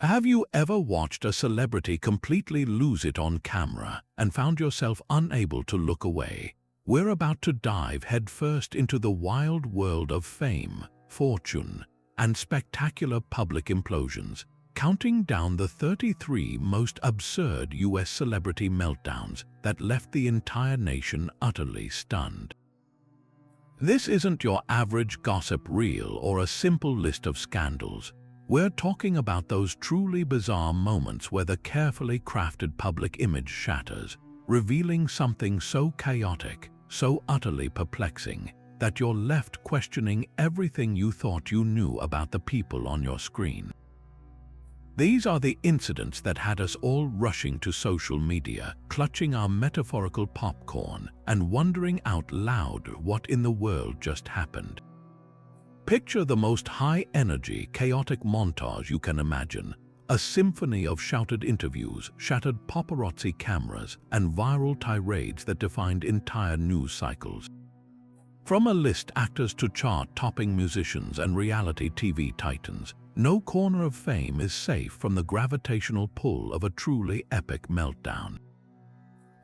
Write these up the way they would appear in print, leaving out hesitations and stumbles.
Have you ever watched a celebrity completely lose it on camera and found yourself unable to look away? We're about to dive headfirst into the wild world of fame, fortune, and spectacular public implosions, counting down the 33 most absurd US celebrity meltdowns that left the entire nation utterly stunned. This isn't your average gossip reel or a simple list of scandals. We're talking about those truly bizarre moments where the carefully crafted public image shatters, revealing something so chaotic, so utterly perplexing, that you're left questioning everything you thought you knew about the people on your screen. These are the incidents that had us all rushing to social media, clutching our metaphorical popcorn, and wondering out loud what in the world just happened. Picture the most high-energy, chaotic montage you can imagine, a symphony of shouted interviews, shattered paparazzi cameras, and viral tirades that defined entire news cycles. From A-list actors to chart-topping musicians and reality TV titans, no corner of fame is safe from the gravitational pull of a truly epic meltdown.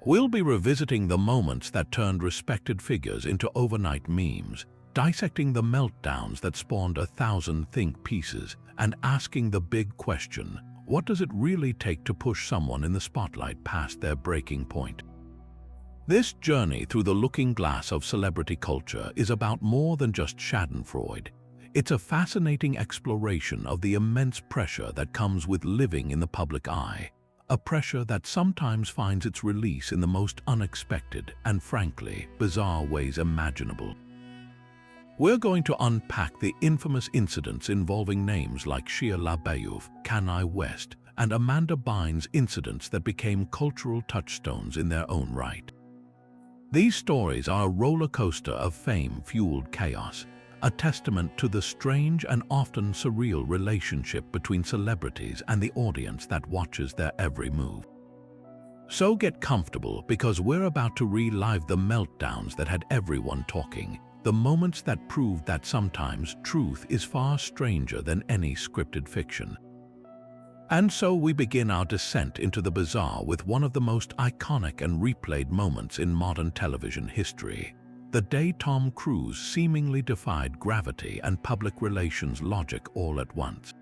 We'll be revisiting the moments that turned respected figures into overnight memes, dissecting the meltdowns that spawned 1,000 think pieces, and asking the big question, what does it really take to push someone in the spotlight past their breaking point? This journey through the looking glass of celebrity culture is about more than just schadenfreude. It's a fascinating exploration of the immense pressure that comes with living in the public eye, a pressure that sometimes finds its release in the most unexpected and, frankly, bizarre ways imaginable. We're going to unpack the infamous incidents involving names like Shia LaBeouf, Kanye West, and Amanda Bynes, incidents that became cultural touchstones in their own right. These stories are a roller coaster of fame-fueled chaos, a testament to the strange and often surreal relationship between celebrities and the audience that watches their every move. So get comfortable, because we're about to relive the meltdowns that had everyone talking, the moments that proved that sometimes truth is far stranger than any scripted fiction. And so we begin our descent into the bizarre with one of the most iconic and replayed moments in modern television history: the day Tom Cruise seemingly defied gravity and public relations logic all at once.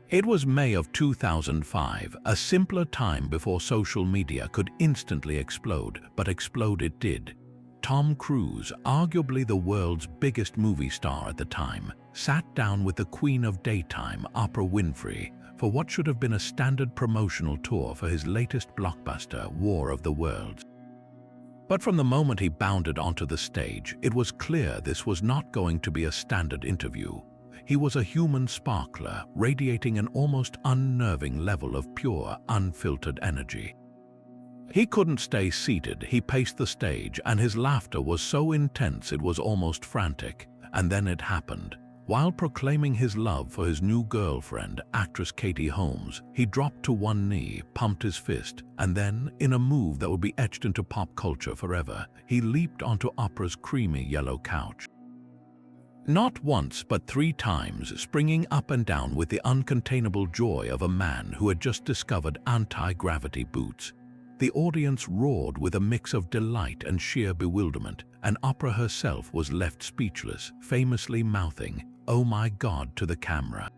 It was May of 2005, a simpler time before social media could instantly explode, but explode it did. Tom Cruise, arguably the world's biggest movie star at the time, sat down with the queen of daytime, Oprah Winfrey, for what should have been a standard promotional tour for his latest blockbuster, War of the Worlds. But from the moment he bounded onto the stage, it was clear this was not going to be a standard interview. He was a human sparkler, radiating an almost unnerving level of pure, unfiltered energy. He couldn't stay seated. He paced the stage, and his laughter was so intense it was almost frantic. And then it happened. While proclaiming his love for his new girlfriend, actress Katie Holmes, he dropped to one knee, pumped his fist, and then, in a move that would be etched into pop culture forever, he leaped onto Oprah's creamy yellow couch. Not once, but 3 times, springing up and down with the uncontainable joy of a man who had just discovered anti-gravity boots. The audience roared with a mix of delight and sheer bewilderment, and Oprah herself was left speechless, famously mouthing, "Oh my God," to the camera.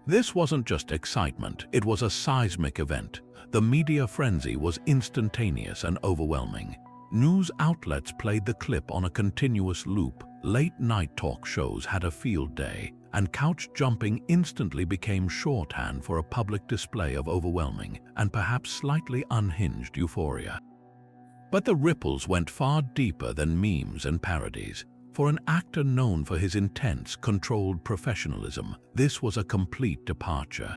This wasn't just excitement, it was a seismic event. The media frenzy was instantaneous and overwhelming. News outlets played the clip on a continuous loop, late-night talk shows had a field day, and couch jumping instantly became shorthand for a public display of overwhelming and perhaps slightly unhinged euphoria. But the ripples went far deeper than memes and parodies. For an actor known for his intense, controlled professionalism, this was a complete departure.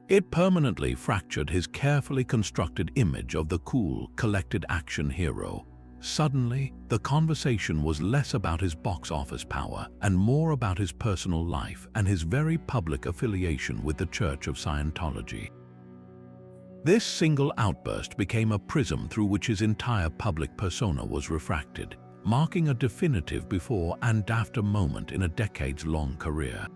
It permanently fractured his carefully constructed image of the cool, collected action hero. Suddenly, the conversation was less about his box office power and more about his personal life and his very public affiliation with the Church of Scientology. This single outburst became a prism through which his entire public persona was refracted, marking a definitive before and after moment in a decades-long career.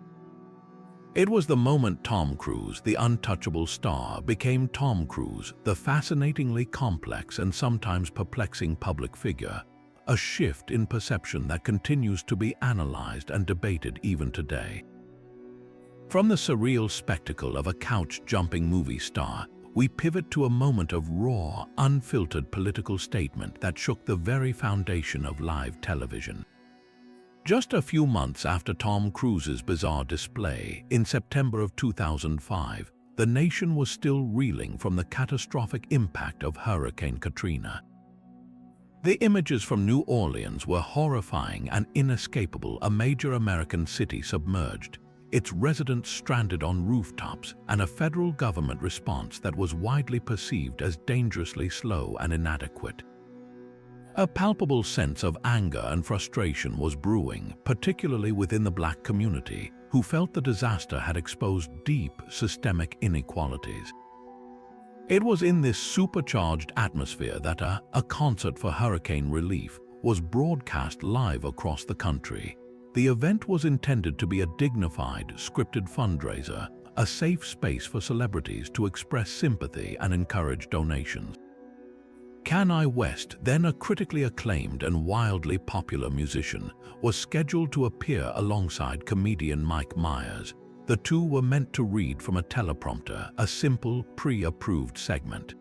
It was the moment Tom Cruise, the untouchable star, became Tom Cruise, the fascinatingly complex and sometimes perplexing public figure, a shift in perception that continues to be analyzed and debated even today. From the surreal spectacle of a couch-jumping movie star, we pivot to a moment of raw, unfiltered political statement that shook the very foundation of live television. Just a few months after Tom Cruise's bizarre display, in September of 2005, the nation was still reeling from the catastrophic impact of Hurricane Katrina. The images from New Orleans were horrifying and inescapable, a major American city submerged, its residents stranded on rooftops, and a federal government response that was widely perceived as dangerously slow and inadequate. A palpable sense of anger and frustration was brewing, particularly within the Black community, who felt the disaster had exposed deep systemic inequalities. It was in this supercharged atmosphere that a concert for hurricane relief was broadcast live across the country. The event was intended to be a dignified, scripted fundraiser, a safe space for celebrities to express sympathy and encourage donations. Kanye West, then a critically acclaimed and wildly popular musician, was scheduled to appear alongside comedian Mike Myers. The two were meant to read from a teleprompter, a simple, pre-approved segment.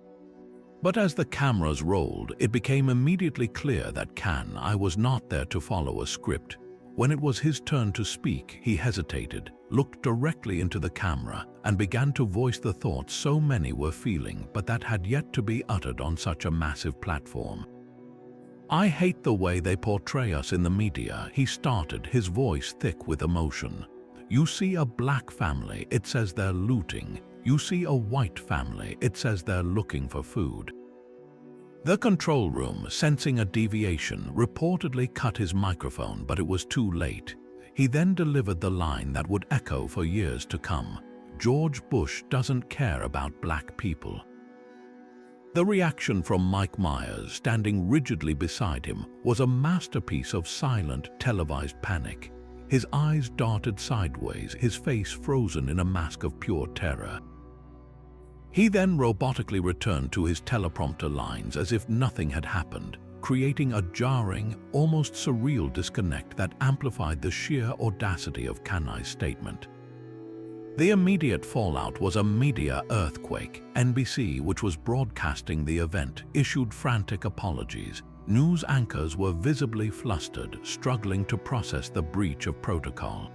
But as the cameras rolled, it became immediately clear that Kanye was not there to follow a script. When it was his turn to speak, he hesitated, looked directly into the camera, and began to voice the thoughts so many were feeling but that had yet to be uttered on such a massive platform. "I hate the way they portray us in the media," he started, his voice thick with emotion. "You see a Black family, it says they're looting. You see a white family, it says they're looking for food." The control room, sensing a deviation, reportedly cut his microphone, but it was too late. He then delivered the line that would echo for years to come: "George Bush doesn't care about Black people." The reaction from Mike Myers, standing rigidly beside him, was a masterpiece of silent, televised panic. His eyes darted sideways, his face frozen in a mask of pure terror. He then robotically returned to his teleprompter lines as if nothing had happened, creating a jarring, almost surreal disconnect that amplified the sheer audacity of Kanye's statement. The immediate fallout was a media earthquake. NBC, which was broadcasting the event, issued frantic apologies. News anchors were visibly flustered, struggling to process the breach of protocol.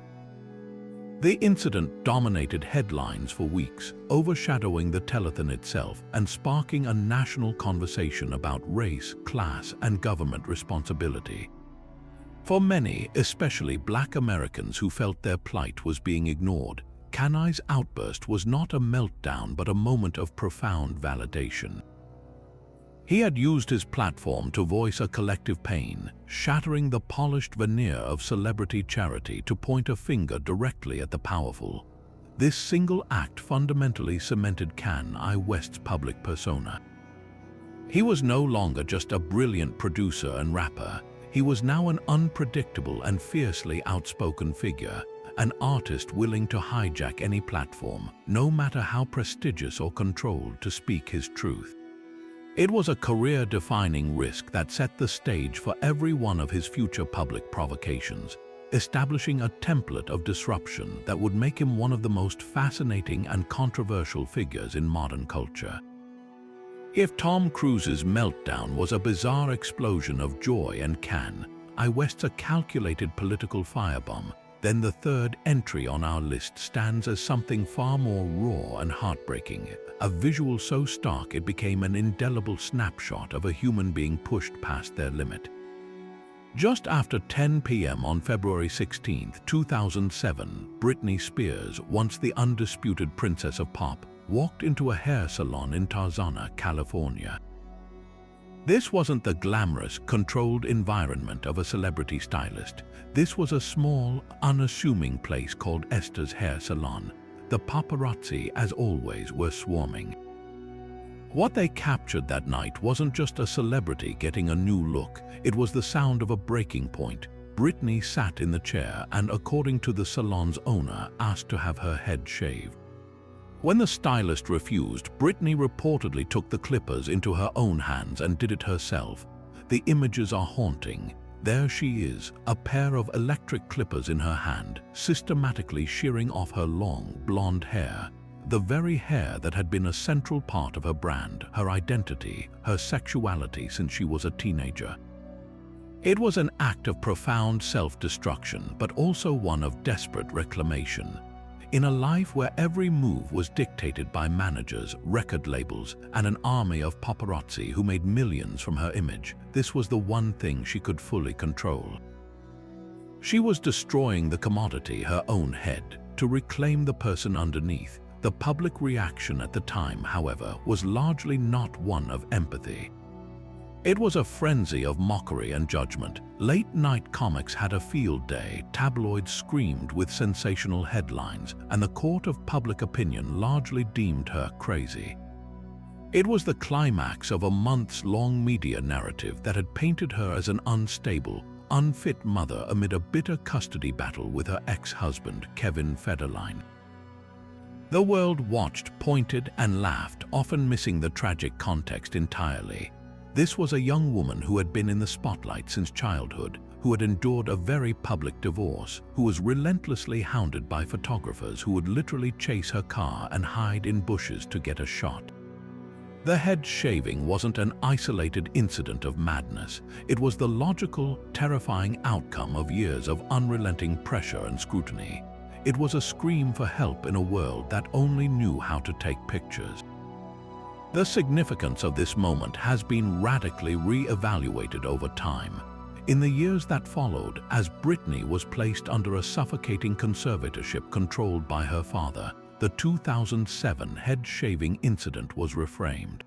The incident dominated headlines for weeks, overshadowing the telethon itself and sparking a national conversation about race, class, and government responsibility. For many, especially Black Americans who felt their plight was being ignored, Kanye's outburst was not a meltdown but a moment of profound validation. He had used his platform to voice a collective pain, shattering the polished veneer of celebrity charity to point a finger directly at the powerful. This single act fundamentally cemented Kanye West's public persona. He was no longer just a brilliant producer and rapper. He was now an unpredictable and fiercely outspoken figure, an artist willing to hijack any platform, no matter how prestigious or controlled, to speak his truth. It was a career-defining risk that set the stage for every one of his future public provocations, establishing a template of disruption that would make him one of the most fascinating and controversial figures in modern culture. If Tom Cruise's meltdown was a bizarre explosion of joy and Kanye West's a calculated political firebomb, then the third entry on our list stands as something far more raw and heartbreaking, a visual so stark it became an indelible snapshot of a human being pushed past their limit. Just after 10 p.m. on February 16, 2007, Britney Spears, once the undisputed princess of pop, walked into a hair salon in Tarzana, California. This wasn't the glamorous, controlled environment of a celebrity stylist. This was a small, unassuming place called Esther's Hair Salon. The paparazzi, as always, were swarming. What they captured that night wasn't just a celebrity getting a new look. It was the sound of a breaking point. Brittany sat in the chair and, according to the salon's owner, asked to have her head shaved. When the stylist refused, Brittany reportedly took the clippers into her own hands and did it herself. The images are haunting. There she is, a pair of electric clippers in her hand, systematically shearing off her long, blonde hair. The very hair that had been a central part of her brand, her identity, her sexuality since she was a teenager. It was an act of profound self-destruction, but also one of desperate reclamation. In a life where every move was dictated by managers, record labels, and an army of paparazzi who made millions from her image, this was the one thing she could fully control. She was destroying the commodity, her own head, to reclaim the person underneath. The public reaction at the time, however, was largely not one of empathy. It was a frenzy of mockery and judgment. Late-night comics had a field day, tabloids screamed with sensational headlines, and the court of public opinion largely deemed her crazy. It was the climax of a months-long media narrative that had painted her as an unstable, unfit mother amid a bitter custody battle with her ex-husband, Kevin Federline. The world watched, pointed, and laughed, often missing the tragic context entirely. This was a young woman who had been in the spotlight since childhood, who had endured a very public divorce, who was relentlessly hounded by photographers who would literally chase her car and hide in bushes to get a shot. The head shaving wasn't an isolated incident of madness. It was the logical, terrifying outcome of years of unrelenting pressure and scrutiny. It was a scream for help in a world that only knew how to take pictures. The significance of this moment has been radically re-evaluated over time. In the years that followed, as Brittany was placed under a suffocating conservatorship controlled by her father, the 2007 head-shaving incident was reframed.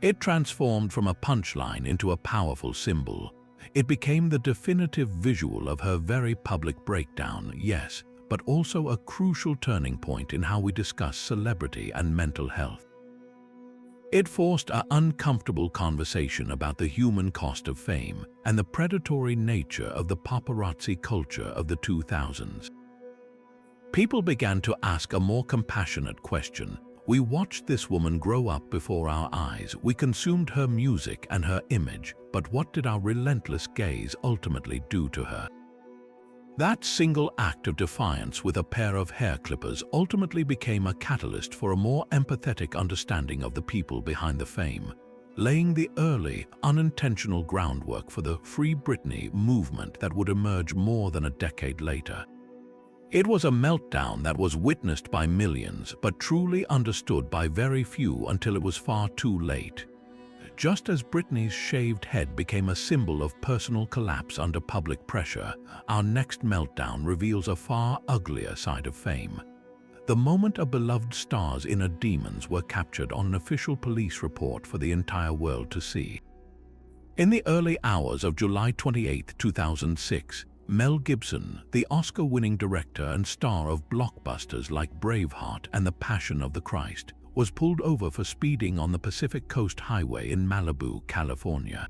It transformed from a punchline into a powerful symbol. It became the definitive visual of her very public breakdown, yes, but also a crucial turning point in how we discuss celebrity and mental health. It forced an uncomfortable conversation about the human cost of fame and the predatory nature of the paparazzi culture of the 2000s. People began to ask a more compassionate question. We watched this woman grow up before our eyes. We consumed her music and her image, but what did our relentless gaze ultimately do to her? That single act of defiance with a pair of hair clippers ultimately became a catalyst for a more empathetic understanding of the people behind the fame, laying the early, unintentional groundwork for the Free Britney movement that would emerge more than a decade later. It was a meltdown that was witnessed by millions, but truly understood by very few until it was far too late. Just as Britney's shaved head became a symbol of personal collapse under public pressure, our next meltdown reveals a far uglier side of fame. The moment a beloved star's inner demons were captured on an official police report for the entire world to see. In the early hours of July 28, 2006, Mel Gibson, the Oscar-winning director and star of blockbusters like Braveheart and The Passion of the Christ, was pulled over for speeding on the Pacific Coast Highway in Malibu, California.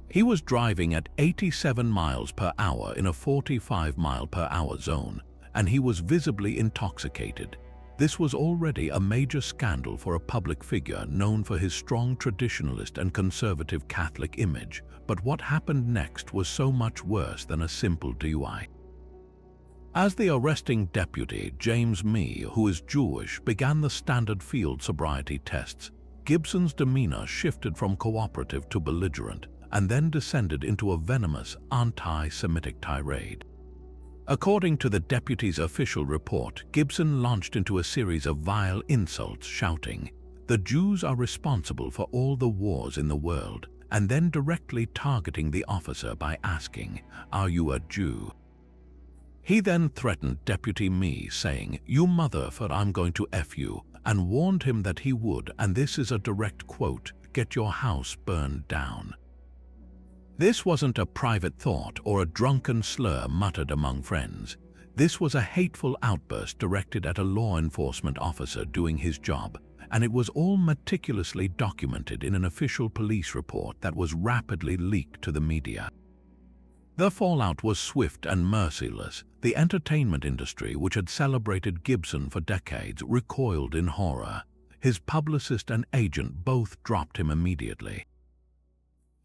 He was driving at 87 miles per hour in a 45-mile-per-hour zone, and he was visibly intoxicated. This was already a major scandal for a public figure known for his strong traditionalist and conservative Catholic image, but what happened next was so much worse than a simple DUI. As the arresting deputy, James Mee, who is Jewish, began the standard field sobriety tests, Gibson's demeanor shifted from cooperative to belligerent and then descended into a venomous, anti-Semitic tirade. According to the deputy's official report, Gibson launched into a series of vile insults, shouting, "The Jews are responsible for all the wars in the world," and then directly targeting the officer by asking, "Are you a Jew?" He then threatened Deputy Mee, saying, "You motherfucker, I'm going to F you," and warned him that he would, and this is a direct quote, "get your house burned down." This wasn't a private thought or a drunken slur muttered among friends. This was a hateful outburst directed at a law enforcement officer doing his job, and it was all meticulously documented in an official police report that was rapidly leaked to the media. The fallout was swift and merciless. The entertainment industry, which had celebrated Gibson for decades, recoiled in horror. His publicist and agent both dropped him immediately.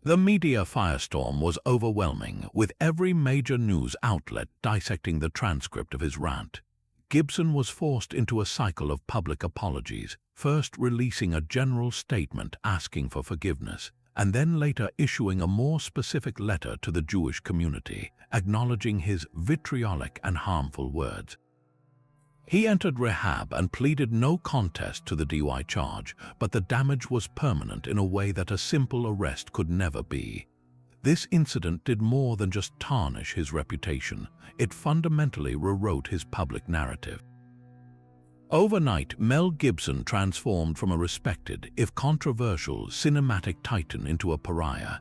The media firestorm was overwhelming, with every major news outlet dissecting the transcript of his rant. Gibson was forced into a cycle of public apologies, first releasing a general statement asking for forgiveness, and then later issuing a more specific letter to the Jewish community, acknowledging his vitriolic and harmful words. He entered rehab and pleaded no contest to the DUI charge, but the damage was permanent in a way that a simple arrest could never be. This incident did more than just tarnish his reputation. It fundamentally rewrote his public narrative. Overnight, Mel Gibson transformed from a respected, if controversial, cinematic titan into a pariah.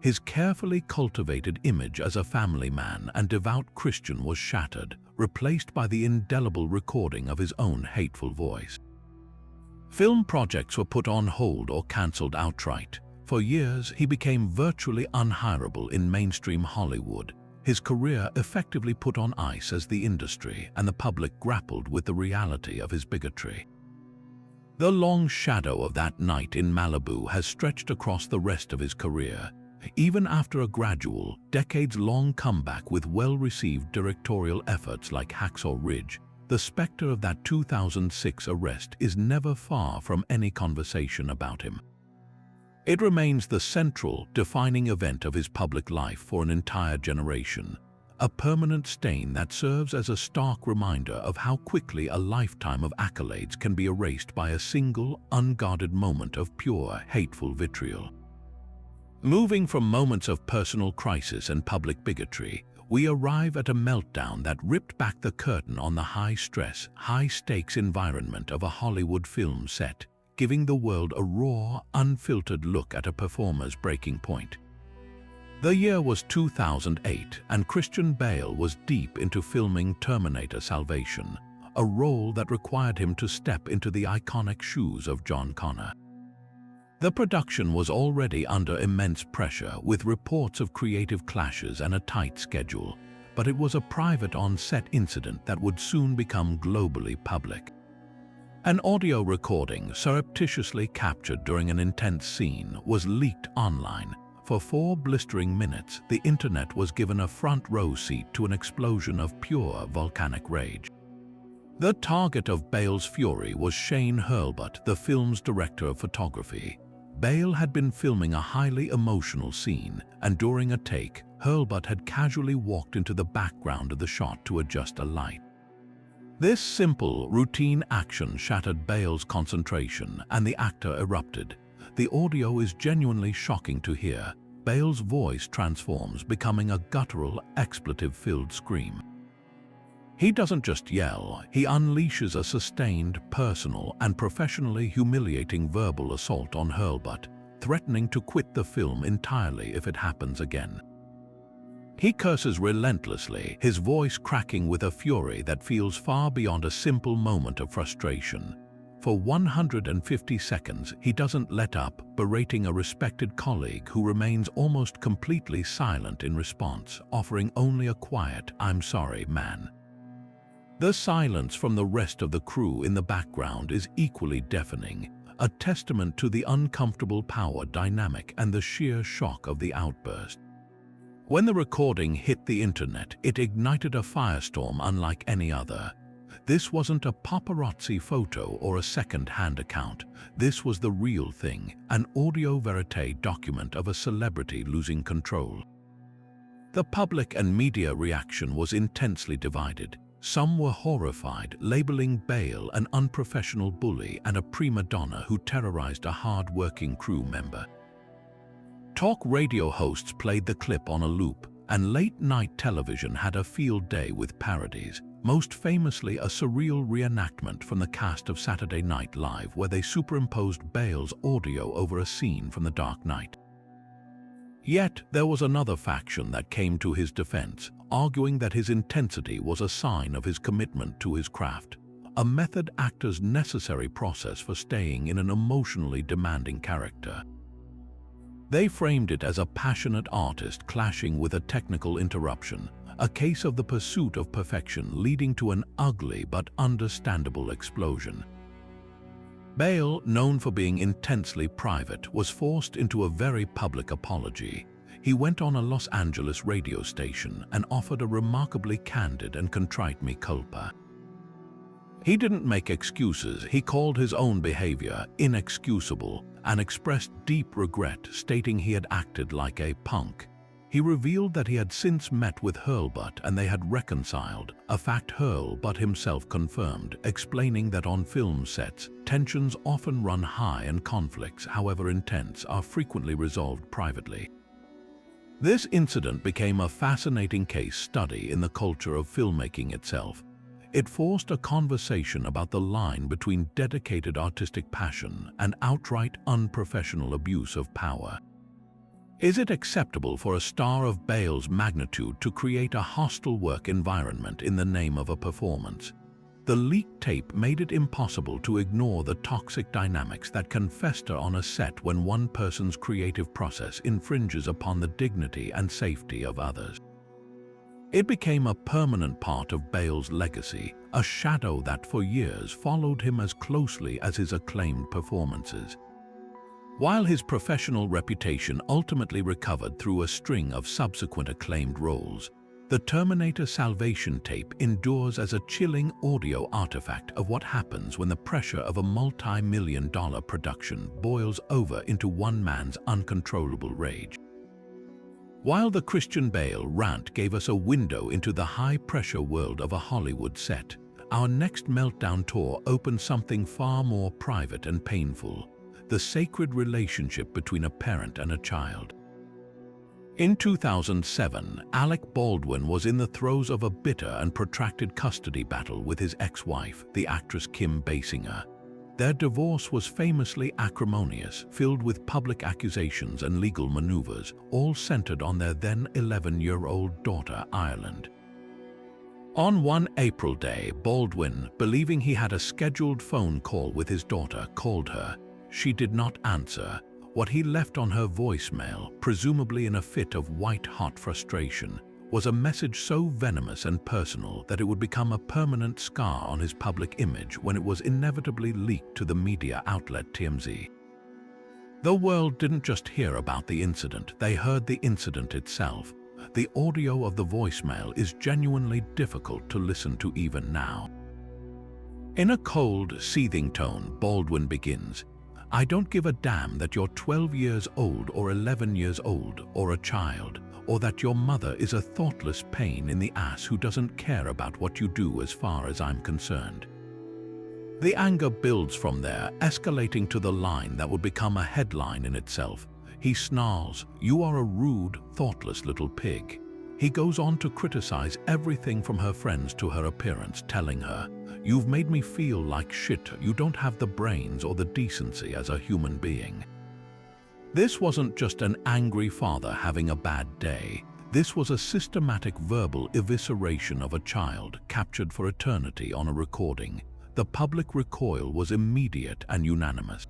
His carefully cultivated image as a family man and devout Christian was shattered, replaced by the indelible recording of his own hateful voice. Film projects were put on hold or cancelled outright. For years, he became virtually unhireable in mainstream Hollywood. His career effectively put on ice as the industry and the public grappled with the reality of his bigotry. The long shadow of that night in Malibu has stretched across the rest of his career. Even after a gradual, decades-long comeback with well-received directorial efforts like Hacksaw Ridge, the specter of that 2006 arrest is never far from any conversation about him. It remains the central, defining event of his public life for an entire generation, a permanent stain that serves as a stark reminder of how quickly a lifetime of accolades can be erased by a single, unguarded moment of pure, hateful vitriol. Moving from moments of personal crisis and public bigotry, we arrive at a meltdown that ripped back the curtain on the high-stress, high-stakes environment of a Hollywood film set, giving the world a raw, unfiltered look at a performer's breaking point. The year was 2008, and Christian Bale was deep into filming Terminator Salvation, a role that required him to step into the iconic shoes of John Connor. The production was already under immense pressure, with reports of creative clashes and a tight schedule, but it was a private on-set incident that would soon become globally public. An audio recording, surreptitiously captured during an intense scene, was leaked online. For 4 blistering minutes, the internet was given a front-row seat to an explosion of pure volcanic rage. The target of Bale's fury was Shane Hurlbut, the film's director of photography. Bale had been filming a highly emotional scene, and during a take, Hurlbut had casually walked into the background of the shot to adjust a light. This simple, routine action shattered Bale's concentration, and the actor erupted. The audio is genuinely shocking to hear. Bale's voice transforms, becoming a guttural, expletive-filled scream. He doesn't just yell, he unleashes a sustained, personal, and professionally humiliating verbal assault on Hurlbut, threatening to quit the film entirely if it happens again. He curses relentlessly, his voice cracking with a fury that feels far beyond a simple moment of frustration. For 150 seconds, he doesn't let up, berating a respected colleague who remains almost completely silent in response, offering only a quiet, "I'm sorry, man." The silence from the rest of the crew in the background is equally deafening, a testament to the uncomfortable power dynamic and the sheer shock of the outburst. When the recording hit the internet, it ignited a firestorm unlike any other. This wasn't a paparazzi photo or a second-hand account. This was the real thing, an audio verite document of a celebrity losing control. The public and media reaction was intensely divided. Some were horrified, labeling Bale an unprofessional bully and a prima donna who terrorized a hard-working crew member. Talk radio hosts played the clip on a loop, and late-night television had a field day with parodies, most famously a surreal reenactment from the cast of Saturday Night Live where they superimposed Bale's audio over a scene from The Dark Knight. Yet, there was another faction that came to his defense, arguing that his intensity was a sign of his commitment to his craft, a method actor's necessary process for staying in an emotionally demanding character. They framed it as a passionate artist clashing with a technical interruption, a case of the pursuit of perfection leading to an ugly but understandable explosion. Bale, known for being intensely private, was forced into a very public apology. He went on a Los Angeles radio station and offered a remarkably candid and contrite mea culpa. He didn't make excuses. He called his own behavior inexcusable and expressed deep regret, stating he had acted like a punk. He revealed that he had since met with Hurlbut and they had reconciled, a fact Hurlbut himself confirmed, explaining that on film sets, tensions often run high and conflicts, however intense, are frequently resolved privately. This incident became a fascinating case study in the culture of filmmaking itself. It forced a conversation about the line between dedicated artistic passion and outright unprofessional abuse of power. Is it acceptable for a star of Bale's magnitude to create a hostile work environment in the name of a performance? The leaked tape made it impossible to ignore the toxic dynamics that can fester on a set when one person's creative process infringes upon the dignity and safety of others. It became a permanent part of Bale's legacy, a shadow that for years followed him as closely as his acclaimed performances. While his professional reputation ultimately recovered through a string of subsequent acclaimed roles, the Terminator Salvation tape endures as a chilling audio artifact of what happens when the pressure of a multi-million-dollar production boils over into one man's uncontrollable rage. While the Christian Bale rant gave us a window into the high-pressure world of a Hollywood set, our next Meltdown tour opened something far more private and painful: the sacred relationship between a parent and a child. In 2007, Alec Baldwin was in the throes of a bitter and protracted custody battle with his ex-wife, the actress Kim Basinger. Their divorce was famously acrimonious, filled with public accusations and legal maneuvers, all centered on their then 11-year-old daughter, Ireland. On one April day, Baldwin, believing he had a scheduled phone call with his daughter, called her. She did not answer. What he left on her voicemail, presumably in a fit of white-hot frustration, was a message so venomous and personal that it would become a permanent scar on his public image when it was inevitably leaked to the media outlet TMZ. The world didn't just hear about the incident, they heard the incident itself. The audio of the voicemail is genuinely difficult to listen to even now. In a cold, seething tone, Baldwin begins, "I don't give a damn that you're 12 years old or 11 years old or a child, or that your mother is a thoughtless pain in the ass who doesn't care about what you do as far as I'm concerned." The anger builds from there, escalating to the line that would become a headline in itself. He snarls, "You are a rude, thoughtless little pig." He goes on to criticize everything from her friends to her appearance, telling her, "You've made me feel like shit. You don't have the brains or the decency as a human being." This wasn't just an angry father having a bad day. This was a systematic verbal evisceration of a child captured for eternity on a recording. The public recoil was immediate and unanimous.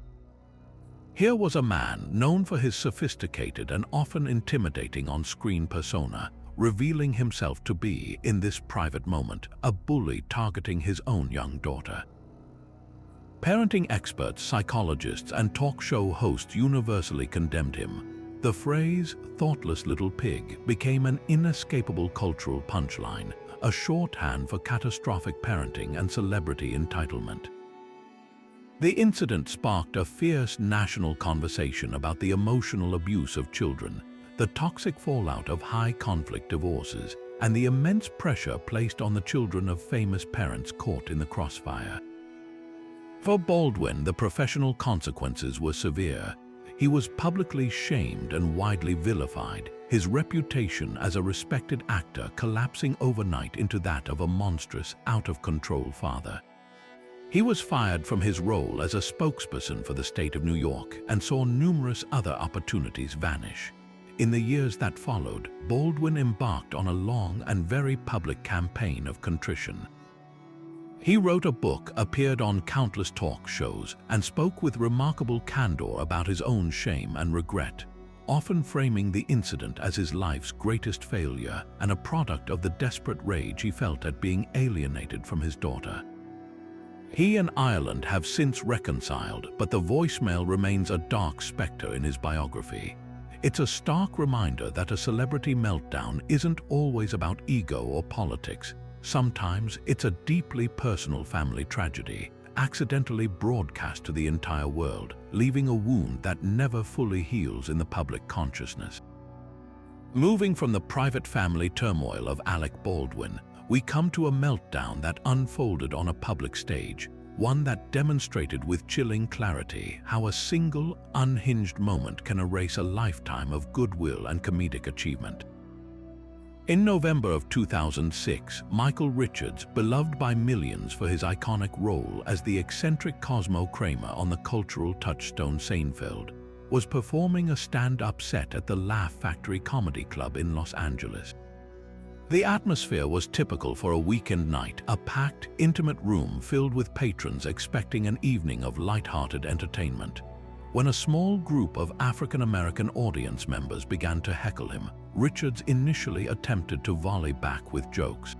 Here was a man known for his sophisticated and often intimidating on-screen persona, revealing himself to be, in this private moment, a bully targeting his own young daughter. Parenting experts, psychologists, and talk show hosts universally condemned him. The phrase, "thoughtless little pig," became an inescapable cultural punchline, a shorthand for catastrophic parenting and celebrity entitlement. The incident sparked a fierce national conversation about the emotional abuse of children, the toxic fallout of high-conflict divorces, and the immense pressure placed on the children of famous parents caught in the crossfire. For Baldwin, the professional consequences were severe. He was publicly shamed and widely vilified, his reputation as a respected actor collapsing overnight into that of a monstrous, out-of-control father. He was fired from his role as a spokesperson for the state of New York and saw numerous other opportunities vanish. In the years that followed, Baldwin embarked on a long and very public campaign of contrition. He wrote a book, appeared on countless talk shows, and spoke with remarkable candor about his own shame and regret. often framing the incident as his life's greatest failure and a product of the desperate rage he felt at being alienated from his daughter. He and Ireland have since reconciled, but the voicemail remains a dark specter in his biography. It's a stark reminder that a celebrity meltdown isn't always about ego or politics. Sometimes it's a deeply personal family tragedy, accidentally broadcast to the entire world, leaving a wound that never fully heals in the public consciousness. Moving from the private family turmoil of Alec Baldwin, we come to a meltdown that unfolded on a public stage, one that demonstrated with chilling clarity how a single, unhinged moment can erase a lifetime of goodwill and comedic achievement. In November of 2006, Michael Richards, beloved by millions for his iconic role as the eccentric Cosmo Kramer on the cultural touchstone Seinfeld, was performing a stand-up set at the Laugh Factory Comedy Club in Los Angeles. The atmosphere was typical for a weekend night, a packed, intimate room filled with patrons expecting an evening of light-hearted entertainment. When a small group of African-American audience members began to heckle him, Richards initially attempted to volley back with jokes.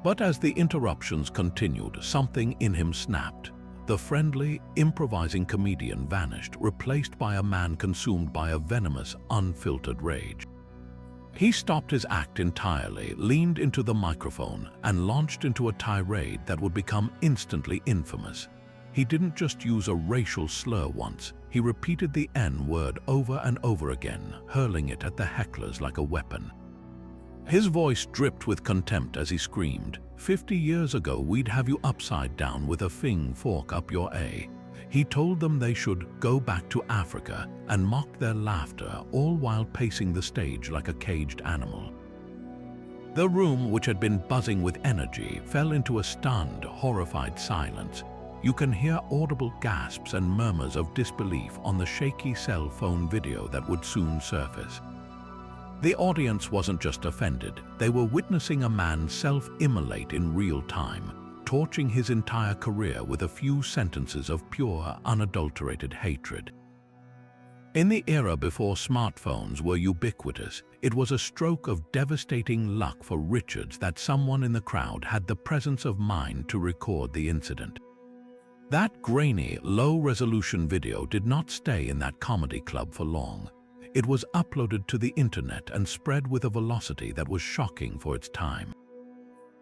But as the interruptions continued, something in him snapped. The friendly, improvising comedian vanished, replaced by a man consumed by a venomous, unfiltered rage. He stopped his act entirely, leaned into the microphone, and launched into a tirade that would become instantly infamous. He didn't just use a racial slur once, he repeated the N-word over and over again, hurling it at the hecklers like a weapon. His voice dripped with contempt as he screamed, "50 years ago we'd have you upside down with a fing fork up your A." He told them they should go back to Africa and mocked their laughter, all while pacing the stage like a caged animal. The room, which had been buzzing with energy, fell into a stunned, horrified silence. You can hear audible gasps and murmurs of disbelief on the shaky cell phone video that would soon surface. The audience wasn't just offended, they were witnessing a man self-immolate in real time, torching his entire career with a few sentences of pure, unadulterated hatred. In the era before smartphones were ubiquitous, it was a stroke of devastating luck for Richards that someone in the crowd had the presence of mind to record the incident. That grainy, low-resolution video did not stay in that comedy club for long. It was uploaded to the internet and spread with a velocity that was shocking for its time.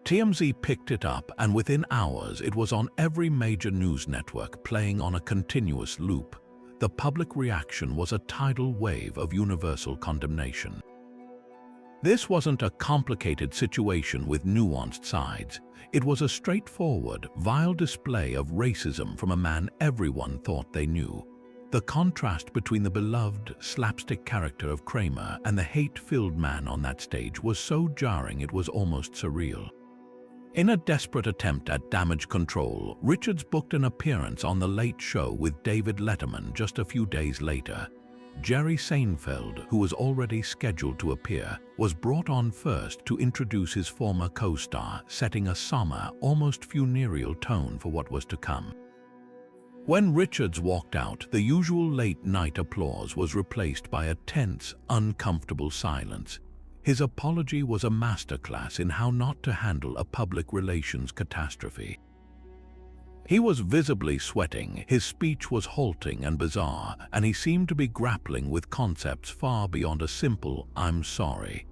TMZ picked it up, and within hours it was on every major news network, playing on a continuous loop. The public reaction was a tidal wave of universal condemnation. This wasn't a complicated situation with nuanced sides. It was a straightforward, vile display of racism from a man everyone thought they knew. The contrast between the beloved, slapstick character of Kramer and the hate-filled man on that stage was so jarring it was almost surreal. In a desperate attempt at damage control, Richards booked an appearance on The Late Show with David Letterman just a few days later. Jerry Seinfeld, who was already scheduled to appear, was brought on first to introduce his former co-star, setting a somber, almost funereal tone for what was to come. When Richards walked out, the usual late-night applause was replaced by a tense, uncomfortable silence. His apology was a masterclass in how not to handle a public relations catastrophe. He was visibly sweating, his speech was halting and bizarre, and he seemed to be grappling with concepts far beyond a simple "I'm sorry."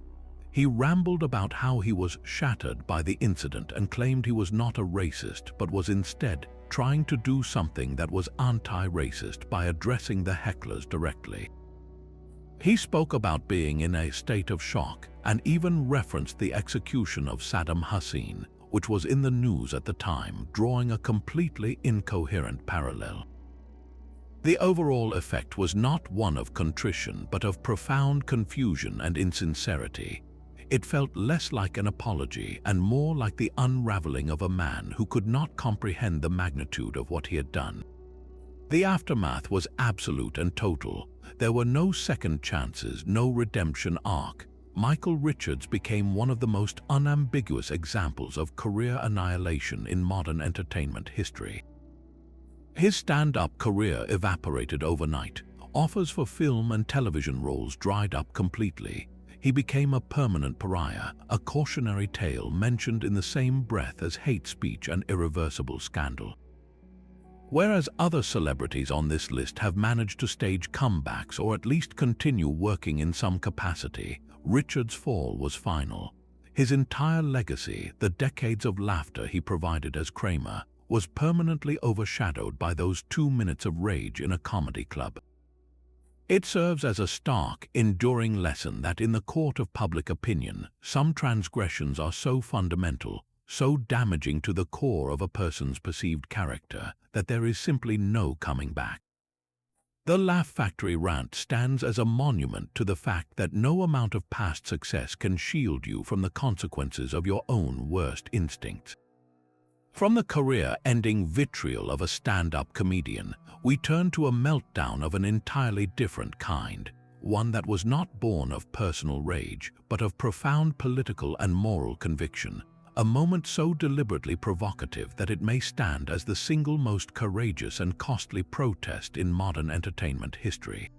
He rambled about how he was shattered by the incident and claimed he was not a racist but was instead trying to do something that was anti-racist by addressing the hecklers directly. He spoke about being in a state of shock and even referenced the execution of Saddam Hussein, which was in the news at the time, drawing a completely incoherent parallel. The overall effect was not one of contrition, but of profound confusion and insincerity. It felt less like an apology and more like the unraveling of a man who could not comprehend the magnitude of what he had done. The aftermath was absolute and total. There were no second chances, no redemption arc. Michael Richards became one of the most unambiguous examples of career annihilation in modern entertainment history. His stand-up career evaporated overnight. Offers for film and television roles dried up completely. He became a permanent pariah, a cautionary tale mentioned in the same breath as hate speech and irreversible scandal. Whereas other celebrities on this list have managed to stage comebacks or at least continue working in some capacity, Richard's fall was final. His entire legacy, the decades of laughter he provided as Kramer, was permanently overshadowed by those 2 minutes of rage in a comedy club. It serves as a stark, enduring lesson that in the court of public opinion, some transgressions are so fundamental, so damaging to the core of a person's perceived character, that there is simply no coming back. The Laugh Factory rant stands as a monument to the fact that no amount of past success can shield you from the consequences of your own worst instincts. From the career-ending vitriol of a stand-up comedian, we turn to a meltdown of an entirely different kind, one that was not born of personal rage, but of profound political and moral conviction, a moment so deliberately provocative that it may stand as the single most courageous and costly protest in modern entertainment history.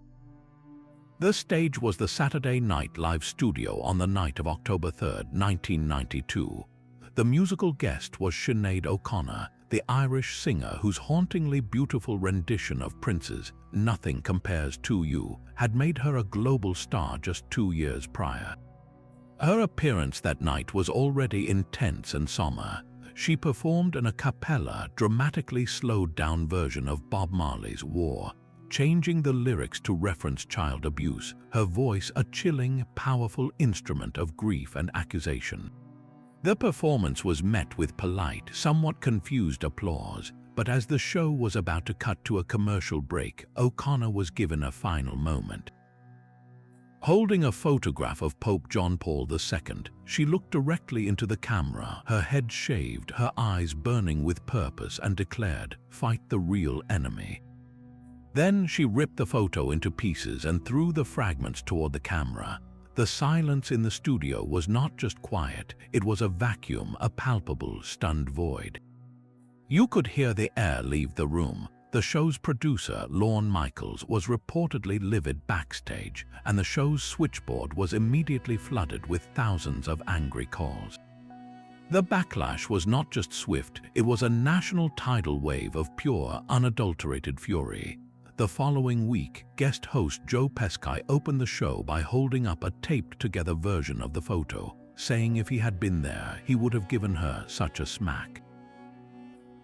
The stage was the Saturday Night Live studio on the night of October 3, 1992. The musical guest was Sinead O'Connor, the Irish singer whose hauntingly beautiful rendition of Prince's "Nothing Compares to You" had made her a global star just 2 years prior. Her appearance that night was already intense and somber. She performed an a cappella, dramatically slowed-down version of Bob Marley's War, changing the lyrics to reference child abuse, her voice a chilling, powerful instrument of grief and accusation. The performance was met with polite, somewhat confused applause, but as the show was about to cut to a commercial break, O'Connor was given a final moment. Holding a photograph of Pope John Paul II, she looked directly into the camera, her head shaved, her eyes burning with purpose, and declared, "Fight the real enemy." Then she ripped the photo into pieces and threw the fragments toward the camera. The silence in the studio was not just quiet, it was a vacuum, a palpable, stunned void. You could hear the air leave the room. The show's producer, Lorne Michaels, was reportedly livid backstage, and the show's switchboard was immediately flooded with thousands of angry calls. The backlash was not just swift, it was a national tidal wave of pure, unadulterated fury. The following week, guest host Joe Pesci opened the show by holding up a taped-together version of the photo, saying if he had been there, he would have given her such a smack.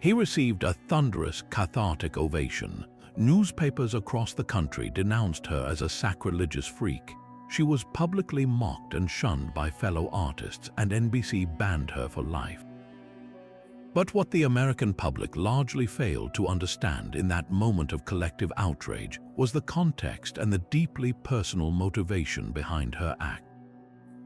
He received a thunderous, cathartic ovation. Newspapers across the country denounced her as a sacrilegious freak. She was publicly mocked and shunned by fellow artists, and NBC banned her for life. But what the American public largely failed to understand in that moment of collective outrage was the context and the deeply personal motivation behind her act.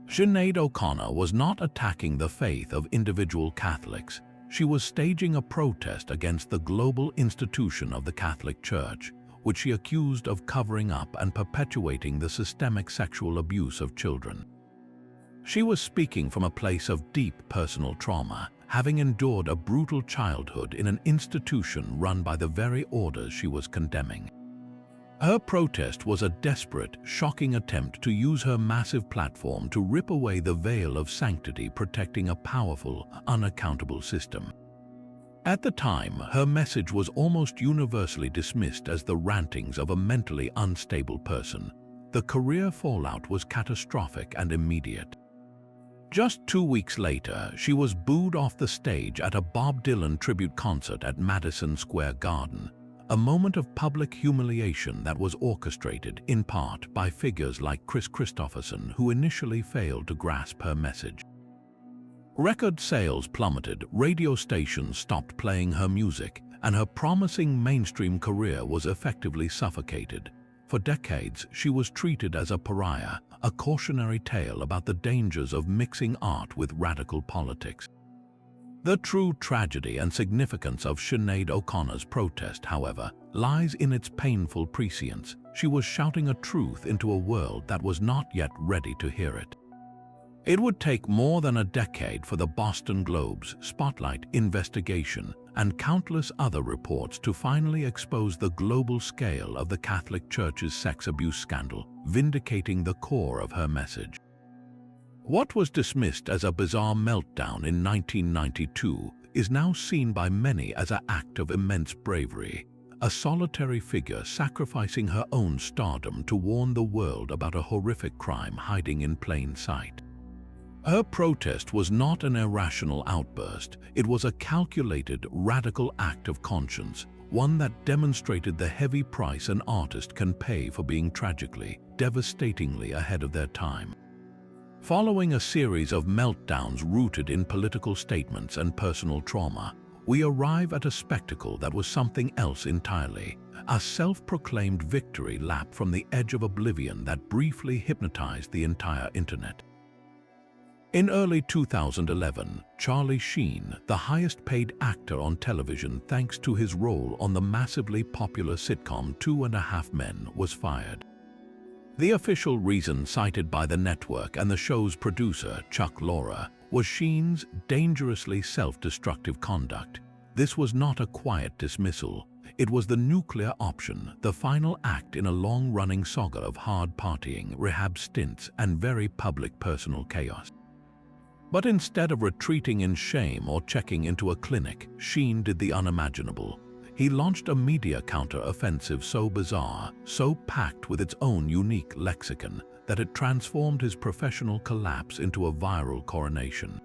Sinead O'Connor was not attacking the faith of individual Catholics. She was staging a protest against the global institution of the Catholic Church, which she accused of covering up and perpetuating the systemic sexual abuse of children. She was speaking from a place of deep personal trauma, having endured a brutal childhood in an institution run by the very orders she was condemning. Her protest was a desperate, shocking attempt to use her massive platform to rip away the veil of sanctity protecting a powerful, unaccountable system. At the time, her message was almost universally dismissed as the rantings of a mentally unstable person. The career fallout was catastrophic and immediate. Just 2 weeks later, she was booed off the stage at a Bob Dylan tribute concert at Madison Square Garden, a moment of public humiliation that was orchestrated, in part, by figures like Chris Christopherson, who initially failed to grasp her message. Record sales plummeted, radio stations stopped playing her music, and her promising mainstream career was effectively suffocated. For decades, she was treated as a pariah, a cautionary tale about the dangers of mixing art with radical politics. The true tragedy and significance of Sinead O'Connor's protest, however, lies in its painful prescience. She was shouting a truth into a world that was not yet ready to hear it. It would take more than a decade for the Boston Globe's Spotlight investigation and countless other reports to finally expose the global scale of the Catholic Church's sex abuse scandal, vindicating the core of her message. What was dismissed as a bizarre meltdown in 1992 is now seen by many as an act of immense bravery, a solitary figure sacrificing her own stardom to warn the world about a horrific crime hiding in plain sight. Her protest was not an irrational outburst, it was a calculated, radical act of conscience, one that demonstrated the heavy price an artist can pay for being tragically, devastatingly ahead of their time. Following a series of meltdowns rooted in political statements and personal trauma, we arrive at a spectacle that was something else entirely, a self-proclaimed victory lap from the edge of oblivion that briefly hypnotized the entire internet. In early 2011, Charlie Sheen, the highest-paid actor on television thanks to his role on the massively popular sitcom 2.5 Men, was fired. The official reason cited by the network and the show's producer, Chuck Lorre, was Sheen's dangerously self-destructive conduct. This was not a quiet dismissal. It was the nuclear option, the final act in a long-running saga of hard partying, rehab stints, and very public personal chaos. But instead of retreating in shame or checking into a clinic, Sheen did the unimaginable. He launched a media counter-offensive so bizarre, so packed with its own unique lexicon, that it transformed his professional collapse into a viral coronation.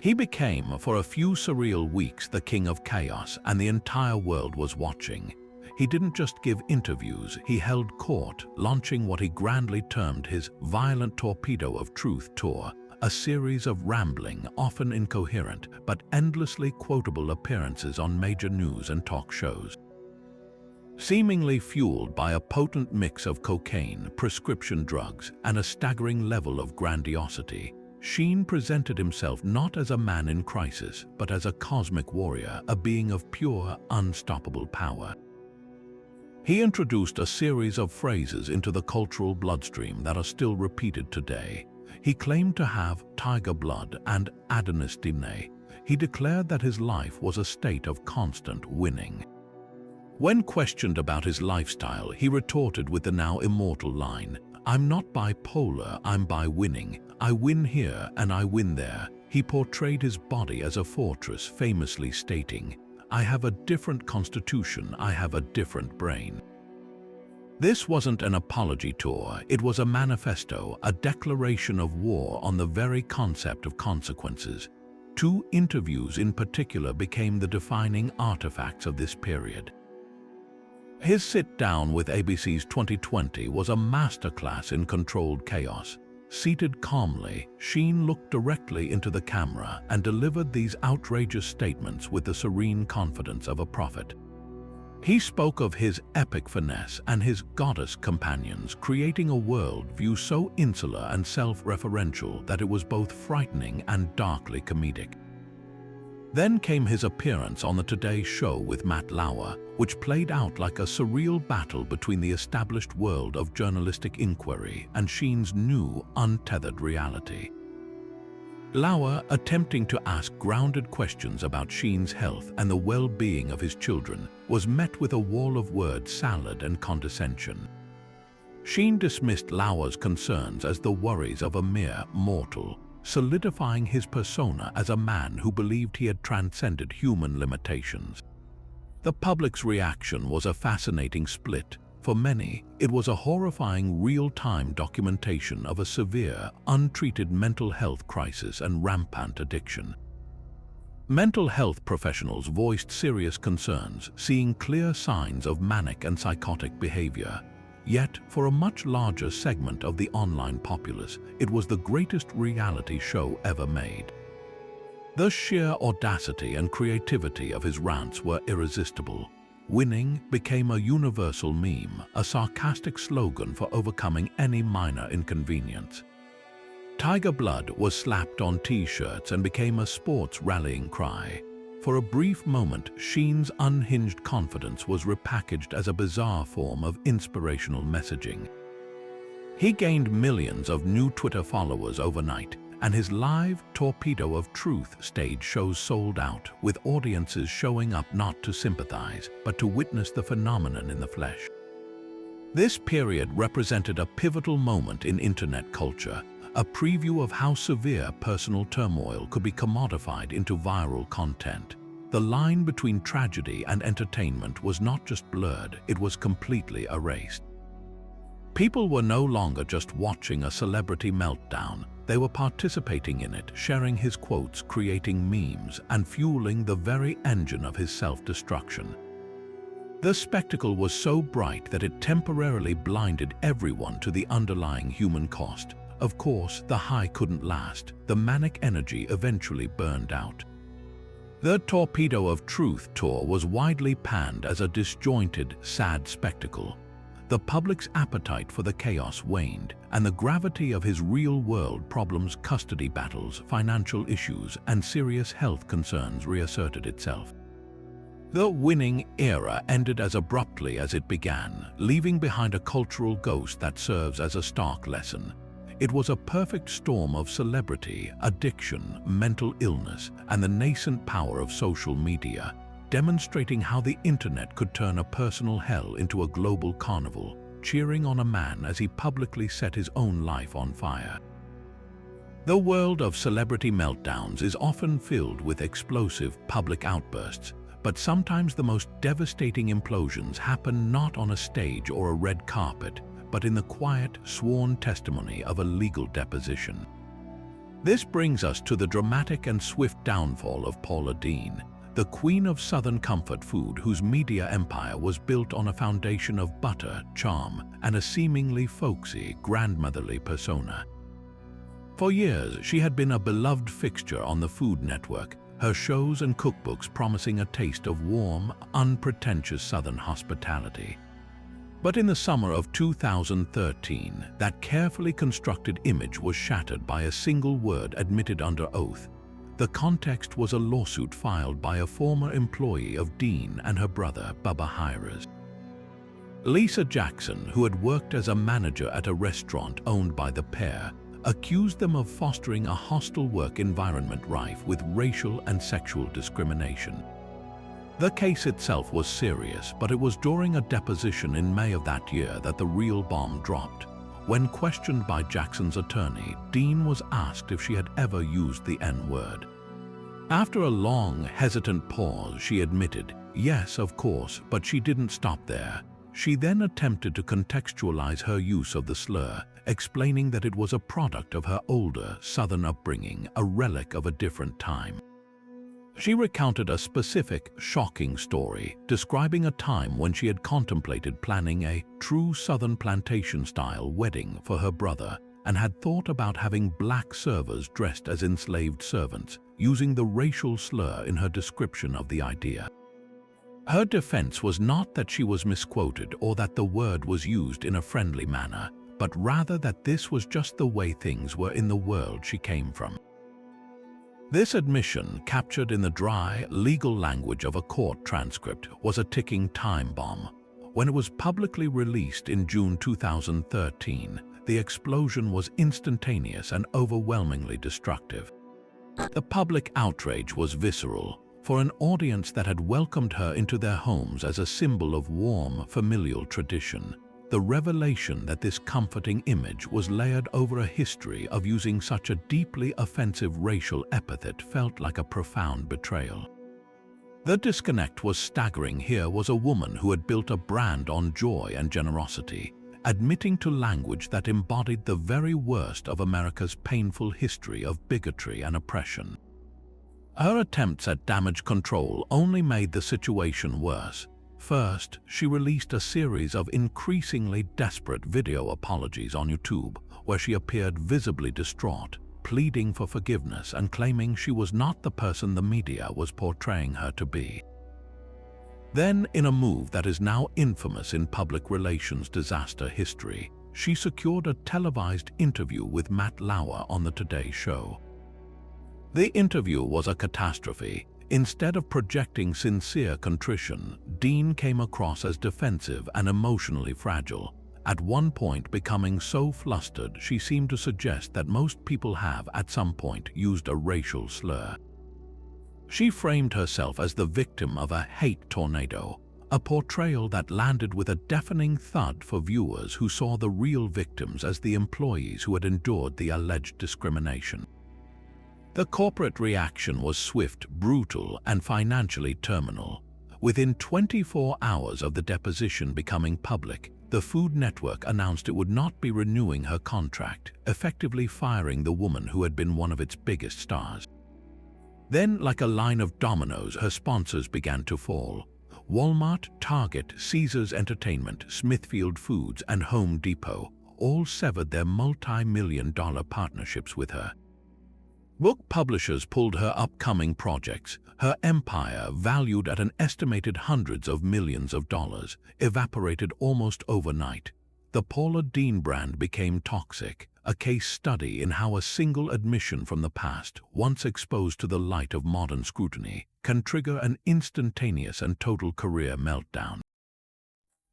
He became, for a few surreal weeks, the king of chaos, and the entire world was watching. He didn't just give interviews, he held court, launching what he grandly termed his Violent Torpedo of Truth tour, a series of rambling, often incoherent, but endlessly quotable appearances on major news and talk shows. Seemingly fueled by a potent mix of cocaine, prescription drugs, and a staggering level of grandiosity, Sheen presented himself not as a man in crisis, but as a cosmic warrior, a being of pure, unstoppable power. He introduced a series of phrases into the cultural bloodstream that are still repeated today. He claimed to have tiger blood and Adonis DNA. He declared that his life was a state of constant winning. When questioned about his lifestyle, he retorted with the now immortal line, "I'm not bipolar, I'm bi-winning. I win here and I win there." He portrayed his body as a fortress, famously stating, "I have a different constitution, I have a different brain." This wasn't an apology tour, it was a manifesto, a declaration of war on the very concept of consequences. Two interviews in particular became the defining artifacts of this period. His sit-down with ABC's 2020 was a masterclass in controlled chaos. Seated calmly, Sheen looked directly into the camera and delivered these outrageous statements with the serene confidence of a prophet. He spoke of his epic finesse and his goddess companions, creating a world-view so insular and self-referential that it was both frightening and darkly comedic. Then came his appearance on the Today Show with Matt Lauer, which played out like a surreal battle between the established world of journalistic inquiry and Sheen's new, untethered reality. Lauer, attempting to ask grounded questions about Sheen's health and the well-being of his children, was met with a wall of word salad and condescension. Sheen dismissed Lauer's concerns as the worries of a mere mortal, solidifying his persona as a man who believed he had transcended human limitations. The public's reaction was a fascinating split. For many, it was a horrifying real-time documentation of a severe, untreated mental health crisis and rampant addiction. Mental health professionals voiced serious concerns, seeing clear signs of manic and psychotic behavior. Yet, for a much larger segment of the online populace, it was the greatest reality show ever made. The sheer audacity and creativity of his rants were irresistible. Winning became a universal meme, a sarcastic slogan for overcoming any minor inconvenience. Tiger blood was slapped on t-shirts and became a sports rallying cry. For a brief moment, Sheen's unhinged confidence was repackaged as a bizarre form of inspirational messaging. He gained millions of new Twitter followers overnight, and his live Torpedo of Truth stage shows sold out, with audiences showing up not to sympathize, but to witness the phenomenon in the flesh. This period represented a pivotal moment in internet culture, a preview of how severe personal turmoil could be commodified into viral content. The line between tragedy and entertainment was not just blurred, it was completely erased. People were no longer just watching a celebrity meltdown. They were participating in it, sharing his quotes, creating memes, and fueling the very engine of his self-destruction. The spectacle was so bright that it temporarily blinded everyone to the underlying human cost. Of course, the high couldn't last. The manic energy eventually burned out. The Torpedo of Truth tour was widely panned as a disjointed, sad spectacle. The public's appetite for the chaos waned, and the gravity of his real-world problems, custody battles, financial issues, and serious health concerns reasserted itself. The winning era ended as abruptly as it began, leaving behind a cultural ghost that serves as a stark lesson. It was a perfect storm of celebrity, addiction, mental illness, and the nascent power of social media, demonstrating how the internet could turn a personal hell into a global carnival, cheering on a man as he publicly set his own life on fire. The world of celebrity meltdowns is often filled with explosive public outbursts, but sometimes the most devastating implosions happen not on a stage or a red carpet, but in the quiet, sworn testimony of a legal deposition. This brings us to the dramatic and swift downfall of Paula Deen, the queen of Southern comfort food whose media empire was built on a foundation of butter, charm, and a seemingly folksy, grandmotherly persona. For years, she had been a beloved fixture on the Food Network, her shows and cookbooks promising a taste of warm, unpretentious Southern hospitality. But in the summer of 2013, that carefully constructed image was shattered by a single word admitted under oath. The context was a lawsuit filed by a former employee of Deen and her brother, Bubba Hires. Lisa Jackson, who had worked as a manager at a restaurant owned by the pair, accused them of fostering a hostile work environment rife with racial and sexual discrimination. The case itself was serious, but it was during a deposition in May of that year that the real bomb dropped. When questioned by Jackson's attorney, Deen was asked if she had ever used the N-word. After a long, hesitant pause, she admitted, yes, of course, but she didn't stop there. She then attempted to contextualize her use of the slur, explaining that it was a product of her older Southern upbringing, a relic of a different time. She recounted a specific, shocking story, describing a time when she had contemplated planning a true Southern plantation-style wedding for her brother and had thought about having black servers dressed as enslaved servants, using the racial slur in her description of the idea. Her defense was not that she was misquoted or that the word was used in a friendly manner, but rather that this was just the way things were in the world she came from. This admission, captured in the dry, legal language of a court transcript, was a ticking time bomb. When it was publicly released in June 2013, the explosion was instantaneous and overwhelmingly destructive. The public outrage was visceral. For an audience that had welcomed her into their homes as a symbol of warm, familial tradition, the revelation that this comforting image was layered over a history of using such a deeply offensive racial epithet felt like a profound betrayal. The disconnect was staggering. Here was a woman who had built a brand on joy and generosity, admitting to language that embodied the very worst of America's painful history of bigotry and oppression. Her attempts at damage control only made the situation worse. First, she released a series of increasingly desperate video apologies on YouTube, where she appeared visibly distraught, pleading for forgiveness and claiming she was not the person the media was portraying her to be. Then, in a move that is now infamous in public relations disaster history, she secured a televised interview with Matt Lauer on the Today Show. The interview was a catastrophe. Instead of projecting sincere contrition, Deen came across as defensive and emotionally fragile, at one point becoming so flustered she seemed to suggest that most people have at some point used a racial slur. She framed herself as the victim of a hate tornado, a portrayal that landed with a deafening thud for viewers who saw the real victims as the employees who had endured the alleged discrimination. The corporate reaction was swift, brutal, and financially terminal. Within 24 hours of the deposition becoming public, the Food Network announced it would not be renewing her contract, effectively firing the woman who had been one of its biggest stars. Then, like a line of dominoes, her sponsors began to fall. Walmart, Target, Caesars Entertainment, Smithfield Foods, and Home Depot all severed their multi-million-dollar partnerships with her. Book publishers pulled her upcoming projects. Her empire, valued at an estimated hundreds of millions of dollars, evaporated almost overnight. The Paula Deen brand became toxic, a case study in how a single admission from the past, once exposed to the light of modern scrutiny, can trigger an instantaneous and total career meltdown.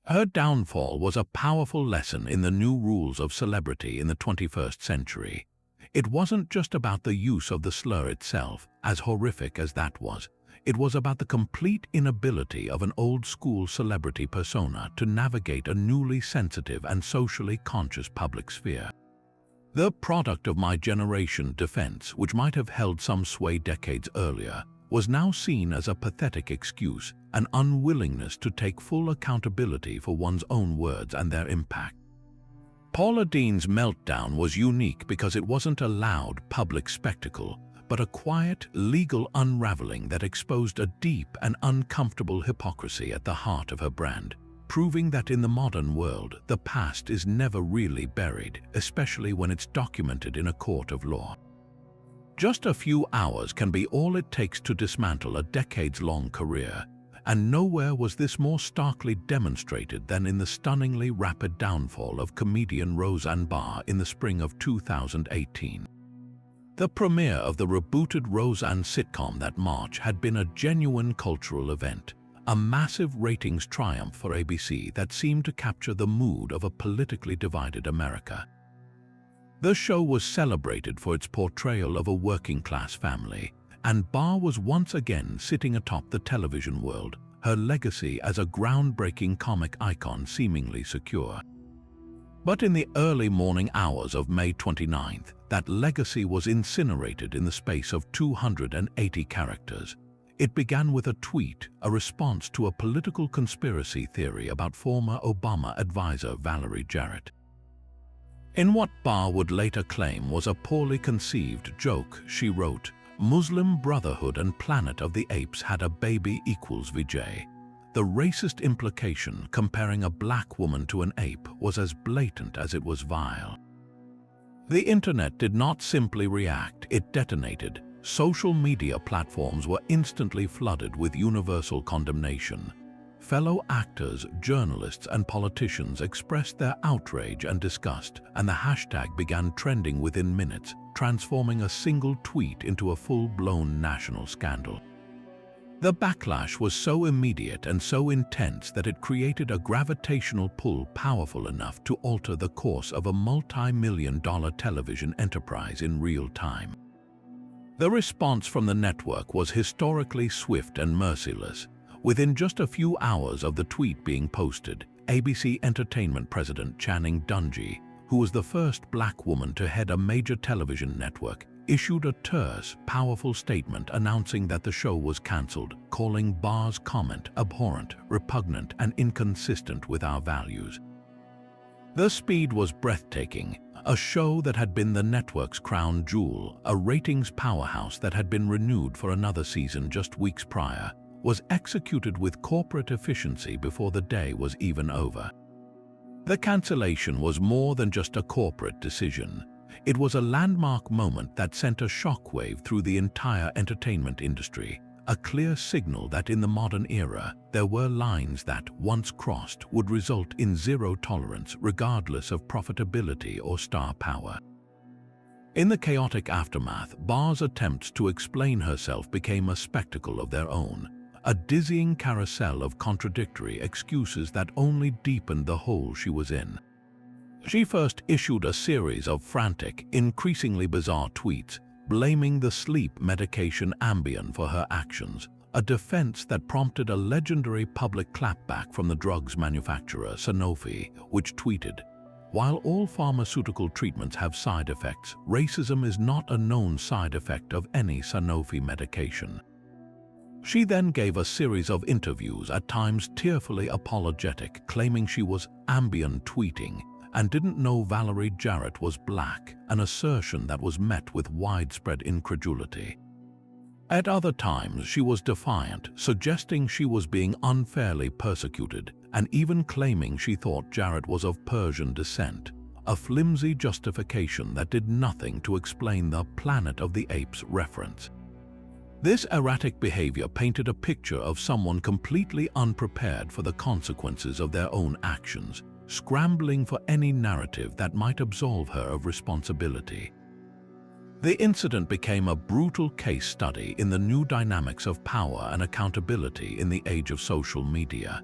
Her downfall was a powerful lesson in the new rules of celebrity in the 21st century. It wasn't just about the use of the slur itself, as horrific as that was. It was about the complete inability of an old-school celebrity persona to navigate a newly sensitive and socially conscious public sphere. The product of my generation defense, which might have held some sway decades earlier, was now seen as a pathetic excuse, an unwillingness to take full accountability for one's own words and their impact. Paula Deen's meltdown was unique because it wasn't a loud public spectacle, but a quiet, legal unraveling that exposed a deep and uncomfortable hypocrisy at the heart of her brand, proving that in the modern world, the past is never really buried, especially when it's documented in a court of law. Just a few hours can be all it takes to dismantle a decades-long career, and nowhere was this more starkly demonstrated than in the stunningly rapid downfall of comedian Roseanne Barr in the spring of 2018. The premiere of the rebooted Roseanne sitcom that March had been a genuine cultural event, a massive ratings triumph for ABC that seemed to capture the mood of a politically divided America. The show was celebrated for its portrayal of a working-class family, and Barr was once again sitting atop the television world, her legacy as a groundbreaking comic icon seemingly secure. But in the early morning hours of May 29th, that legacy was incinerated in the space of 280 characters. It began with a tweet, a response to a political conspiracy theory about former Obama advisor Valerie Jarrett. In what Barr would later claim was a poorly conceived joke, she wrote, "Muslim Brotherhood and Planet of the Apes had a baby equals Vijay." The racist implication comparing a black woman to an ape was as blatant as it was vile. The internet did not simply react, it detonated. Social media platforms were instantly flooded with universal condemnation. Fellow actors, journalists, and politicians expressed their outrage and disgust, and the hashtag began trending within minutes, transforming a single tweet into a full-blown national scandal. The backlash was so immediate and so intense that it created a gravitational pull powerful enough to alter the course of a multi-million-dollar television enterprise in real time. The response from the network was historically swift and merciless. Within just a few hours of the tweet being posted, ABC Entertainment President Channing Dungey, who was the first black woman to head a major television network, issued a terse, powerful statement announcing that the show was cancelled, calling Barr's comment abhorrent, repugnant, and inconsistent with our values. The speed was breathtaking. A show that had been the network's crown jewel, a ratings powerhouse that had been renewed for another season just weeks prior, was executed with corporate efficiency before the day was even over. The cancellation was more than just a corporate decision. It was a landmark moment that sent a shockwave through the entire entertainment industry, a clear signal that in the modern era, there were lines that, once crossed, would result in zero tolerance regardless of profitability or star power. In the chaotic aftermath, Barr's attempts to explain herself became a spectacle of their own, a dizzying carousel of contradictory excuses that only deepened the hole she was in. She first issued a series of frantic, increasingly bizarre tweets, blaming the sleep medication Ambien for her actions, a defense that prompted a legendary public clapback from the drug's manufacturer, Sanofi, which tweeted, "While all pharmaceutical treatments have side effects, racism is not a known side effect of any Sanofi medication." She then gave a series of interviews, at times tearfully apologetic, claiming she was Ambien tweeting and didn't know Valerie Jarrett was black, an assertion that was met with widespread incredulity. At other times, she was defiant, suggesting she was being unfairly persecuted, and even claiming she thought Jarrett was of Persian descent, a flimsy justification that did nothing to explain the Planet of the Apes reference. This erratic behavior painted a picture of someone completely unprepared for the consequences of their own actions, scrambling for any narrative that might absolve her of responsibility. The incident became a brutal case study in the new dynamics of power and accountability in the age of social media.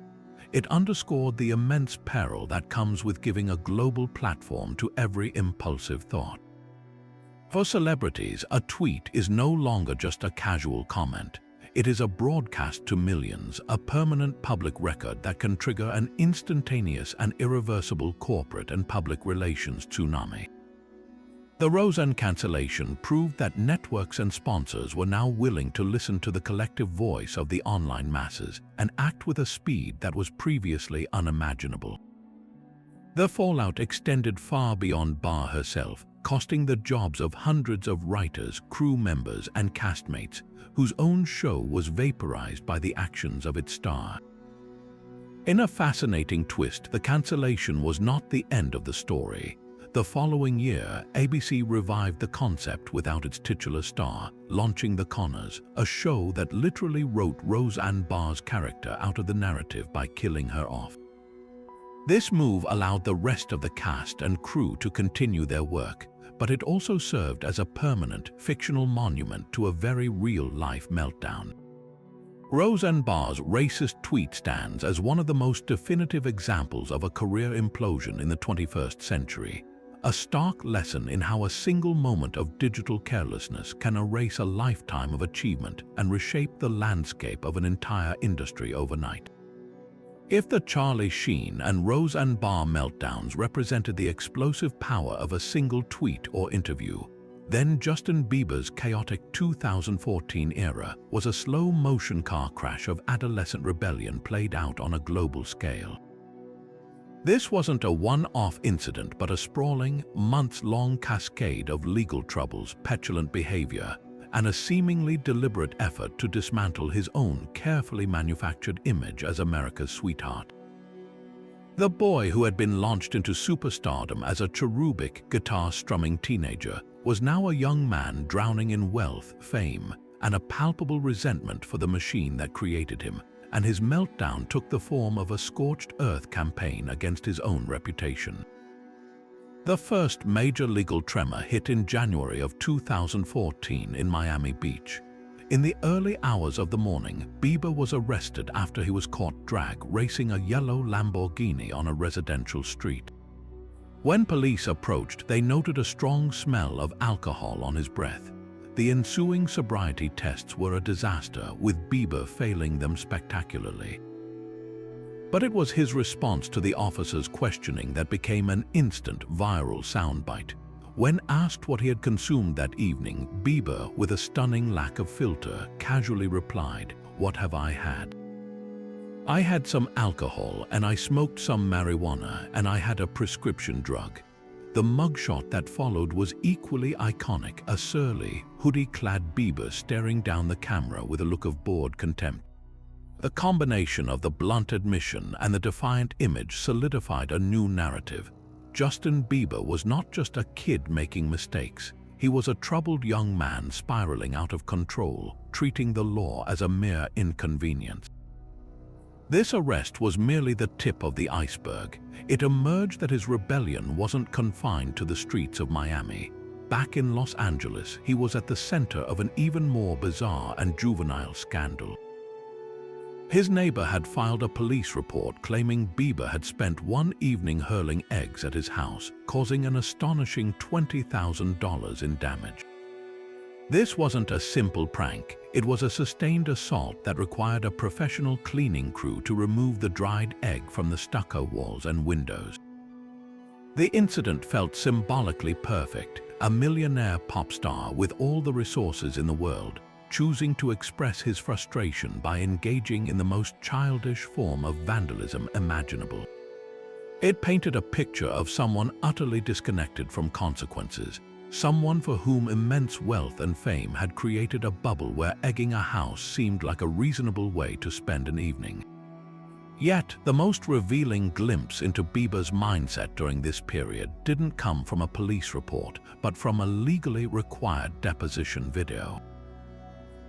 It underscored the immense peril that comes with giving a global platform to every impulsive thought. For celebrities, a tweet is no longer just a casual comment. It is a broadcast to millions, a permanent public record that can trigger an instantaneous and irreversible corporate and public relations tsunami. The Roseanne cancellation proved that networks and sponsors were now willing to listen to the collective voice of the online masses and act with a speed that was previously unimaginable. The fallout extended far beyond Barr herself, costing the jobs of hundreds of writers, crew members, and castmates whose own show was vaporized by the actions of its star. In a fascinating twist, the cancellation was not the end of the story. The following year, ABC revived the concept without its titular star, launching The Conners, a show that literally wrote Roseanne Barr's character out of the narrative by killing her off. This move allowed the rest of the cast and crew to continue their work, but it also served as a permanent, fictional monument to a very real-life meltdown. Roseanne Barr's racist tweet stands as one of the most definitive examples of a career implosion in the 21st century, a stark lesson in how a single moment of digital carelessness can erase a lifetime of achievement and reshape the landscape of an entire industry overnight. If the Charlie Sheen and Roseanne Barr meltdowns represented the explosive power of a single tweet or interview, then Justin Bieber's chaotic 2014 era was a slow-motion car crash of adolescent rebellion played out on a global scale. This wasn't a one-off incident, but a sprawling, months-long cascade of legal troubles, petulant behavior, and a seemingly deliberate effort to dismantle his own carefully manufactured image as America's sweetheart. The boy who had been launched into superstardom as a cherubic, guitar-strumming teenager was now a young man drowning in wealth, fame, and a palpable resentment for the machine that created him, and his meltdown took the form of a scorched earth campaign against his own reputation. The first major legal tremor hit in January of 2014 in Miami Beach. In the early hours of the morning, Bieber was arrested after he was caught drag racing a yellow Lamborghini on a residential street. When police approached, they noted a strong smell of alcohol on his breath. The ensuing sobriety tests were a disaster, with Bieber failing them spectacularly. But it was his response to the officers' questioning that became an instant viral soundbite. When asked what he had consumed that evening, Bieber, with a stunning lack of filter, casually replied, "What have I had? I had some alcohol, and I smoked some marijuana, and I had a prescription drug." The mugshot that followed was equally iconic, a surly, hoodie-clad Bieber staring down the camera with a look of bored contempt. The combination of the blunt admission and the defiant image solidified a new narrative. Justin Bieber was not just a kid making mistakes. He was a troubled young man spiraling out of control, treating the law as a mere inconvenience. This arrest was merely the tip of the iceberg. It emerged that his rebellion wasn't confined to the streets of Miami. Back in Los Angeles, he was at the center of an even more bizarre and juvenile scandal. His neighbor had filed a police report claiming Bieber had spent one evening hurling eggs at his house, causing an astonishing $20,000 in damage. This wasn't a simple prank. It was a sustained assault that required a professional cleaning crew to remove the dried egg from the stucco walls and windows. The incident felt symbolically perfect, a millionaire pop star with all the resources in the world, choosing to express his frustration by engaging in the most childish form of vandalism imaginable. It painted a picture of someone utterly disconnected from consequences, someone for whom immense wealth and fame had created a bubble where egging a house seemed like a reasonable way to spend an evening. Yet, the most revealing glimpse into Bieber's mindset during this period didn't come from a police report, but from a legally required deposition video.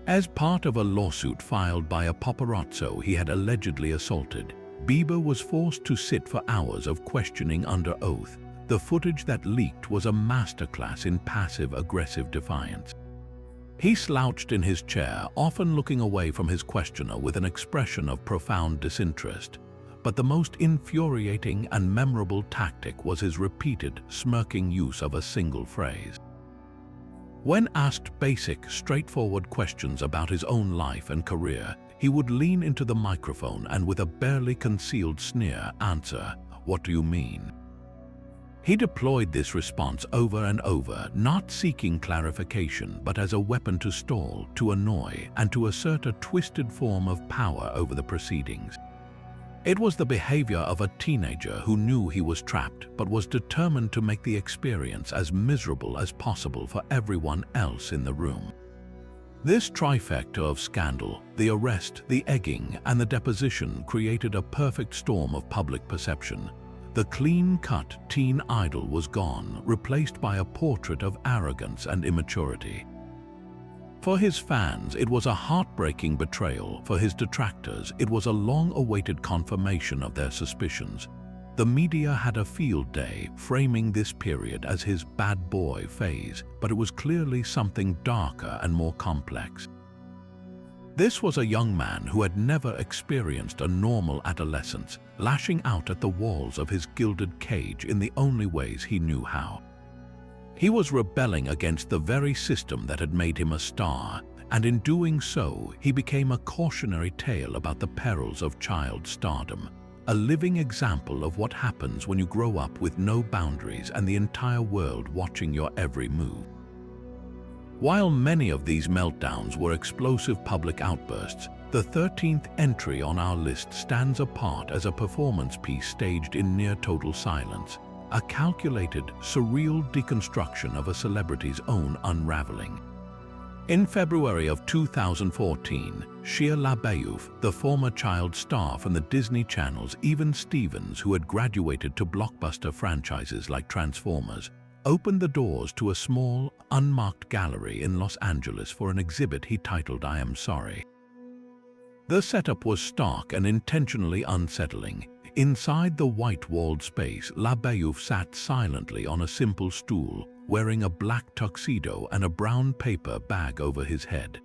As part of a lawsuit filed by a paparazzo he had allegedly assaulted, Bieber was forced to sit for hours of questioning under oath. The footage that leaked was a masterclass in passive-aggressive defiance. He slouched in his chair, often looking away from his questioner with an expression of profound disinterest. But the most infuriating and memorable tactic was his repeated, smirking use of a single phrase. When asked basic, straightforward questions about his own life and career, he would lean into the microphone and with a barely concealed sneer answer, "What do you mean?" He deployed this response over and over, not seeking clarification, but as a weapon to stall, to annoy, and to assert a twisted form of power over the proceedings. It was the behavior of a teenager who knew he was trapped, but was determined to make the experience as miserable as possible for everyone else in the room. This trifecta of scandal, the arrest, the egging, and the deposition created a perfect storm of public perception. The clean-cut teen idol was gone, replaced by a portrait of arrogance and immaturity. For his fans, it was a heartbreaking betrayal. For his detractors, it was a long-awaited confirmation of their suspicions. The media had a field day, framing this period as his bad boy phase, but it was clearly something darker and more complex. This was a young man who had never experienced a normal adolescence, lashing out at the walls of his gilded cage in the only ways he knew how. He was rebelling against the very system that had made him a star, and in doing so, he became a cautionary tale about the perils of child stardom, a living example of what happens when you grow up with no boundaries and the entire world watching your every move. While many of these meltdowns were explosive public outbursts, the 13th entry on our list stands apart as a performance piece staged in near-total silence, a calculated, surreal deconstruction of a celebrity's own unraveling. In February of 2014, Shia LaBeouf, the former child star from the Disney Channel's Even Stevens, who had graduated to blockbuster franchises like Transformers, opened the doors to a small, unmarked gallery in Los Angeles for an exhibit he titled "I Am Sorry." The setup was stark and intentionally unsettling. Inside the white-walled space, LaBeouf sat silently on a simple stool, wearing a black tuxedo and a brown paper bag over his head.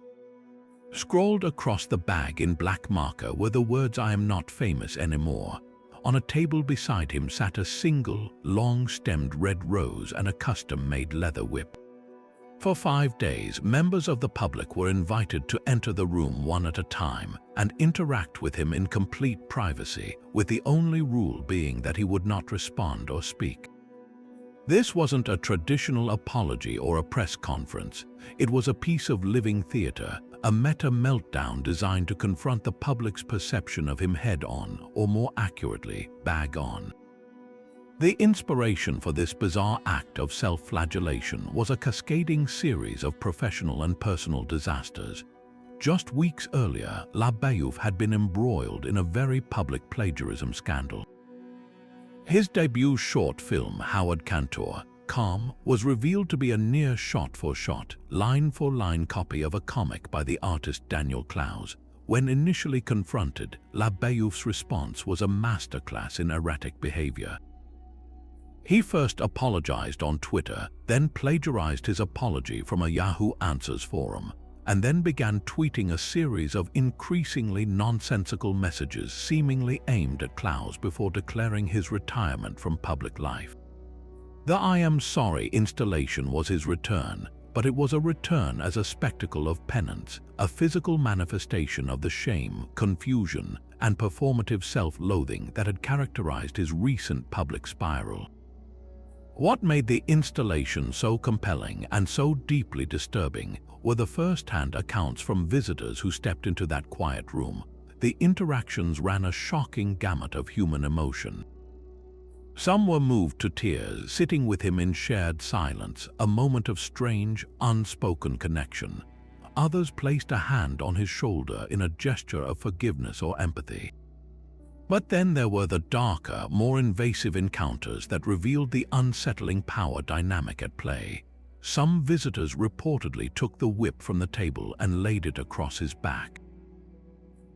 Scrawled across the bag in black marker were the words "I am not famous anymore." On a table beside him sat a single, long-stemmed red rose and a custom-made leather whip. For 5 days, members of the public were invited to enter the room one at a time and interact with him in complete privacy, with the only rule being that he would not respond or speak. This wasn't a traditional apology or a press conference. It was a piece of living theater, a meta-meltdown designed to confront the public's perception of him head-on, or more accurately, bag-on. The inspiration for this bizarre act of self-flagellation was a cascading series of professional and personal disasters. Just weeks earlier, LaBeouf had been embroiled in a very public plagiarism scandal. His debut short film, Howard Cantor, Calm, was revealed to be a near shot-for-shot, line-for-line copy of a comic by the artist Daniel Clowes. When initially confronted, LaBeouf's response was a masterclass in erratic behavior. He first apologized on Twitter, then plagiarized his apology from a Yahoo Answers forum, and then began tweeting a series of increasingly nonsensical messages seemingly aimed at Klaus before declaring his retirement from public life. The "I am sorry" installation was his return, but it was a return as a spectacle of penance, a physical manifestation of the shame, confusion, and performative self-loathing that had characterized his recent public spiral. What made the installation so compelling and so deeply disturbing were the first-hand accounts from visitors who stepped into that quiet room. The interactions ran a shocking gamut of human emotion. Some were moved to tears, sitting with him in shared silence, a moment of strange, unspoken connection. Others placed a hand on his shoulder in a gesture of forgiveness or empathy. But then there were the darker, more invasive encounters that revealed the unsettling power dynamic at play. Some visitors reportedly took the whip from the table and laid it across his back.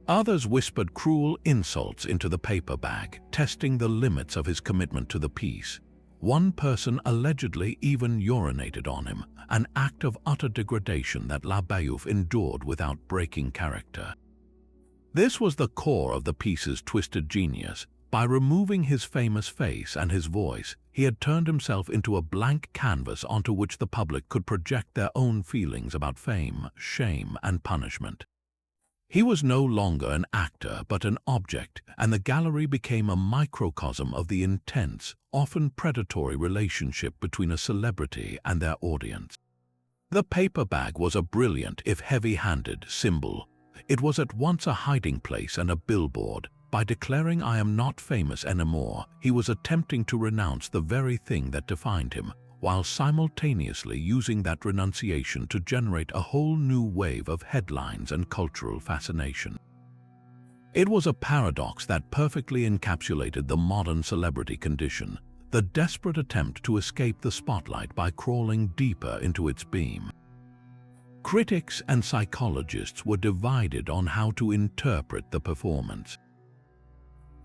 Others whispered cruel insults into the paper bag, testing the limits of his commitment to the piece. One person allegedly even urinated on him, an act of utter degradation that Labayouf endured without breaking character. This was the core of the piece's twisted genius. By removing his famous face and his voice, he had turned himself into a blank canvas onto which the public could project their own feelings about fame, shame, and punishment. He was no longer an actor but an object, and the gallery became a microcosm of the intense, often predatory relationship between a celebrity and their audience. The paper bag was a brilliant, if heavy-handed, symbol. It was at once a hiding place and a billboard. By declaring "I am not famous anymore," he was attempting to renounce the very thing that defined him, while simultaneously using that renunciation to generate a whole new wave of headlines and cultural fascination. It was a paradox that perfectly encapsulated the modern celebrity condition, the desperate attempt to escape the spotlight by crawling deeper into its beam. Critics and psychologists were divided on how to interpret the performance.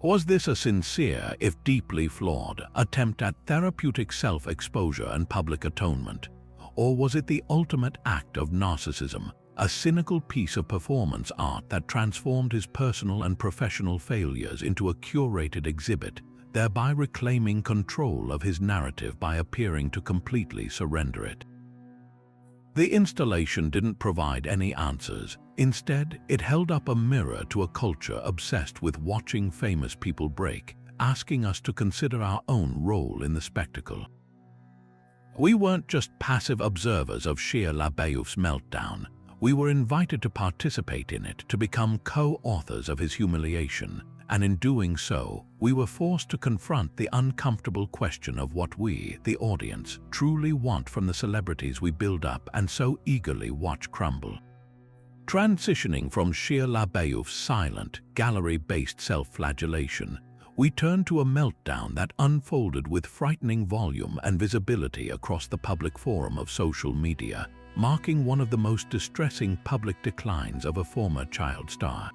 Was this a sincere, if deeply flawed, attempt at therapeutic self-exposure and public atonement? Or was it the ultimate act of narcissism, a cynical piece of performance art that transformed his personal and professional failures into a curated exhibit, thereby reclaiming control of his narrative by appearing to completely surrender it? The installation didn't provide any answers. Instead, it held up a mirror to a culture obsessed with watching famous people break, asking us to consider our own role in the spectacle. We weren't just passive observers of Shia Labayouf's meltdown. We were invited to participate in it, to become co-authors of his humiliation, and in doing so, we were forced to confront the uncomfortable question of what we, the audience, truly want from the celebrities we build up and so eagerly watch crumble. Transitioning from Shia Labayouf's silent, gallery-based self-flagellation, we turned to a meltdown that unfolded with frightening volume and visibility across the public forum of social media, marking one of the most distressing public declines of a former child star.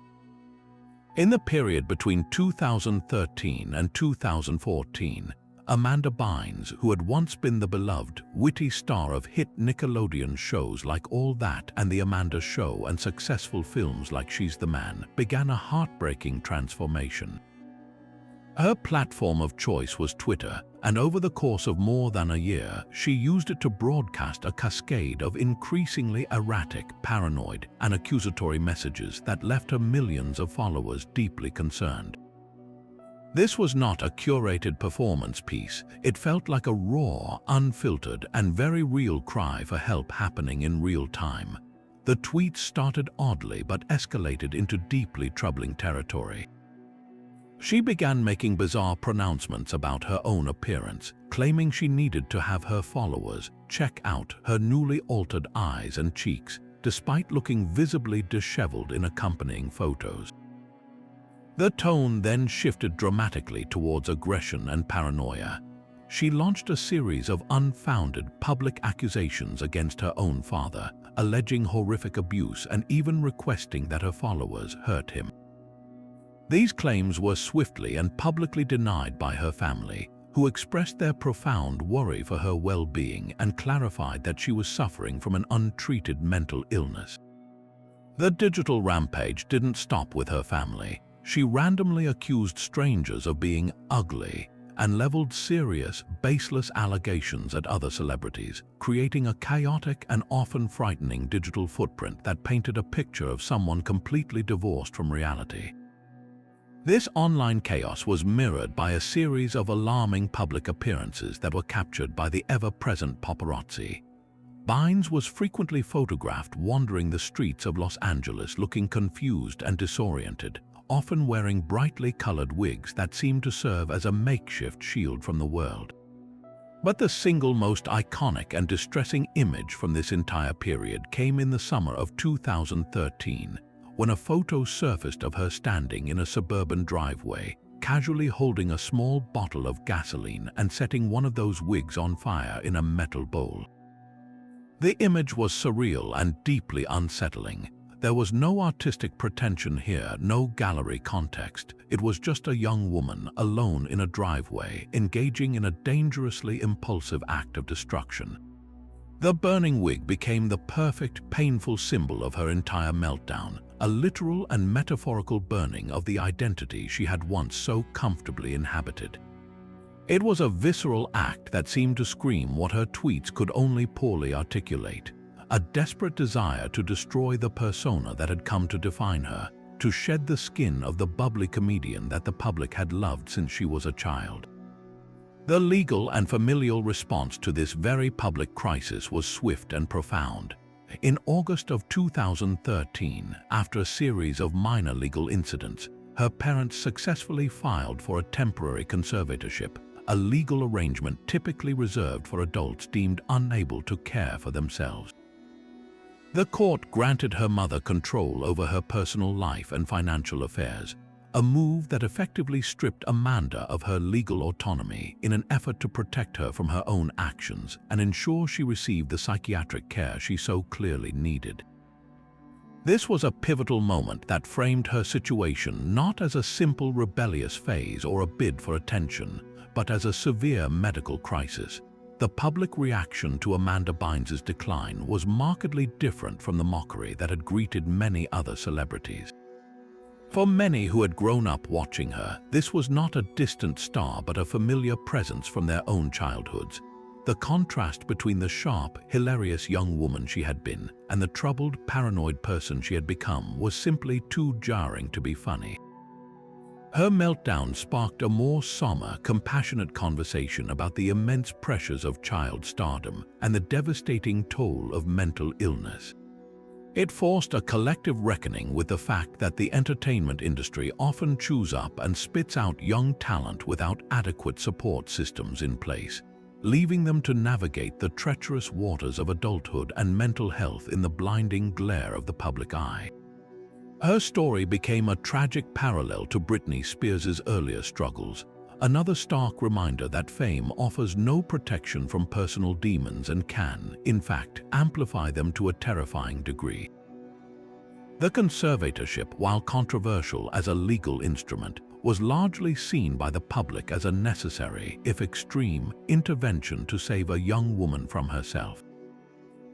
In the period between 2013 and 2014, Amanda Bynes, who had once been the beloved, witty star of hit Nickelodeon shows like All That and The Amanda Show and successful films like She's the Man, began a heartbreaking transformation. Her platform of choice was Twitter, and over the course of more than a year, she used it to broadcast a cascade of increasingly erratic, paranoid, and accusatory messages that left her millions of followers deeply concerned. This was not a curated performance piece. It felt like a raw, unfiltered, and very real cry for help happening in real time. The tweets started oddly but escalated into deeply troubling territory. She began making bizarre pronouncements about her own appearance, claiming she needed to have her followers check out her newly altered eyes and cheeks, despite looking visibly disheveled in accompanying photos. The tone then shifted dramatically towards aggression and paranoia. She launched a series of unfounded public accusations against her own father, alleging horrific abuse and even requesting that her followers hurt him. These claims were swiftly and publicly denied by her family, who expressed their profound worry for her well-being and clarified that she was suffering from an untreated mental illness. The digital rampage didn't stop with her family. She randomly accused strangers of being ugly and leveled serious, baseless allegations at other celebrities, creating a chaotic and often frightening digital footprint that painted a picture of someone completely divorced from reality. This online chaos was mirrored by a series of alarming public appearances that were captured by the ever-present paparazzi. Bynes was frequently photographed wandering the streets of Los Angeles looking confused and disoriented, often wearing brightly colored wigs that seemed to serve as a makeshift shield from the world. But the single most iconic and distressing image from this entire period came in the summer of 2013, when a photo surfaced of her standing in a suburban driveway, casually holding a small bottle of gasoline and setting one of those wigs on fire in a metal bowl. The image was surreal and deeply unsettling. There was no artistic pretension here, no gallery context. It was just a young woman alone in a driveway, engaging in a dangerously impulsive act of destruction. The burning wig became the perfect, painful symbol of her entire meltdown, a literal and metaphorical burning of the identity she had once so comfortably inhabited. It was a visceral act that seemed to scream what her tweets could only poorly articulate. A desperate desire to destroy the persona that had come to define her, to shed the skin of the bubbly comedian that the public had loved since she was a child. The legal and familial response to this very public crisis was swift and profound. In August of 2013, after a series of minor legal incidents, her parents successfully filed for a temporary conservatorship, a legal arrangement typically reserved for adults deemed unable to care for themselves. The court granted her mother control over her personal life and financial affairs, a move that effectively stripped Amanda of her legal autonomy in an effort to protect her from her own actions and ensure she received the psychiatric care she so clearly needed. This was a pivotal moment that framed her situation not as a simple rebellious phase or a bid for attention, but as a severe medical crisis. The public reaction to Amanda Bynes' decline was markedly different from the mockery that had greeted many other celebrities. For many who had grown up watching her, this was not a distant star but a familiar presence from their own childhoods. The contrast between the sharp, hilarious young woman she had been and the troubled, paranoid person she had become was simply too jarring to be funny. Her meltdown sparked a more somber, compassionate conversation about the immense pressures of child stardom and the devastating toll of mental illness. It forced a collective reckoning with the fact that the entertainment industry often chews up and spits out young talent without adequate support systems in place, leaving them to navigate the treacherous waters of adulthood and mental health in the blinding glare of the public eye. Her story became a tragic parallel to Britney Spears' earlier struggles, another stark reminder that fame offers no protection from personal demons and can, in fact, amplify them to a terrifying degree. The conservatorship, while controversial as a legal instrument, was largely seen by the public as a necessary, if extreme, intervention to save a young woman from herself.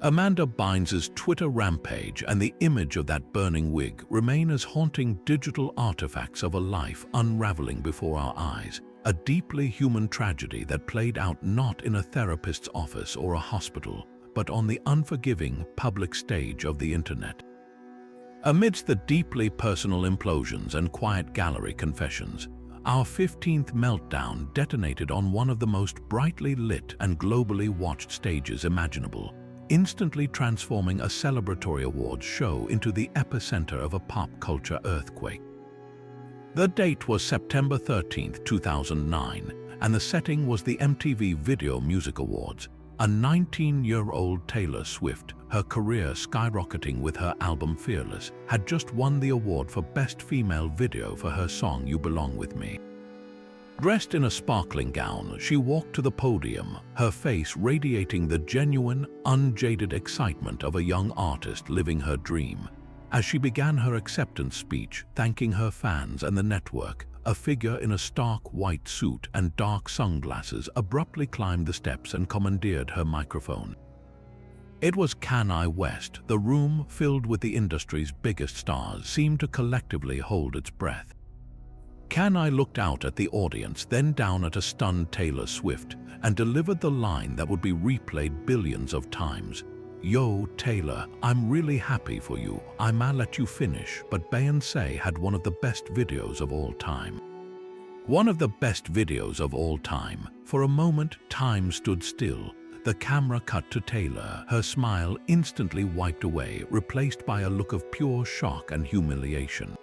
Amanda Bynes' Twitter rampage and the image of that burning wig remain as haunting digital artifacts of a life unraveling before our eyes, a deeply human tragedy that played out not in a therapist's office or a hospital, but on the unforgiving public stage of the internet. Amidst the deeply personal implosions and quiet gallery confessions, our 15th meltdown detonated on one of the most brightly lit and globally watched stages imaginable, instantly transforming a celebratory awards show into the epicenter of a pop culture earthquake. The date was September 13, 2009, and the setting was the MTV Video Music Awards. A 19-year-old Taylor Swift, her career skyrocketing with her album Fearless, had just won the award for Best Female Video for her song You Belong With Me. Dressed in a sparkling gown, she walked to the podium, her face radiating the genuine, unjaded excitement of a young artist living her dream. As she began her acceptance speech, thanking her fans and the network, a figure in a stark white suit and dark sunglasses abruptly climbed the steps and commandeered her microphone. It was Kanye West. The room, filled with the industry's biggest stars, seemed to collectively hold its breath. Kanye looked out at the audience, then down at a stunned Taylor Swift, and delivered the line that would be replayed billions of times. "Yo, Taylor, I'm really happy for you. I'ma let you finish, but Beyoncé had one of the best videos of all time." One of the best videos of all time. For a moment, time stood still. The camera cut to Taylor, her smile instantly wiped away, replaced by a look of pure shock and humiliation.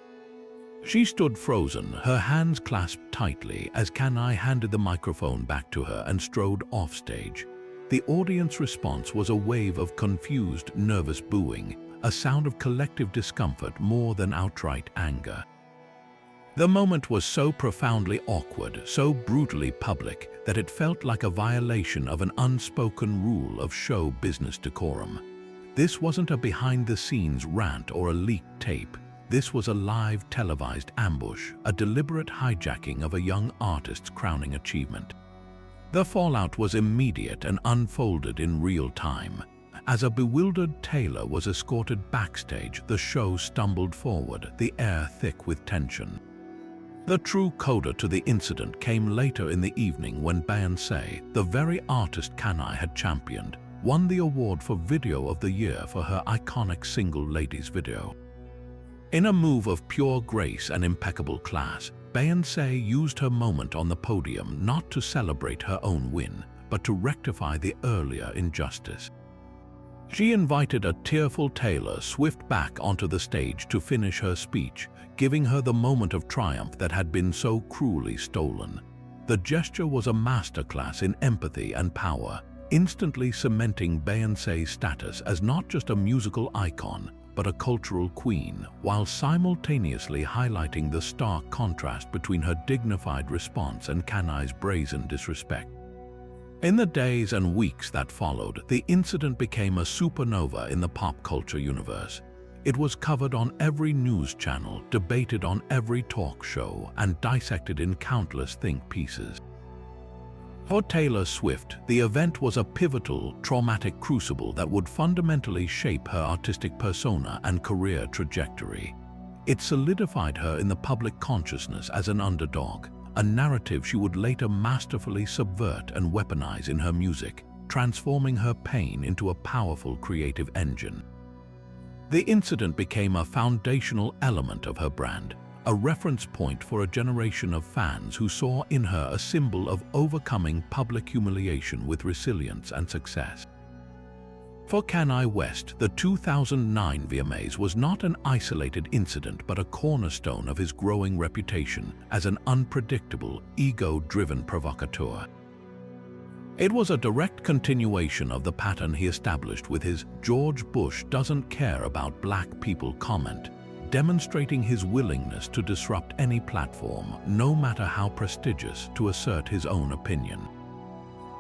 She stood frozen, her hands clasped tightly as Kanye handed the microphone back to her and strode offstage. The audience response was a wave of confused, nervous booing, a sound of collective discomfort more than outright anger. The moment was so profoundly awkward, so brutally public, that it felt like a violation of an unspoken rule of show business decorum. This wasn't a behind-the-scenes rant or a leaked tape. This was a live televised ambush, a deliberate hijacking of a young artist's crowning achievement. The fallout was immediate and unfolded in real time. As a bewildered Taylor was escorted backstage, the show stumbled forward, the air thick with tension. The true coda to the incident came later in the evening when Beyoncé, the very artist Kanye had championed, won the award for Video of the Year for her iconic single Ladies video. In a move of pure grace and impeccable class, Beyoncé used her moment on the podium not to celebrate her own win, but to rectify the earlier injustice. She invited a tearful Taylor Swift back onto the stage to finish her speech, giving her the moment of triumph that had been so cruelly stolen. The gesture was a masterclass in empathy and power, instantly cementing Beyoncé's status as not just a musical icon, but a cultural queen, while simultaneously highlighting the stark contrast between her dignified response and Kanye's brazen disrespect. In the days and weeks that followed, the incident became a supernova in the pop culture universe. It was covered on every news channel, debated on every talk show, and dissected in countless think pieces. For Taylor Swift, the event was a pivotal, traumatic crucible that would fundamentally shape her artistic persona and career trajectory. It solidified her in the public consciousness as an underdog, a narrative she would later masterfully subvert and weaponize in her music, transforming her pain into a powerful creative engine. The incident became a foundational element of her brand, a reference point for a generation of fans who saw in her a symbol of overcoming public humiliation with resilience and success. For Kanye West, the 2009 VMAs was not an isolated incident but a cornerstone of his growing reputation as an unpredictable, ego-driven provocateur. It was a direct continuation of the pattern he established with his "George Bush doesn't care about black people" comment, demonstrating his willingness to disrupt any platform, no matter how prestigious, to assert his own opinion.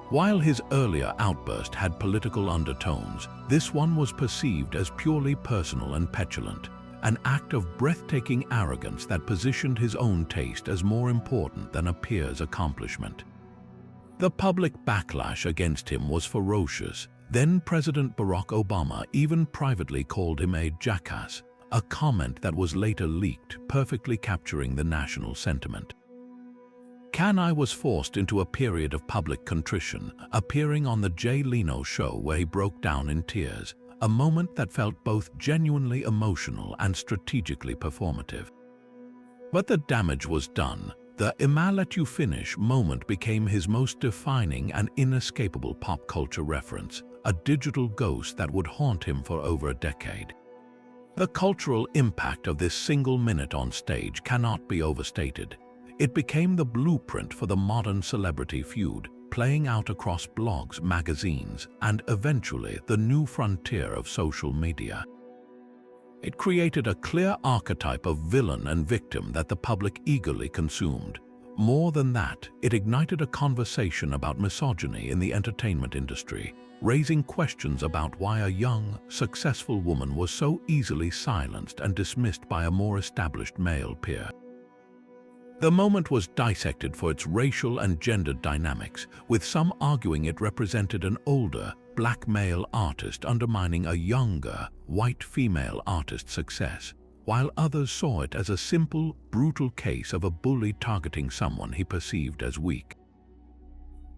While his earlier outburst had political undertones, this one was perceived as purely personal and petulant, an act of breathtaking arrogance that positioned his own taste as more important than a peer's accomplishment. The public backlash against him was ferocious. Then President Barack Obama even privately called him a jackass, a comment that was later leaked, perfectly capturing the national sentiment. Kanye was forced into a period of public contrition, appearing on The Jay Leno Show where he broke down in tears, a moment that felt both genuinely emotional and strategically performative. But the damage was done. The "I'ma let you finish" moment became his most defining and inescapable pop culture reference, a digital ghost that would haunt him for over a decade. The cultural impact of this single minute on stage cannot be overstated. It became the blueprint for the modern celebrity feud, playing out across blogs, magazines, and eventually the new frontier of social media. It created a clear archetype of villain and victim that the public eagerly consumed. More than that, it ignited a conversation about misogyny in the entertainment industry, raising questions about why a young, successful woman was so easily silenced and dismissed by a more established male peer. The moment was dissected for its racial and gender dynamics, with some arguing it represented an older, black male artist undermining a younger, white female artist's success, while others saw it as a simple, brutal case of a bully targeting someone he perceived as weak.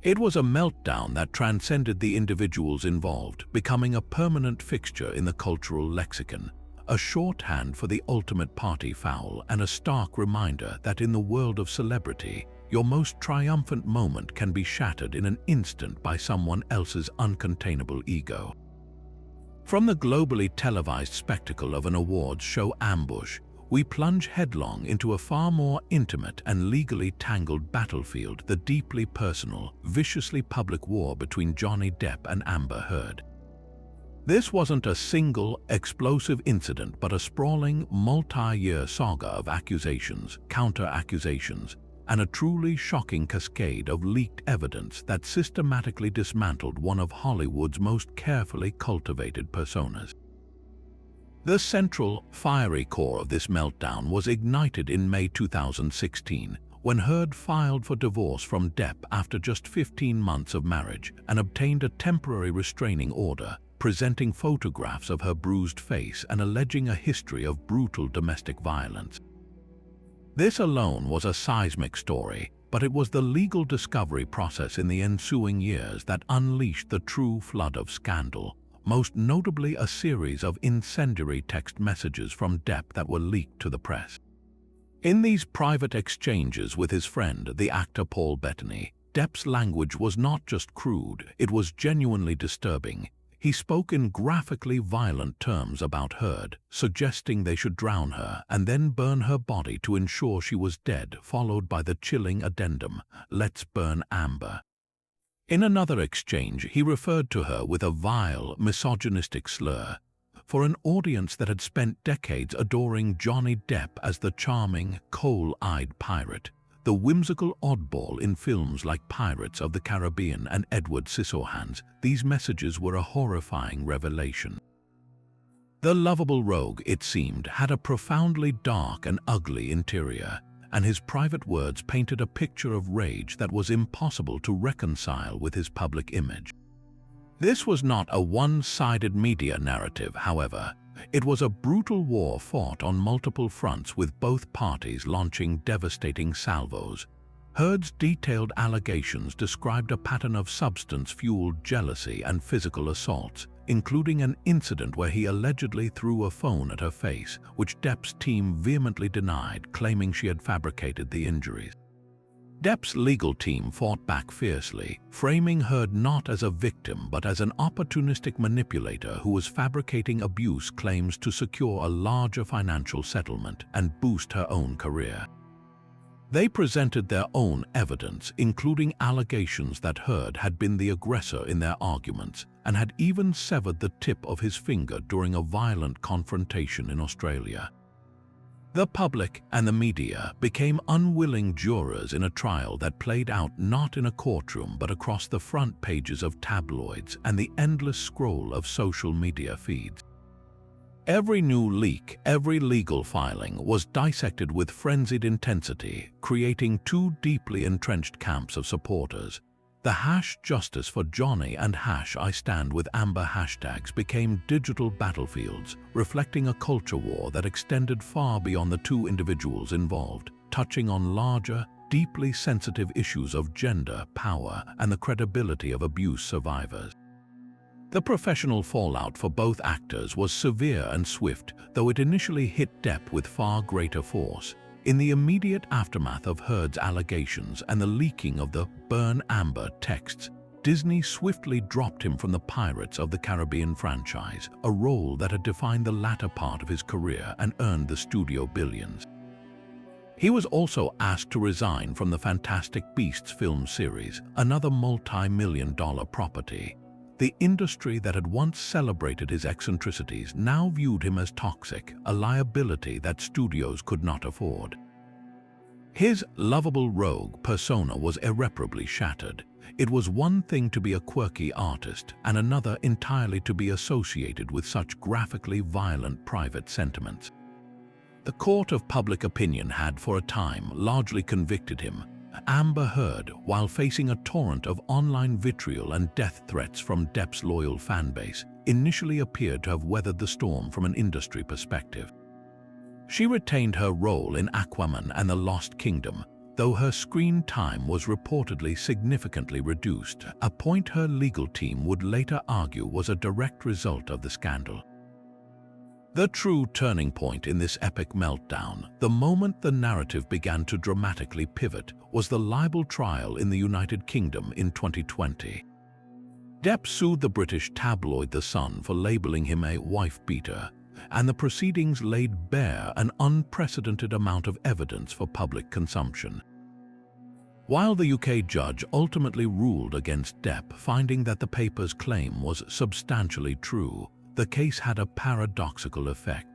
It was a meltdown that transcended the individuals involved, becoming a permanent fixture in the cultural lexicon, a shorthand for the ultimate party foul and a stark reminder that in the world of celebrity, your most triumphant moment can be shattered in an instant by someone else's uncontainable ego. From the globally televised spectacle of an awards show ambush, we plunge headlong into a far more intimate and legally tangled battlefield, the deeply personal, viciously public war between Johnny Depp and Amber Heard. This wasn't a single, explosive incident, but a sprawling, multi-year saga of accusations, counter-accusations, and a truly shocking cascade of leaked evidence that systematically dismantled one of Hollywood's most carefully cultivated personas. The central, fiery core of this meltdown was ignited in May 2016, when Heard filed for divorce from Depp after just 15 months of marriage and obtained a temporary restraining order, presenting photographs of her bruised face and alleging a history of brutal domestic violence. This alone was a seismic story, but it was the legal discovery process in the ensuing years that unleashed the true flood of scandal, most notably a series of incendiary text messages from Depp that were leaked to the press. In these private exchanges with his friend, the actor Paul Bettany, Depp's language was not just crude, it was genuinely disturbing. He spoke in graphically violent terms about Heard, suggesting they should drown her and then burn her body to ensure she was dead, followed by the chilling addendum, "Let's burn Amber." In another exchange, he referred to her with a vile, misogynistic slur. For an audience that had spent decades adoring Johnny Depp as the charming, coal-eyed pirate, the whimsical oddball in films like Pirates of the Caribbean and Edward Scissorhands, these messages were a horrifying revelation. The lovable rogue, it seemed, had a profoundly dark and ugly interior, and his private words painted a picture of rage that was impossible to reconcile with his public image. This was not a one-sided media narrative, however. It was a brutal war fought on multiple fronts, with both parties launching devastating salvos. Heard's detailed allegations described a pattern of substance-fueled jealousy and physical assaults, including an incident where he allegedly threw a phone at her face, which Depp's team vehemently denied, claiming she had fabricated the injuries. Depp's legal team fought back fiercely, framing Heard not as a victim but as an opportunistic manipulator who was fabricating abuse claims to secure a larger financial settlement and boost her own career. They presented their own evidence, including allegations that Heard had been the aggressor in their arguments and had even severed the tip of his finger during a violent confrontation in Australia. The public and the media became unwilling jurors in a trial that played out not in a courtroom but across the front pages of tabloids and the endless scroll of social media feeds. Every new leak, every legal filing was dissected with frenzied intensity, creating two deeply entrenched camps of supporters. The #Justice for Johnny and #I Stand with Amber hashtags became digital battlefields, reflecting a culture war that extended far beyond the two individuals involved, touching on larger, deeply sensitive issues of gender, power, and the credibility of abuse survivors. The professional fallout for both actors was severe and swift, though it initially hit Depp with far greater force. In the immediate aftermath of Heard's allegations and the leaking of the "Burn Amber" texts, Disney swiftly dropped him from the Pirates of the Caribbean franchise, a role that had defined the latter part of his career and earned the studio billions. He was also asked to resign from the Fantastic Beasts film series, another multi-million-dollar property. The industry that had once celebrated his eccentricities now viewed him as toxic, a liability that studios could not afford. His lovable rogue persona was irreparably shattered. It was one thing to be a quirky artist and another entirely to be associated with such graphically violent private sentiments. The court of public opinion had, for a time, largely convicted him. Amber Heard, while facing a torrent of online vitriol and death threats from Depp's loyal fanbase, initially appeared to have weathered the storm from an industry perspective. She retained her role in Aquaman and the Lost Kingdom, though her screen time was reportedly significantly reduced, a point her legal team would later argue was a direct result of the scandal. The true turning point in this epic meltdown, the moment the narrative began to dramatically pivot, was the libel trial in the United Kingdom in 2020. Depp sued the British tabloid The Sun for labeling him a wife-beater, and the proceedings laid bare an unprecedented amount of evidence for public consumption. While the UK judge ultimately ruled against Depp, finding that the paper's claim was substantially true, the case had a paradoxical effect.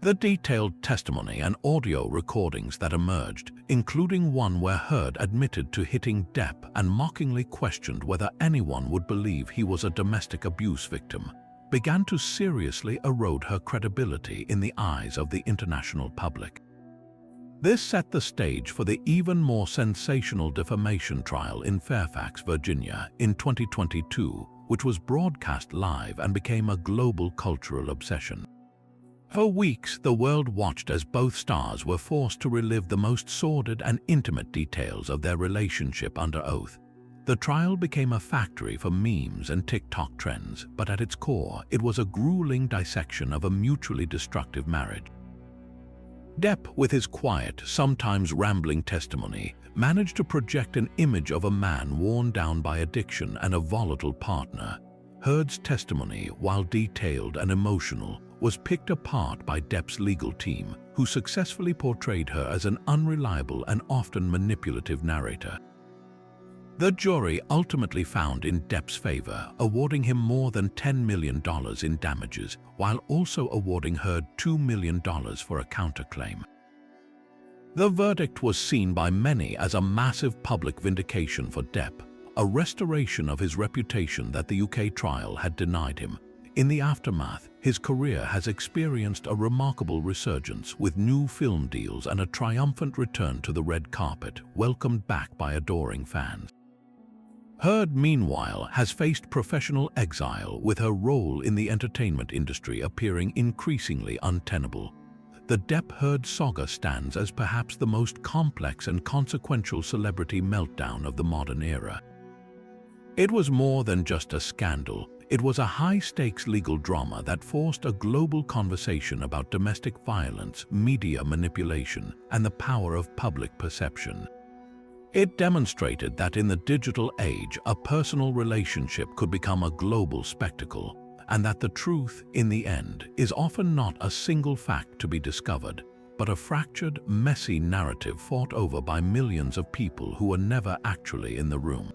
The detailed testimony and audio recordings that emerged, including one where Heard admitted to hitting Depp and mockingly questioned whether anyone would believe he was a domestic abuse victim, began to seriously erode her credibility in the eyes of the international public. This set the stage for the even more sensational defamation trial in Fairfax, Virginia, in 2022, which was broadcast live and became a global cultural obsession. For weeks, the world watched as both stars were forced to relive the most sordid and intimate details of their relationship under oath. The trial became a factory for memes and TikTok trends, but at its core, it was a grueling dissection of a mutually destructive marriage. Depp, with his quiet, sometimes rambling testimony, managed to project an image of a man worn down by addiction and a volatile partner. Heard's testimony, while detailed and emotional, was picked apart by Depp's legal team, who successfully portrayed her as an unreliable and often manipulative narrator. The jury ultimately found in Depp's favor, awarding him more than $10 million in damages, while also awarding Heard $2 million for a counterclaim. The verdict was seen by many as a massive public vindication for Depp, a restoration of his reputation that the UK trial had denied him. In the aftermath, his career has experienced a remarkable resurgence, with new film deals and a triumphant return to the red carpet, welcomed back by adoring fans. Heard, meanwhile, has faced professional exile, with her role in the entertainment industry appearing increasingly untenable. The Depp-Heard saga stands as perhaps the most complex and consequential celebrity meltdown of the modern era. It was more than just a scandal. It was a high-stakes legal drama that forced a global conversation about domestic violence, media manipulation, and the power of public perception. It demonstrated that in the digital age, a personal relationship could become a global spectacle, and that the truth, in the end, is often not a single fact to be discovered, but a fractured, messy narrative fought over by millions of people who were never actually in the room.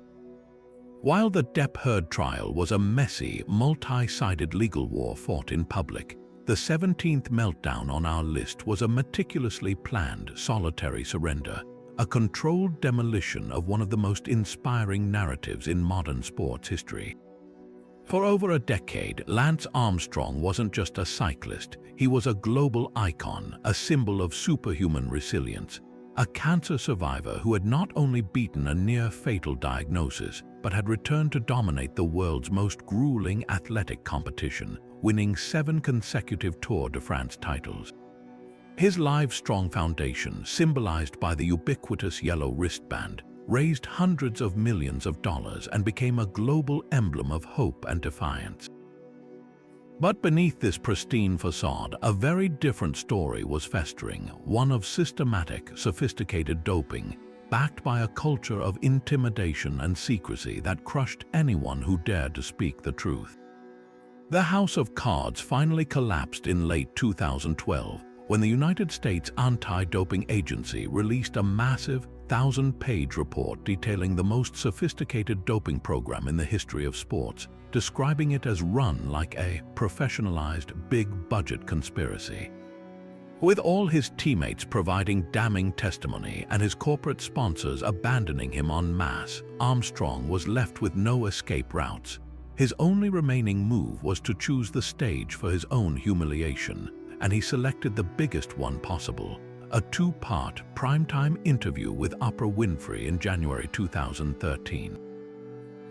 While the Depp-Heard trial was a messy, multi-sided legal war fought in public, the 17th meltdown on our list was a meticulously planned, solitary surrender, a controlled demolition of one of the most inspiring narratives in modern sports history. For over a decade, Lance Armstrong wasn't just a cyclist, he was a global icon, a symbol of superhuman resilience, a cancer survivor who had not only beaten a near-fatal diagnosis, but had returned to dominate the world's most grueling athletic competition, winning 7 consecutive Tour de France titles. His Livestrong Foundation, symbolized by the ubiquitous yellow wristband, raised hundreds of millions of dollars and became a global emblem of hope and defiance. But beneath this pristine facade, a very different story was festering, one of systematic, sophisticated doping, backed by a culture of intimidation and secrecy that crushed anyone who dared to speak the truth. The House of Cards finally collapsed in late 2012, when the United States Anti-Doping Agency released a massive, 1,000-page report detailing the most sophisticated doping program in the history of sports, describing it as run like a professionalized, big-budget conspiracy. With all his teammates providing damning testimony and his corporate sponsors abandoning him en masse, Armstrong was left with no escape routes. His only remaining move was to choose the stage for his own humiliation, and he selected the biggest one possible, a two-part primetime interview with Oprah Winfrey in January 2013.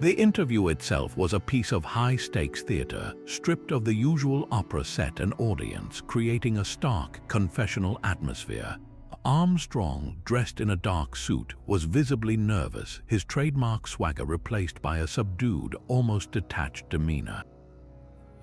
The interview itself was a piece of high-stakes theater, stripped of the usual opera set and audience, creating a stark, confessional atmosphere. Armstrong, dressed in a dark suit, was visibly nervous, his trademark swagger replaced by a subdued, almost detached demeanor.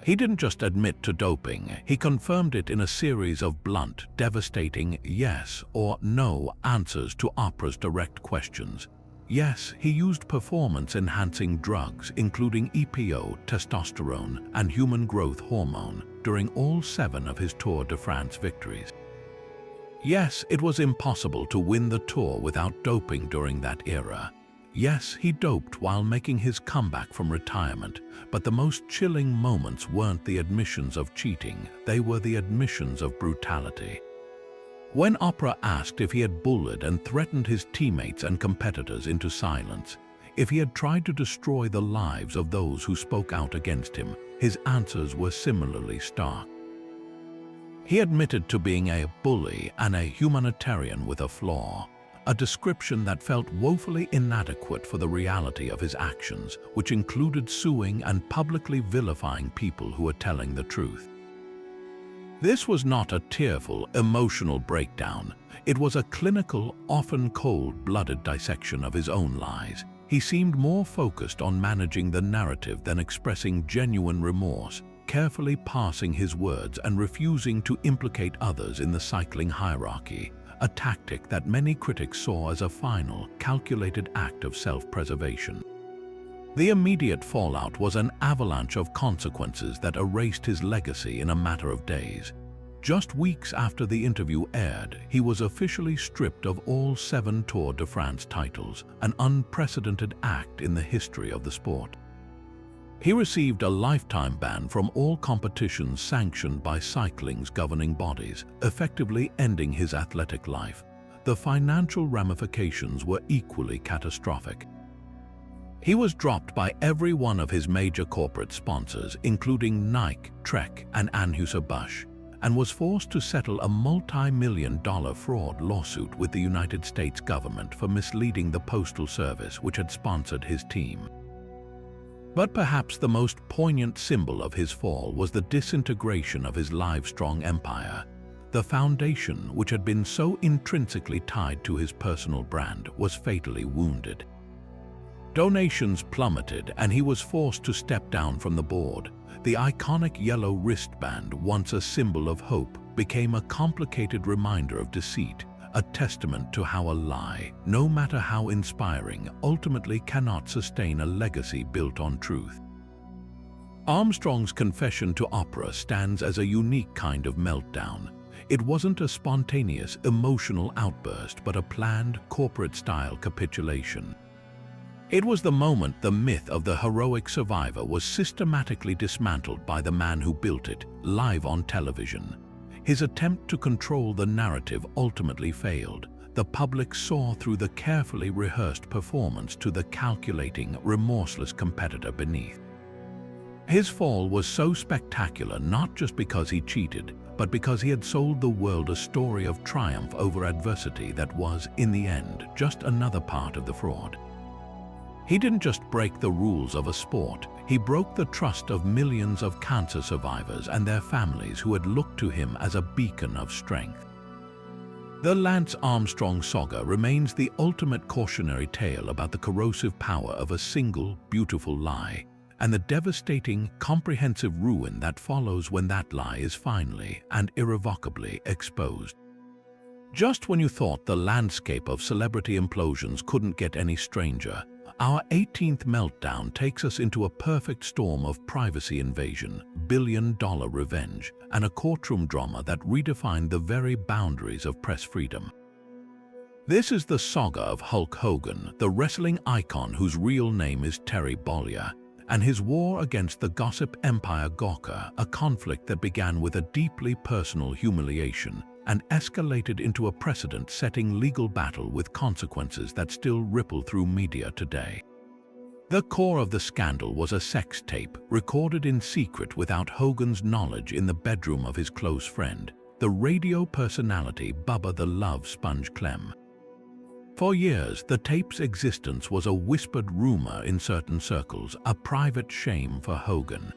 He didn't just admit to doping, he confirmed it in a series of blunt, devastating yes or no answers to Oprah's direct questions. Yes, he used performance-enhancing drugs, including EPO, testosterone, and human growth hormone, during all 7 of his Tour de France victories. Yes, it was impossible to win the Tour without doping during that era. Yes, he doped while making his comeback from retirement, but the most chilling moments weren't the admissions of cheating, they were the admissions of brutality. When Oprah asked if he had bullied and threatened his teammates and competitors into silence, if he had tried to destroy the lives of those who spoke out against him, his answers were similarly stark. He admitted to being a bully and a humanitarian with a flaw, a description that felt woefully inadequate for the reality of his actions, which included suing and publicly vilifying people who were telling the truth. This was not a tearful, emotional breakdown. It was a clinical, often cold-blooded dissection of his own lies. He seemed more focused on managing the narrative than expressing genuine remorse, carefully parsing his words and refusing to implicate others in the cycling hierarchy, a tactic that many critics saw as a final, calculated act of self-preservation. The immediate fallout was an avalanche of consequences that erased his legacy in a matter of days. Just weeks after the interview aired, he was officially stripped of all 7 Tour de France titles, an unprecedented act in the history of the sport. He received a lifetime ban from all competitions sanctioned by cycling's governing bodies, effectively ending his athletic life. The financial ramifications were equally catastrophic. He was dropped by every one of his major corporate sponsors, including Nike, Trek, and Anheuser-Busch, and was forced to settle a multi-million-dollar fraud lawsuit with the United States government for misleading the Postal Service, which had sponsored his team. But perhaps the most poignant symbol of his fall was the disintegration of his livestrong empire. The foundation, which had been so intrinsically tied to his personal brand, was fatally wounded. Donations plummeted, and he was forced to step down from the board. The iconic yellow wristband, once a symbol of hope, became a complicated reminder of deceit, a testament to how a lie, no matter how inspiring, ultimately cannot sustain a legacy built on truth. Armstrong's confession to Oprah stands as a unique kind of meltdown. It wasn't a spontaneous, emotional outburst, but a planned, corporate-style capitulation. It was the moment the myth of the heroic survivor was systematically dismantled by the man who built it, live on television. His attempt to control the narrative ultimately failed. The public saw through the carefully rehearsed performance to the calculating, remorseless competitor beneath. His fall was so spectacular not just because he cheated, but because he had sold the world a story of triumph over adversity that was, in the end, just another part of the fraud. He didn't just break the rules of a sport, he broke the trust of millions of cancer survivors and their families who had looked to him as a beacon of strength. The Lance Armstrong saga remains the ultimate cautionary tale about the corrosive power of a single, beautiful lie, and the devastating, comprehensive ruin that follows when that lie is finally and irrevocably exposed. Just when you thought the landscape of celebrity implosions couldn't get any stranger, our 18th meltdown takes us into a perfect storm of privacy invasion, billion-dollar revenge, and a courtroom drama that redefined the very boundaries of press freedom. This is the saga of Hulk Hogan, the wrestling icon whose real name is Terry Bollea, and his war against the gossip empire Gawker, a conflict that began with a deeply personal humiliation and escalated into a precedent-setting legal battle with consequences that still ripple through media today. The core of the scandal was a sex tape recorded in secret without Hogan's knowledge in the bedroom of his close friend, the radio personality Bubba the Love Sponge Clem. For years, the tape's existence was a whispered rumor in certain circles, a private shame for Hogan.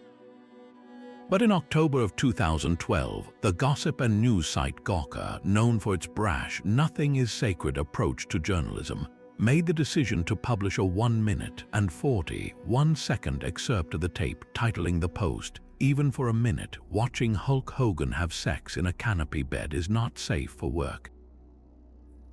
But in October of 2012, the gossip and news site Gawker, known for its brash, nothing is sacred approach to journalism, made the decision to publish a 1-minute and 41-second excerpt of the tape titling the post, "Even for a minute, watching Hulk Hogan have sex in a canopy bed is not safe for work."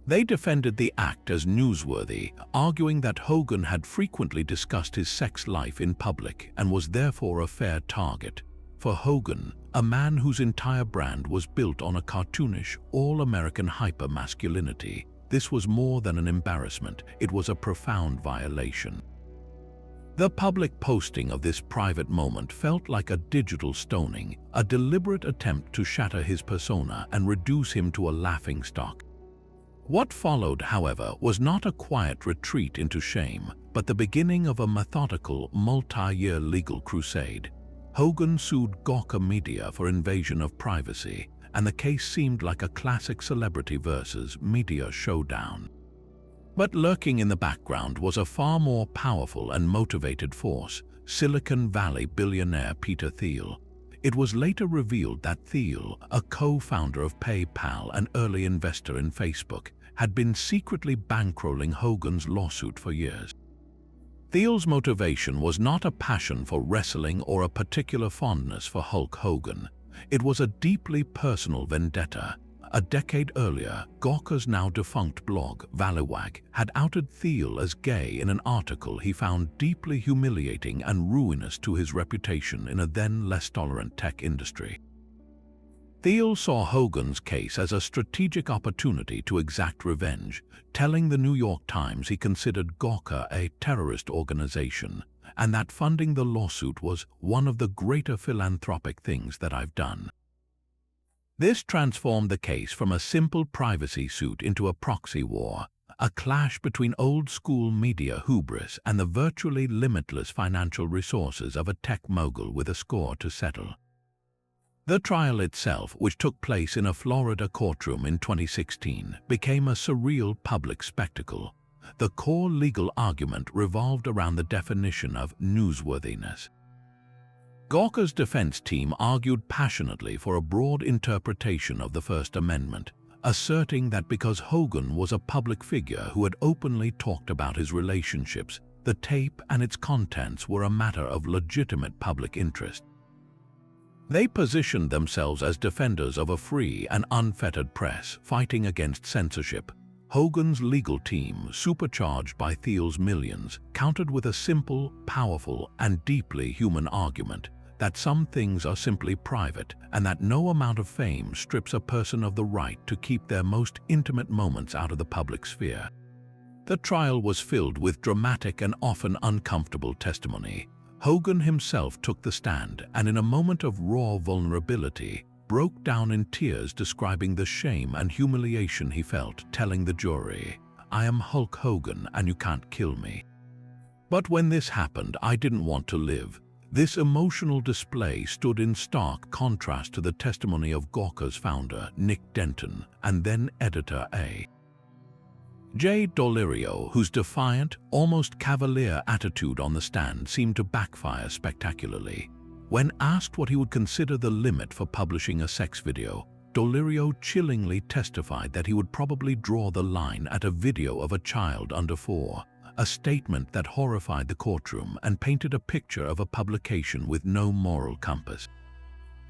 They defended the act as newsworthy, arguing that Hogan had frequently discussed his sex life in public and was therefore a fair target. For Hogan, a man whose entire brand was built on a cartoonish, all-American hyper-masculinity, this was more than an embarrassment, it was a profound violation. The public posting of this private moment felt like a digital stoning, a deliberate attempt to shatter his persona and reduce him to a laughingstock. What followed, however, was not a quiet retreat into shame, but the beginning of a methodical, multi-year legal crusade. Hogan sued Gawker Media for invasion of privacy, and the case seemed like a classic celebrity versus media showdown. But lurking in the background was a far more powerful and motivated force, Silicon Valley billionaire Peter Thiel. It was later revealed that Thiel, a co-founder of PayPal and early investor in Facebook, had been secretly bankrolling Hogan's lawsuit for years. Thiel's motivation was not a passion for wrestling or a particular fondness for Hulk Hogan. It was a deeply personal vendetta. A decade earlier, Gawker's now defunct blog, Valleywag, had outed Thiel as gay in an article he found deeply humiliating and ruinous to his reputation in a then less tolerant tech industry. Thiel saw Hogan's case as a strategic opportunity to exact revenge, telling the New York Times he considered Gawker a terrorist organization, and that funding the lawsuit was one of the greater philanthropic things that I've done. This transformed the case from a simple privacy suit into a proxy war, a clash between old-school media hubris and the virtually limitless financial resources of a tech mogul with a score to settle. The trial itself, which took place in a Florida courtroom in 2016, became a surreal public spectacle. The core legal argument revolved around the definition of newsworthiness. Gawker's defense team argued passionately for a broad interpretation of the First Amendment, asserting that because Hogan was a public figure who had openly talked about his relationships, the tape and its contents were a matter of legitimate public interest. They positioned themselves as defenders of a free and unfettered press, fighting against censorship. Hogan's legal team, supercharged by Thiel's millions, countered with a simple, powerful, and deeply human argument that some things are simply private and that no amount of fame strips a person of the right to keep their most intimate moments out of the public sphere. The trial was filled with dramatic and often uncomfortable testimony. Hogan himself took the stand and, in a moment of raw vulnerability, broke down in tears describing the shame and humiliation he felt, telling the jury, "I am Hulk Hogan and you can't kill me. But when this happened, I didn't want to live." This emotional display stood in stark contrast to the testimony of Gawker's founder, Nick Denton, and then editor A.J. Dolirio, whose defiant, almost cavalier attitude on the stand seemed to backfire spectacularly. When asked what he would consider the limit for publishing a sex video, Dolirio chillingly testified that he would probably draw the line at a video of a child under 4, a statement that horrified the courtroom and painted a picture of a publication with no moral compass.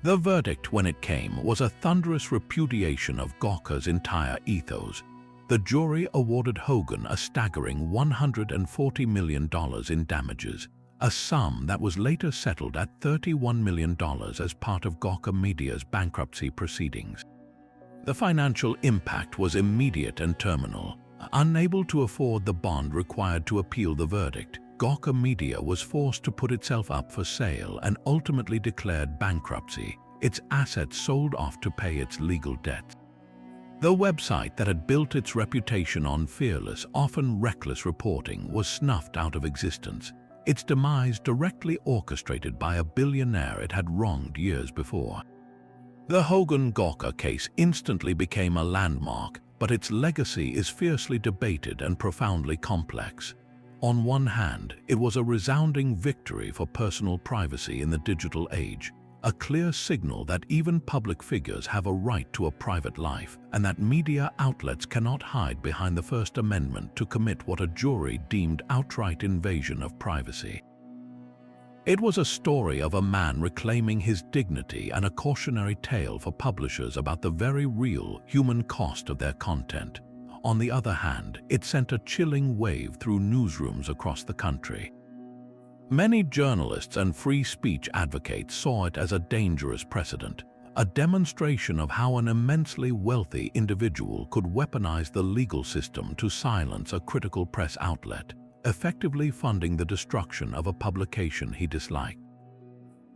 The verdict, when it came, was a thunderous repudiation of Gawker's entire ethos. The jury awarded Hogan a staggering $140 million in damages, a sum that was later settled at $31 million as part of Gawker Media's bankruptcy proceedings. The financial impact was immediate and terminal. Unable to afford the bond required to appeal the verdict, Gawker Media was forced to put itself up for sale and ultimately declared bankruptcy, its assets sold off to pay its legal debts. The website that had built its reputation on fearless, often reckless reporting was snuffed out of existence. its demise directly orchestrated by a billionaire it had wronged years before. The Hogan-Gawker case instantly became a landmark, but its legacy is fiercely debated and profoundly complex. On one hand, it was a resounding victory for personal privacy in the digital age, a clear signal that even public figures have a right to a private life and that media outlets cannot hide behind the First Amendment to commit what a jury deemed outright invasion of privacy. It was a story of a man reclaiming his dignity and a cautionary tale for publishers about the very real human cost of their content. On the other hand, it sent a chilling wave through newsrooms across the country. Many journalists and free speech advocates saw it as a dangerous precedent, a demonstration of how an immensely wealthy individual could weaponize the legal system to silence a critical press outlet, effectively funding the destruction of a publication he disliked.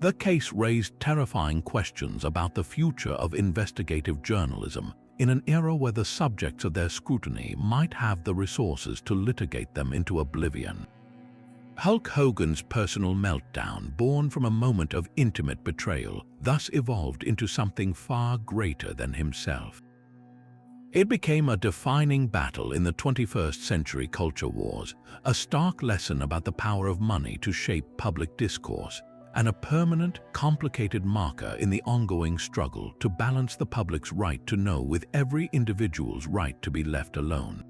The case raised terrifying questions about the future of investigative journalism in an era where the subjects of their scrutiny might have the resources to litigate them into oblivion. Hulk Hogan's personal meltdown, born from a moment of intimate betrayal, thus evolved into something far greater than himself. It became a defining battle in the 21st century culture wars, a stark lesson about the power of money to shape public discourse, and a permanent, complicated marker in the ongoing struggle to balance the public's right to know with every individual's right to be left alone.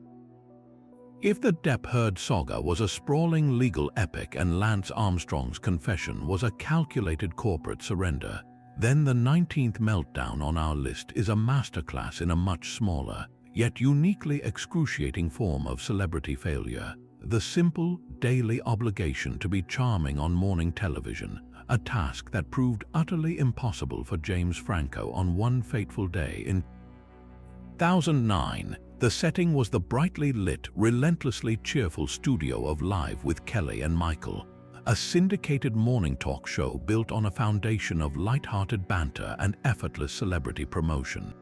If the Depp Heard saga was a sprawling legal epic and Lance Armstrong's confession was a calculated corporate surrender, then the 19th meltdown on our list is a masterclass in a much smaller, yet uniquely excruciating form of celebrity failure, the simple, daily obligation to be charming on morning television, a task that proved utterly impossible for James Franco on one fateful day in 2009. The setting was the brightly lit, relentlessly cheerful studio of Live with Kelly and Michael, a syndicated morning talk show built on a foundation of light-hearted banter and effortless celebrity promotion.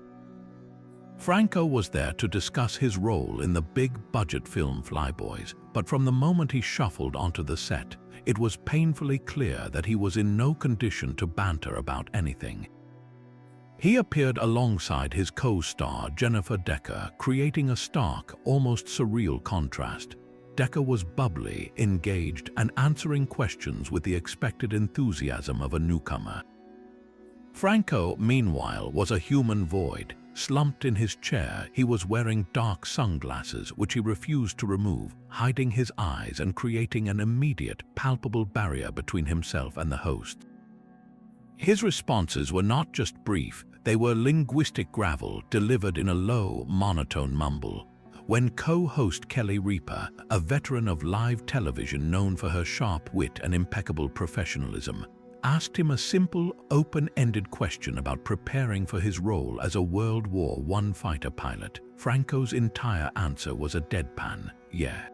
Franco was there to discuss his role in the big-budget film Flyboys, but from the moment he shuffled onto the set, it was painfully clear that he was in no condition to banter about anything. He appeared alongside his co-star Jennifer Decker, creating a stark, almost surreal contrast. Decker was bubbly, engaged, and answering questions with the expected enthusiasm of a newcomer. Franco, meanwhile, was a human void. Slumped in his chair, he was wearing dark sunglasses which he refused to remove, hiding his eyes and creating an immediate, palpable barrier between himself and the host. His responses were not just brief, they were linguistic gravel delivered in a low, monotone mumble. When co-host Kelly Ripa, a veteran of live television known for her sharp wit and impeccable professionalism, asked him a simple, open-ended question about preparing for his role as a World War I fighter pilot, Franco's entire answer was a deadpan, "Yeah."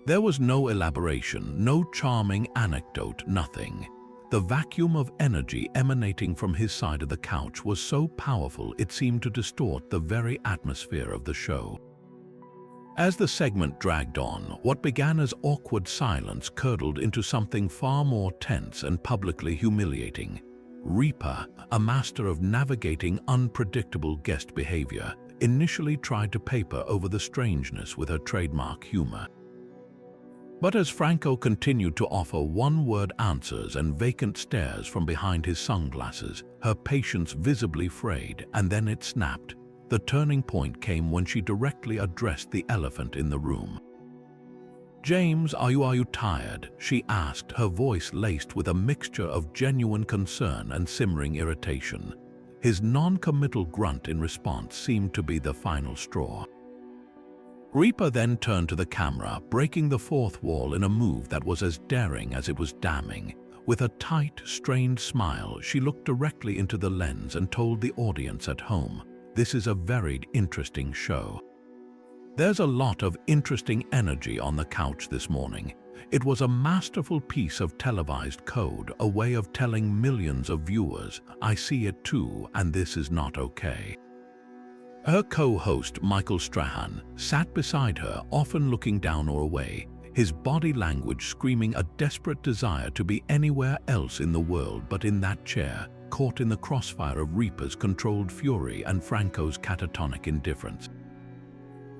There was no elaboration, no charming anecdote, nothing. The vacuum of energy emanating from his side of the couch was so powerful it seemed to distort the very atmosphere of the show. As the segment dragged on, what began as awkward silence curdled into something far more tense and publicly humiliating. Ripa, a master of navigating unpredictable guest behavior, initially tried to paper over the strangeness with her trademark humor. But as Franco continued to offer one-word answers and vacant stares from behind his sunglasses, her patience visibly frayed, and then it snapped. The turning point came when she directly addressed the elephant in the room. "James, are you tired?" she asked, her voice laced with a mixture of genuine concern and simmering irritation. His non-committal grunt in response seemed to be the final straw. Ripa then turned to the camera, breaking the fourth wall in a move that was as daring as it was damning. With a tight, strained smile, she looked directly into the lens and told the audience at home, "This is a very interesting show. There's a lot of interesting energy on the couch this morning. It was a masterful piece of televised code, a way of telling millions of viewers, I see it too, and this is not okay." Her co-host, Michael Strahan, sat beside her, often looking down or away, his body language screaming a desperate desire to be anywhere else in the world but in that chair, caught in the crossfire of Reaper's controlled fury and Franco's catatonic indifference.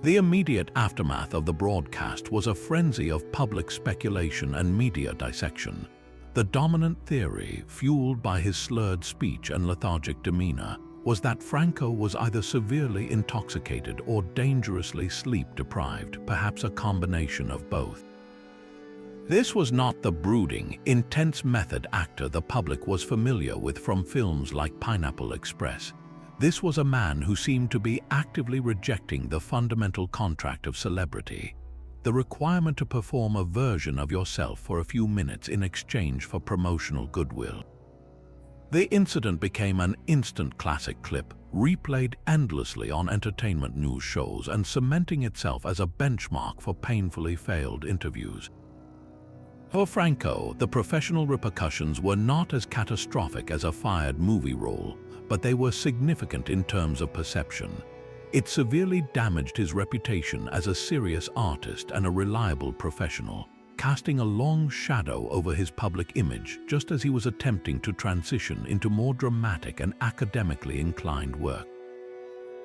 The immediate aftermath of the broadcast was a frenzy of public speculation and media dissection. The dominant theory, fueled by his slurred speech and lethargic demeanor, was that Franco was either severely intoxicated or dangerously sleep-deprived, perhaps a combination of both. This was not the brooding, intense method actor the public was familiar with from films like Pineapple Express. This was a man who seemed to be actively rejecting the fundamental contract of celebrity, the requirement to perform a version of yourself for a few minutes in exchange for promotional goodwill. The incident became an instant classic clip, replayed endlessly on entertainment news shows and cementing itself as a benchmark for painfully failed interviews. For Franco, the professional repercussions were not as catastrophic as a fired movie role, but they were significant in terms of perception. It severely damaged his reputation as a serious artist and a reliable professional, casting a long shadow over his public image just as he was attempting to transition into more dramatic and academically inclined work.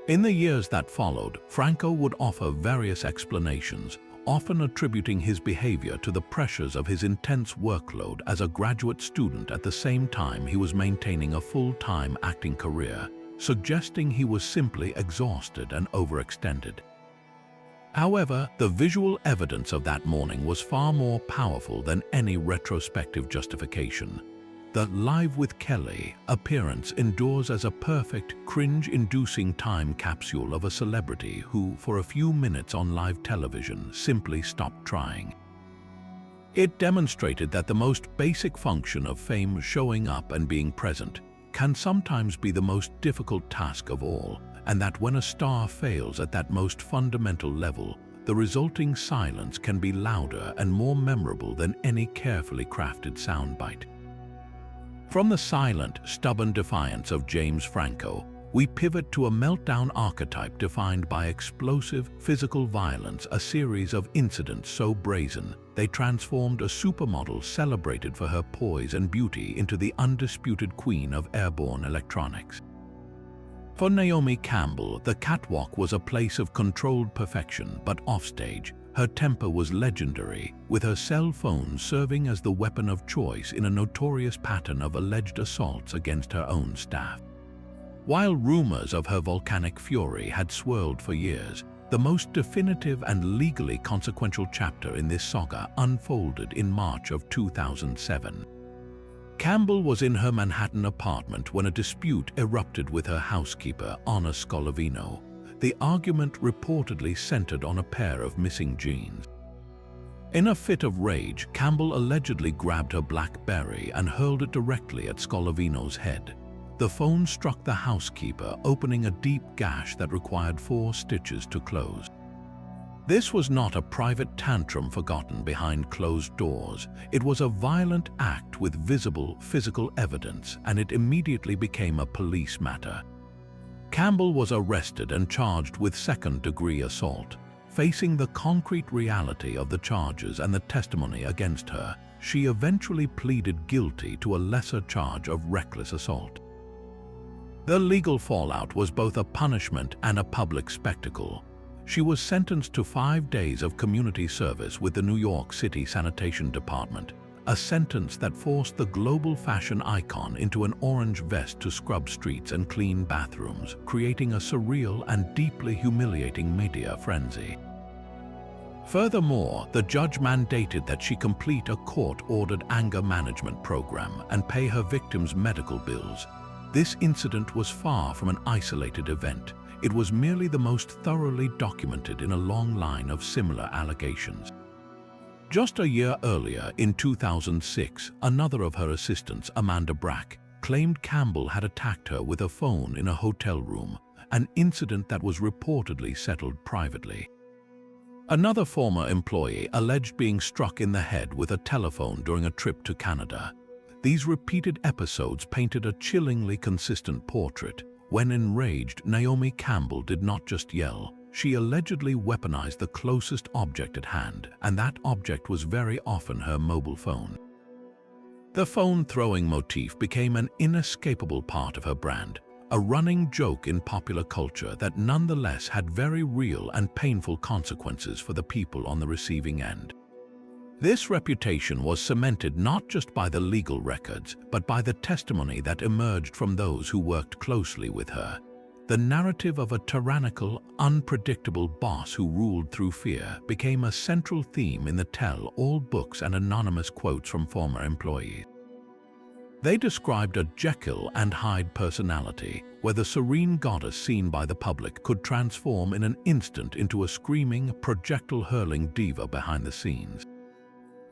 In the years that followed, Franco would offer various explanations, often attributing his behavior to the pressures of his intense workload as a graduate student at the same time he was maintaining a full-time acting career, suggesting he was simply exhausted and overextended. However, the visual evidence of that morning was far more powerful than any retrospective justification. The Live with Kelly appearance endures as a perfect, cringe-inducing time capsule of a celebrity who, for a few minutes on live television, simply stopped trying. It demonstrated that the most basic function of fame, showing up and being present, can sometimes be the most difficult task of all, and that when a star fails at that most fundamental level, the resulting silence can be louder and more memorable than any carefully crafted soundbite. From the silent, stubborn defiance of James Franco, we pivot to a meltdown archetype defined by explosive, physical violence, a series of incidents so brazen they transformed a supermodel celebrated for her poise and beauty into the undisputed queen of airborne electronics. For Naomi Campbell, the catwalk was a place of controlled perfection, but offstage, her temper was legendary, with her cell phone serving as the weapon of choice in a notorious pattern of alleged assaults against her own staff. While rumors of her volcanic fury had swirled for years, the most definitive and legally consequential chapter in this saga unfolded in March of 2007. Campbell was in her Manhattan apartment when a dispute erupted with her housekeeper, Anna Scolavino. The argument reportedly centered on a pair of missing jeans. In a fit of rage, Campbell allegedly grabbed her BlackBerry and hurled it directly at Scolavino's head. The phone struck the housekeeper, opening a deep gash that required 4 stitches to close. This was not a private tantrum forgotten behind closed doors. It was a violent act with visible physical evidence, and it immediately became a police matter. Campbell was arrested and charged with second-degree assault. Facing the concrete reality of the charges and the testimony against her, she eventually pleaded guilty to a lesser charge of reckless assault. The legal fallout was both a punishment and a public spectacle. She was sentenced to 5 days of community service with the New York City Sanitation Department, a sentence that forced the global fashion icon into an orange vest to scrub streets and clean bathrooms, creating a surreal and deeply humiliating media frenzy. Furthermore, the judge mandated that she complete a court-ordered anger management program and pay her victims' medical bills. This incident was far from an isolated event. It was merely the most thoroughly documented in a long line of similar allegations. Just a year earlier, in 2006, another of her assistants, Amanda Brack, claimed Campbell had attacked her with a phone in a hotel room, an incident that was reportedly settled privately. Another former employee alleged being struck in the head with a telephone during a trip to Canada. These repeated episodes painted a chillingly consistent portrait. When enraged, Naomi Campbell did not just yell, she allegedly weaponized the closest object at hand, and that object was very often her mobile phone. The phone-throwing motif became an inescapable part of her brand, a running joke in popular culture that nonetheless had very real and painful consequences for the people on the receiving end. This reputation was cemented not just by the legal records, but by the testimony that emerged from those who worked closely with her. The narrative of a tyrannical, unpredictable boss who ruled through fear became a central theme in the tell-all books and anonymous quotes from former employees. They described a Jekyll and Hyde personality, where the serene goddess seen by the public could transform in an instant into a screaming, projectile-hurling diva behind the scenes.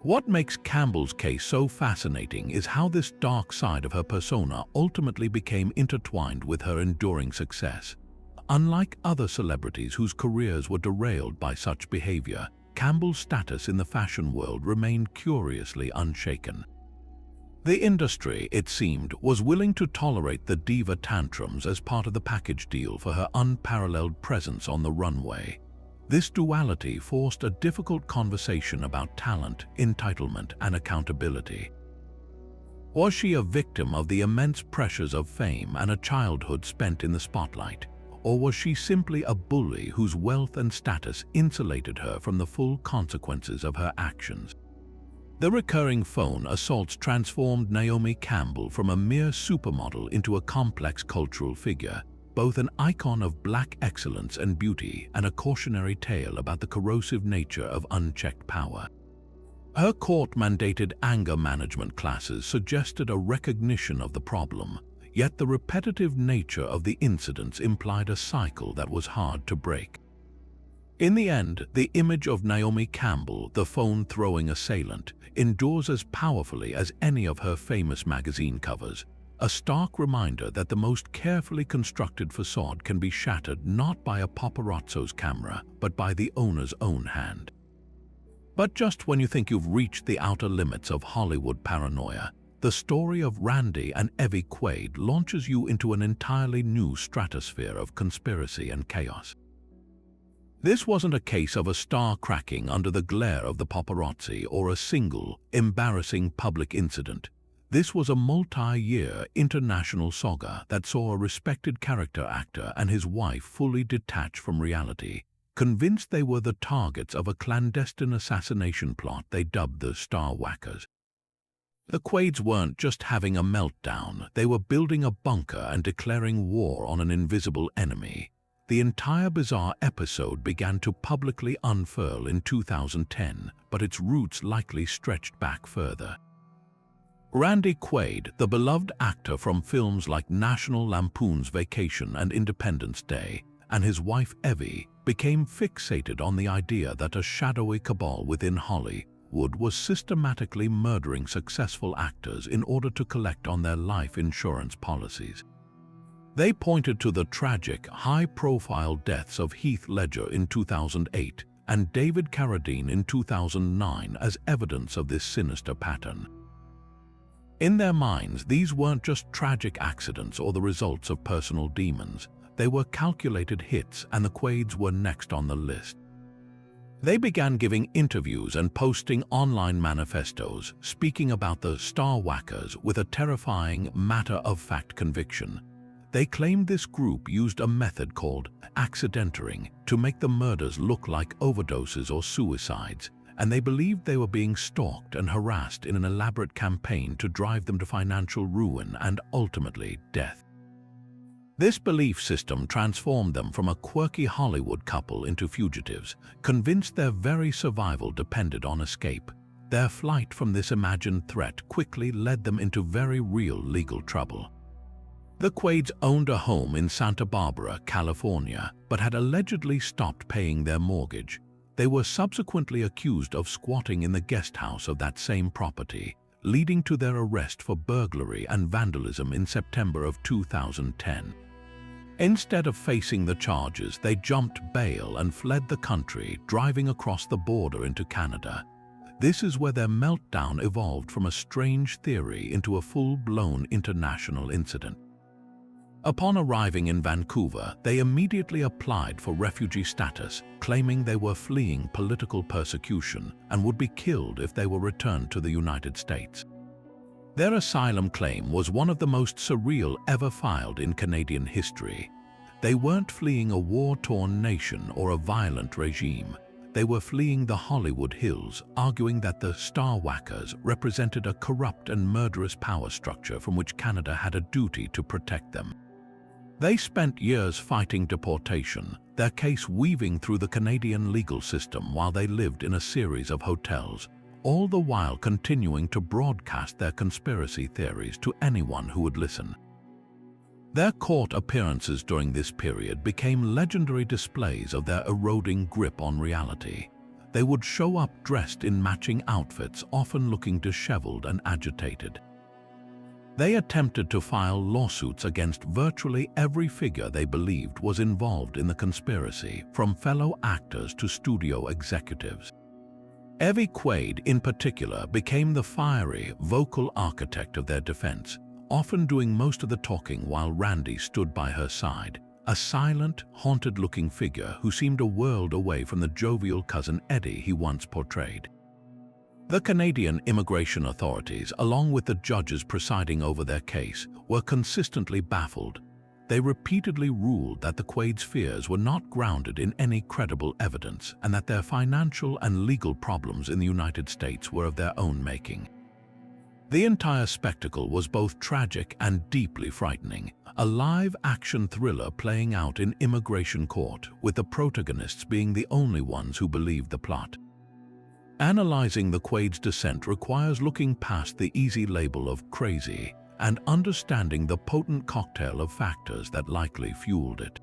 What makes Campbell's case so fascinating is how this dark side of her persona ultimately became intertwined with her enduring success. Unlike other celebrities whose careers were derailed by such behavior, Campbell's status in the fashion world remained curiously unshaken. The industry, it seemed, was willing to tolerate the diva tantrums as part of the package deal for her unparalleled presence on the runway. This duality forced a difficult conversation about talent, entitlement, and accountability. Was she a victim of the immense pressures of fame and a childhood spent in the spotlight, or was she simply a bully whose wealth and status insulated her from the full consequences of her actions? The recurring phone assaults transformed Naomi Campbell from a mere supermodel into a complex cultural figure, both an icon of black excellence and beauty and a cautionary tale about the corrosive nature of unchecked power. Her court-mandated anger management classes suggested a recognition of the problem, yet the repetitive nature of the incidents implied a cycle that was hard to break. In the end, the image of Naomi Campbell, the phone-throwing assailant, endures as powerfully as any of her famous magazine covers, a stark reminder that the most carefully constructed facade can be shattered not by a paparazzo's camera, but by the owner's own hand. But just when you think you've reached the outer limits of Hollywood paranoia, the story of Randy and Evie Quaid launches you into an entirely new stratosphere of conspiracy and chaos. This wasn't a case of a star cracking under the glare of the paparazzi or a single, embarrassing public incident. This was a multi-year international saga that saw a respected character actor and his wife fully detached from reality, convinced they were the targets of a clandestine assassination plot they dubbed the Star Whackers. The Quaids weren't just having a meltdown, they were building a bunker and declaring war on an invisible enemy. The entire bizarre episode began to publicly unfurl in 2010, but its roots likely stretched back further. Randy Quaid, the beloved actor from films like National Lampoon's Vacation and Independence Day, and his wife Evie, became fixated on the idea that a shadowy cabal within Hollywood was systematically murdering successful actors in order to collect on their life insurance policies. They pointed to the tragic, high-profile deaths of Heath Ledger in 2008 and David Carradine in 2009 as evidence of this sinister pattern. In their minds, these weren't just tragic accidents or the results of personal demons. They were calculated hits, and the Quaids were next on the list. They began giving interviews and posting online manifestos, speaking about the Star Whackers with a terrifying, matter-of-fact conviction. They claimed this group used a method called accidentering to make the murders look like overdoses or suicides, and they believed they were being stalked and harassed in an elaborate campaign to drive them to financial ruin and ultimately death. This belief system transformed them from a quirky Hollywood couple into fugitives, convinced their very survival depended on escape. Their flight from this imagined threat quickly led them into very real legal trouble. The Quaids owned a home in Santa Barbara, California, but had allegedly stopped paying their mortgage. They were subsequently accused of squatting in the guest house of that same property, leading to their arrest for burglary and vandalism in September of 2010. Instead of facing the charges, they jumped bail and fled the country, driving across the border into Canada. This is where their meltdown evolved from a strange theory into a full-blown international incident. Upon arriving in Vancouver, they immediately applied for refugee status, claiming they were fleeing political persecution and would be killed if they were returned to the United States. Their asylum claim was one of the most surreal ever filed in Canadian history. They weren't fleeing a war-torn nation or a violent regime. They were fleeing the Hollywood Hills, arguing that the Star Whackers represented a corrupt and murderous power structure from which Canada had a duty to protect them. They spent years fighting deportation, their case weaving through the Canadian legal system while they lived in a series of hotels, all the while continuing to broadcast their conspiracy theories to anyone who would listen. Their court appearances during this period became legendary displays of their eroding grip on reality. They would show up dressed in matching outfits, often looking disheveled and agitated. They attempted to file lawsuits against virtually every figure they believed was involved in the conspiracy, from fellow actors to studio executives. Evie Quaid, in particular, became the fiery, vocal architect of their defense, often doing most of the talking while Randy stood by her side, a silent, haunted-looking figure who seemed a world away from the jovial cousin Eddie he once portrayed. The Canadian immigration authorities, along with the judges presiding over their case, were consistently baffled. They repeatedly ruled that the Quaids' fears were not grounded in any credible evidence and that their financial and legal problems in the United States were of their own making. The entire spectacle was both tragic and deeply frightening, a live-action thriller playing out in immigration court, with the protagonists being the only ones who believed the plot. Analyzing the Quaids' descent requires looking past the easy label of crazy and understanding the potent cocktail of factors that likely fueled it.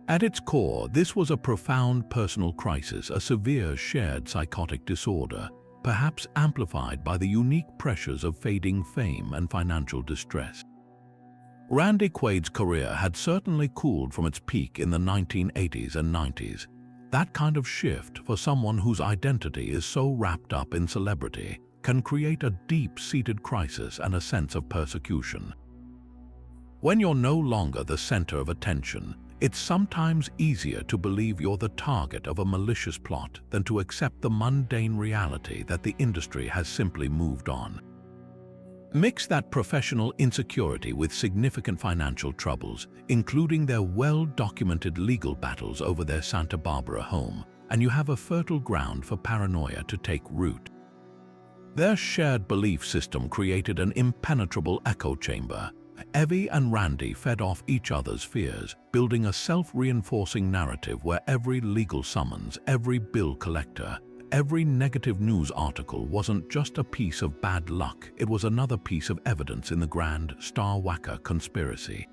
At its core, this was a profound personal crisis, a severe shared psychotic disorder, perhaps amplified by the unique pressures of fading fame and financial distress. Randy Quaid's career had certainly cooled from its peak in the 1980s and 90s. That kind of shift, for someone whose identity is so wrapped up in celebrity, can create a deep-seated crisis and a sense of persecution. When you're no longer the center of attention, it's sometimes easier to believe you're the target of a malicious plot than to accept the mundane reality that the industry has simply moved on. Mix that professional insecurity with significant financial troubles, including their well-documented legal battles over their Santa Barbara home, and you have a fertile ground for paranoia to take root. Their shared belief system created an impenetrable echo chamber. Evie and Randy fed off each other's fears, building a self-reinforcing narrative where every legal summons, every bill collector, every negative news article wasn't just a piece of bad luck, it was another piece of evidence in the grand Star Whacker conspiracy.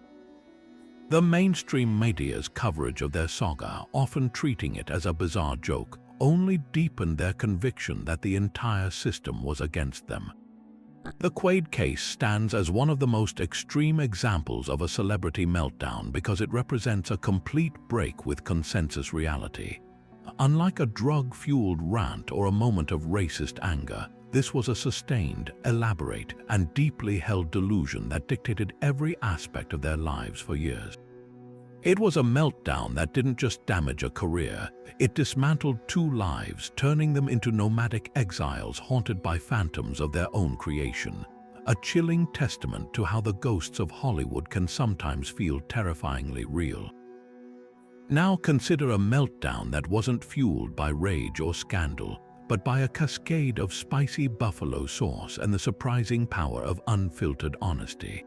The mainstream media's coverage of their saga, often treating it as a bizarre joke, only deepened their conviction that the entire system was against them. The Quaid case stands as one of the most extreme examples of a celebrity meltdown because it represents a complete break with consensus reality. Unlike a drug-fueled rant or a moment of racist anger, this was a sustained, elaborate, and deeply held delusion that dictated every aspect of their lives for years. It was a meltdown that didn't just damage a career, it dismantled two lives, turning them into nomadic exiles haunted by phantoms of their own creation. A chilling testament to how the ghosts of Hollywood can sometimes feel terrifyingly real. Now consider a meltdown that wasn't fueled by rage or scandal, but by a cascade of spicy buffalo sauce and the surprising power of unfiltered honesty.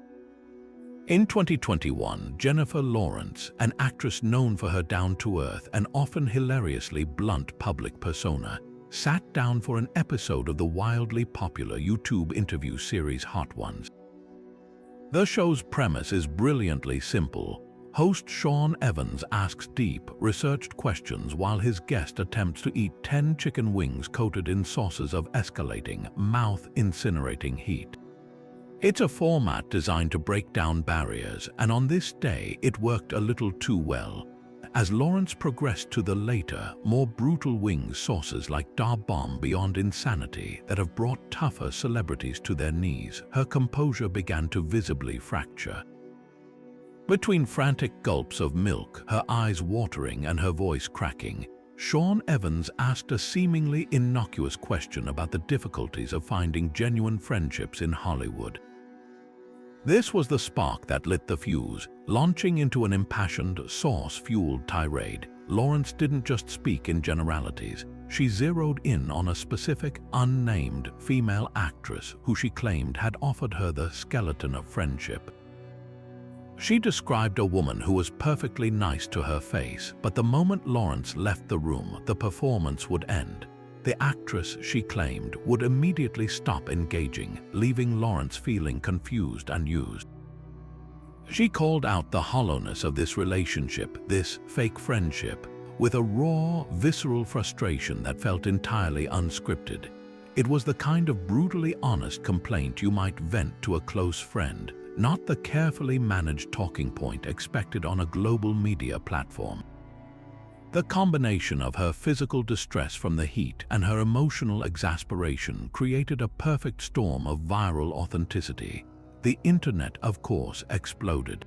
In 2021, Jennifer Lawrence, an actress known for her down-to-earth and often hilariously blunt public persona, sat down for an episode of the wildly popular YouTube interview series Hot Ones. The show's premise is brilliantly simple. Host Sean Evans asks deep, researched questions while his guest attempts to eat 10 chicken wings coated in sauces of escalating, mouth-incinerating heat. It's a format designed to break down barriers, and on this day it worked a little too well. As Lawrence progressed to the later, more brutal wings sauces like Da Bomb Beyond Insanity that have brought tougher celebrities to their knees, her composure began to visibly fracture. Between frantic gulps of milk, her eyes watering and her voice cracking, Sean Evans asked a seemingly innocuous question about the difficulties of finding genuine friendships in Hollywood. This was the spark that lit the fuse. Launching into an impassioned, sauce-fueled tirade, Lawrence didn't just speak in generalities. She zeroed in on a specific, unnamed female actress who she claimed had offered her the skeleton of friendship. She described a woman who was perfectly nice to her face, but the moment Lawrence left the room, the performance would end. The actress, she claimed, would immediately stop engaging, leaving Lawrence feeling confused and used. She called out the hollowness of this relationship, this fake friendship, with a raw, visceral frustration that felt entirely unscripted. It was the kind of brutally honest complaint you might vent to a close friend, not the carefully managed talking point expected on a global media platform. The combination of her physical distress from the heat and her emotional exasperation created a perfect storm of viral authenticity. The internet, of course, exploded.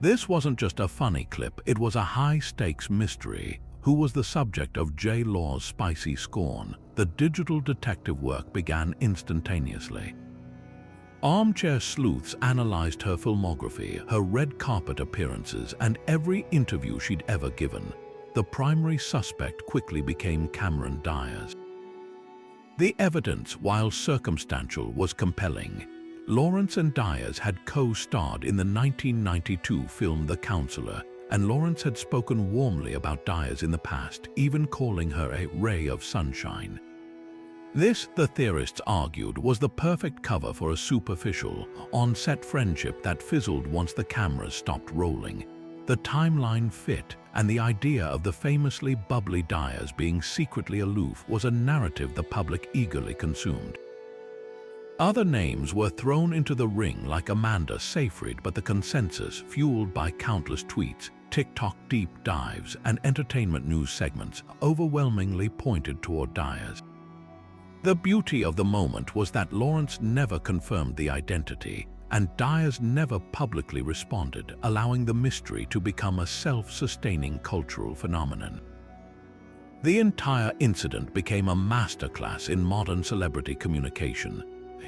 This wasn't just a funny clip, it was a high-stakes mystery. Who was the subject of J. Law's spicy scorn? The digital detective work began instantaneously. Armchair sleuths analyzed her filmography, her red carpet appearances, and every interview she'd ever given. The primary suspect quickly became Cameron Diaz. The evidence, while circumstantial, was compelling. Lawrence and Diaz had co-starred in the 1992 film The Counselor, and Lawrence had spoken warmly about Diaz in the past, even calling her a ray of sunshine. This, the theorists argued, was the perfect cover for a superficial, on-set friendship that fizzled once the cameras stopped rolling. The timeline fit, and the idea of the famously bubbly Diaz being secretly aloof was a narrative the public eagerly consumed. Other names were thrown into the ring like Amanda Seyfried, but the consensus, fueled by countless tweets, TikTok deep dives, and entertainment news segments, overwhelmingly pointed toward Diaz. The beauty of the moment was that Lawrence never confirmed the identity, and Diaz never publicly responded, allowing the mystery to become a self-sustaining cultural phenomenon. The entire incident became a masterclass in modern celebrity communication.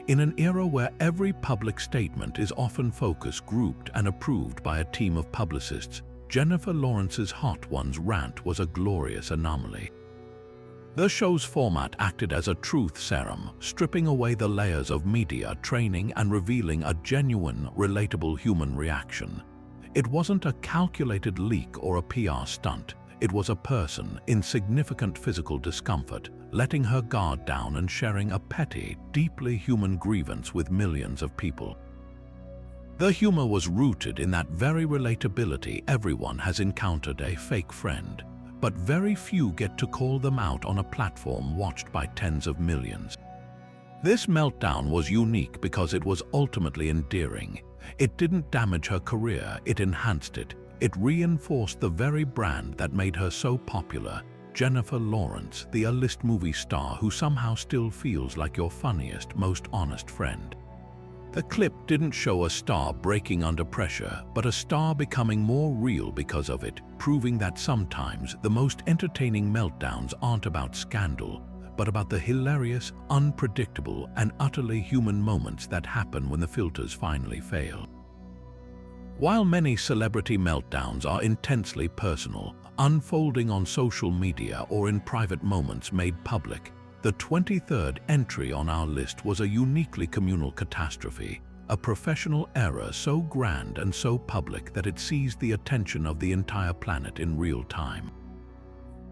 In an era where every public statement is often focus grouped and approved by a team of publicists, Jennifer Lawrence's Hot Ones rant was a glorious anomaly. The show's format acted as a truth serum, stripping away the layers of media training and revealing a genuine, relatable human reaction. It wasn't a calculated leak or a PR stunt. It was a person in significant physical discomfort, letting her guard down and sharing a petty, deeply human grievance with millions of people. The humor was rooted in that very relatability. Everyone has encountered a fake friend, but very few get to call them out on a platform watched by tens of millions. This meltdown was unique because it was ultimately endearing. It didn't damage her career, it enhanced it. It reinforced the very brand that made her so popular. Jennifer Lawrence, the A-list movie star who somehow still feels like your funniest, most honest friend. The clip didn't show a star breaking under pressure, but a star becoming more real because of it, proving that sometimes the most entertaining meltdowns aren't about scandal, but about the hilarious, unpredictable, and utterly human moments that happen when the filters finally fail. While many celebrity meltdowns are intensely personal, unfolding on social media or in private moments made public, the 23rd entry on our list was a uniquely communal catastrophe, a professional error so grand and so public that it seized the attention of the entire planet in real time.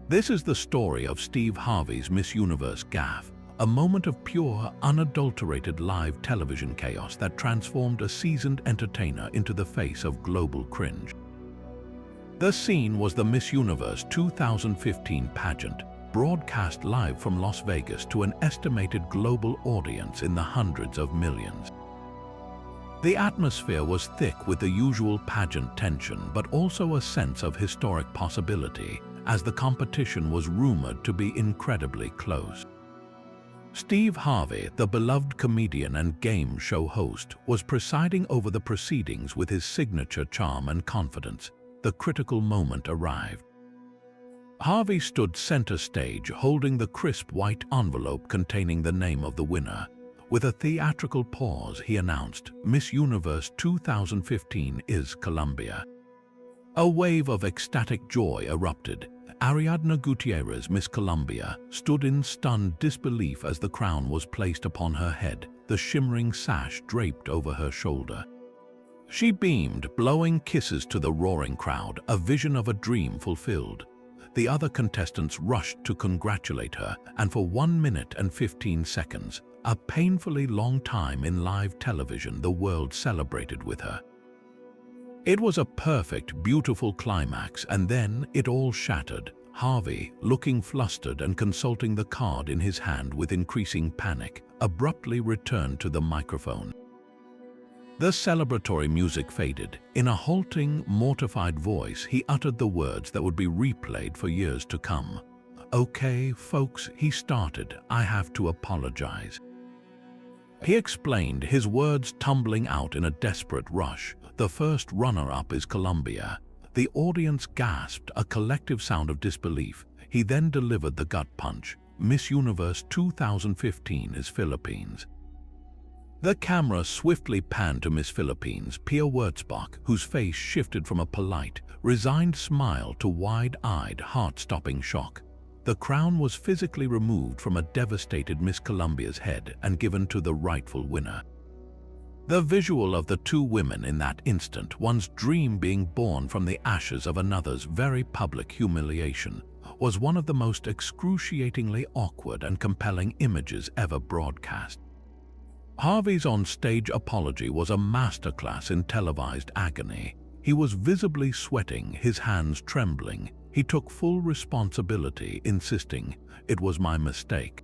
This is the story of Steve Harvey's Miss Universe gaffe, a moment of pure, unadulterated live television chaos that transformed a seasoned entertainer into the face of global cringe. The scene was the Miss Universe 2015 pageant, broadcast live from Las Vegas to an estimated global audience in the hundreds of millions. The atmosphere was thick with the usual pageant tension, but also a sense of historic possibility, as the competition was rumored to be incredibly close. Steve Harvey, the beloved comedian and game show host, was presiding over the proceedings with his signature charm and confidence. The critical moment arrived. Harvey stood center stage, holding the crisp white envelope containing the name of the winner. With a theatrical pause, he announced, "Miss Universe 2015 is Colombia." A wave of ecstatic joy erupted. Ariadna Gutierrez, Miss Colombia, stood in stunned disbelief as the crown was placed upon her head, the shimmering sash draped over her shoulder. She beamed, blowing kisses to the roaring crowd, a vision of a dream fulfilled. The other contestants rushed to congratulate her, and for 1 minute and 15 seconds, a painfully long time in live television, the world celebrated with her. It was a perfect, beautiful climax, and then it all shattered. Harvey, looking flustered and consulting the card in his hand with increasing panic, abruptly returned to the microphone. The celebratory music faded. In a halting, mortified voice, he uttered the words that would be replayed for years to come. "Okay, folks," he started, "I have to apologize." He explained, his words tumbling out in a desperate rush. "The first runner-up is Colombia." The audience gasped, a collective sound of disbelief. He then delivered the gut punch. "Miss Universe 2015 is Philippines." The camera swiftly panned to Miss Philippines, Pia Wurtzbach, whose face shifted from a polite, resigned smile to wide-eyed, heart-stopping shock. The crown was physically removed from a devastated Miss Colombia's head and given to the rightful winner. The visual of the two women in that instant, one's dream being born from the ashes of another's very public humiliation, was one of the most excruciatingly awkward and compelling images ever broadcast. Harvey's on-stage apology was a masterclass in televised agony. He was visibly sweating, his hands trembling. He took full responsibility, insisting, "It was my mistake.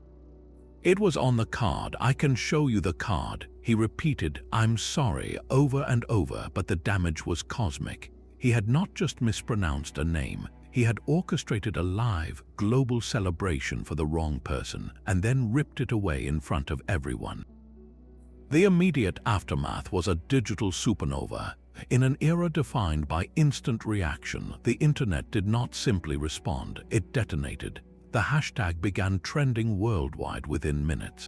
It was on the card. I can show you the card." He repeated, "I'm sorry," over and over, but the damage was cosmic. He had not just mispronounced a name, he had orchestrated a live, global celebration for the wrong person, and then ripped it away in front of everyone. The immediate aftermath was a digital supernova. In an era defined by instant reaction, the internet did not simply respond, it detonated. The hashtag began trending worldwide within minutes.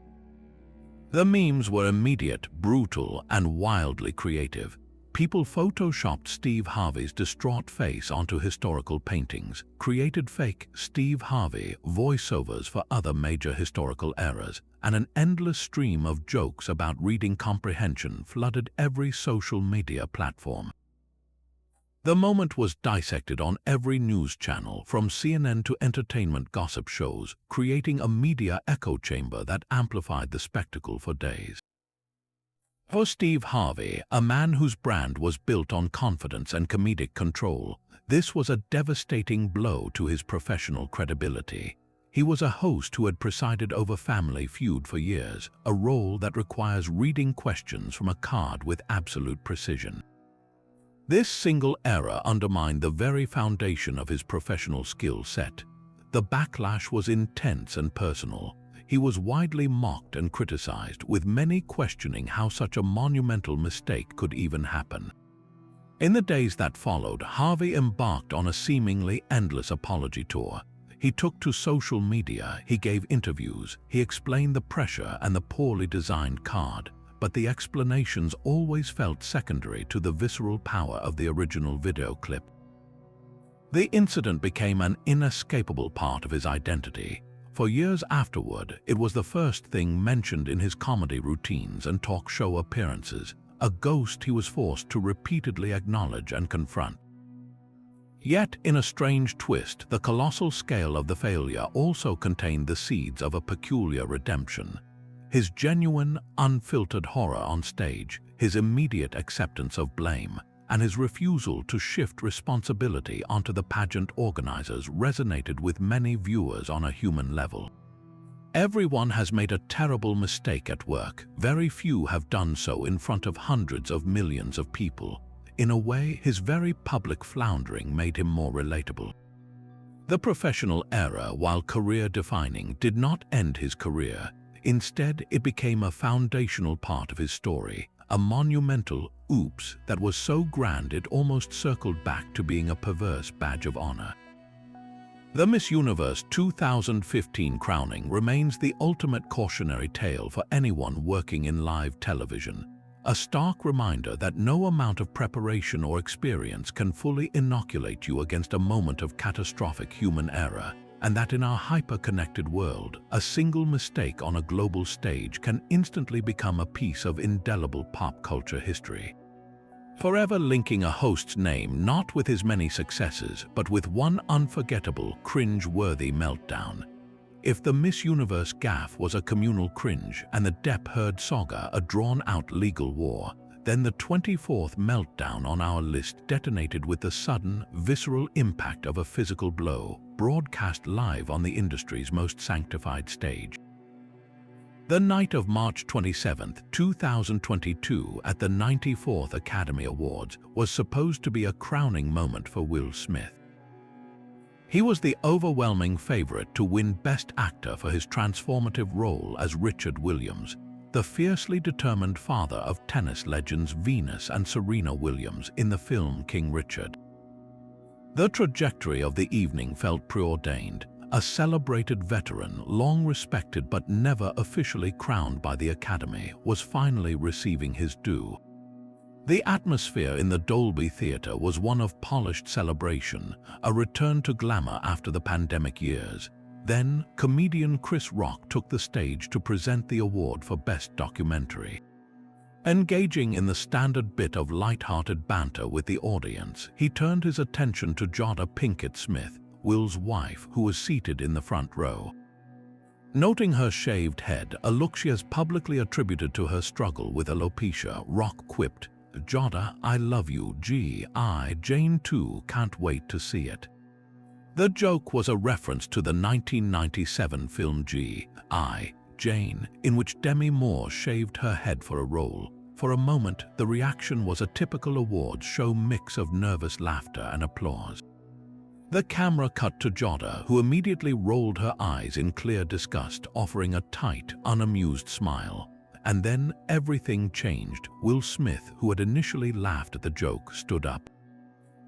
The memes were immediate, brutal, and wildly creative. People photoshopped Steve Harvey's distraught face onto historical paintings, created fake Steve Harvey voiceovers for other major historical eras, and an endless stream of jokes about reading comprehension flooded every social media platform. The moment was dissected on every news channel, from CNN to entertainment gossip shows, creating a media echo chamber that amplified the spectacle for days. For Steve Harvey, a man whose brand was built on confidence and comedic control, this was a devastating blow to his professional credibility. He was a host who had presided over Family Feud for years, a role that requires reading questions from a card with absolute precision. This single error undermined the very foundation of his professional skill set. The backlash was intense and personal. He was widely mocked and criticized, with many questioning how such a monumental mistake could even happen. In the days that followed, Harvey embarked on a seemingly endless apology tour. He took to social media, he gave interviews, he explained the pressure and the poorly designed card, but the explanations always felt secondary to the visceral power of the original video clip. The incident became an inescapable part of his identity. For years afterward, it was the first thing mentioned in his comedy routines and talk show appearances, a ghost he was forced to repeatedly acknowledge and confront. Yet, in a strange twist, the colossal scale of the failure also contained the seeds of a peculiar redemption. His genuine, unfiltered horror on stage, his immediate acceptance of blame, and his refusal to shift responsibility onto the pageant organizers resonated with many viewers on a human level. Everyone has made a terrible mistake at work. Very few have done so in front of hundreds of millions of people. In a way, his very public floundering made him more relatable. The professional error, while career-defining, did not end his career. Instead, it became a foundational part of his story, a monumental oops that was so grand it almost circled back to being a perverse badge of honor. The Miss Universe 2015 crowning remains the ultimate cautionary tale for anyone working in live television, a stark reminder that no amount of preparation or experience can fully inoculate you against a moment of catastrophic human error, and that in our hyper-connected world, a single mistake on a global stage can instantly become a piece of indelible pop culture history, forever linking a host's name not with his many successes, but with one unforgettable, cringe-worthy meltdown. If the Miss Universe gaffe was a communal cringe and the Depp Heard saga a drawn-out legal war, then the 24th meltdown on our list detonated with the sudden, visceral impact of a physical blow, broadcast live on the industry's most sanctified stage. The night of March 27, 2022, at the 94th Academy Awards was supposed to be a crowning moment for Will Smith. He was the overwhelming favorite to win Best Actor for his transformative role as Richard Williams, the fiercely determined father of tennis legends Venus and Serena Williams in the film King Richard. The trajectory of the evening felt preordained. A celebrated veteran, long respected but never officially crowned by the Academy, was finally receiving his due. The atmosphere in the Dolby Theatre was one of polished celebration, a return to glamour after the pandemic years. Then, comedian Chris Rock took the stage to present the award for Best Documentary. Engaging in the standard bit of light-hearted banter with the audience, he turned his attention to Jada Pinkett Smith, Will's wife, who was seated in the front row. Noting her shaved head, a look she has publicly attributed to her struggle with alopecia, Rock quipped, "Jada, I love you, Jane too, can't wait to see it." The joke was a reference to the 1997 film Jane, in which Demi Moore shaved her head for a role. For a moment, the reaction was a typical awards show mix of nervous laughter and applause. The camera cut to Jada, who immediately rolled her eyes in clear disgust, offering a tight, unamused smile. And then everything changed. Will Smith, who had initially laughed at the joke, stood up.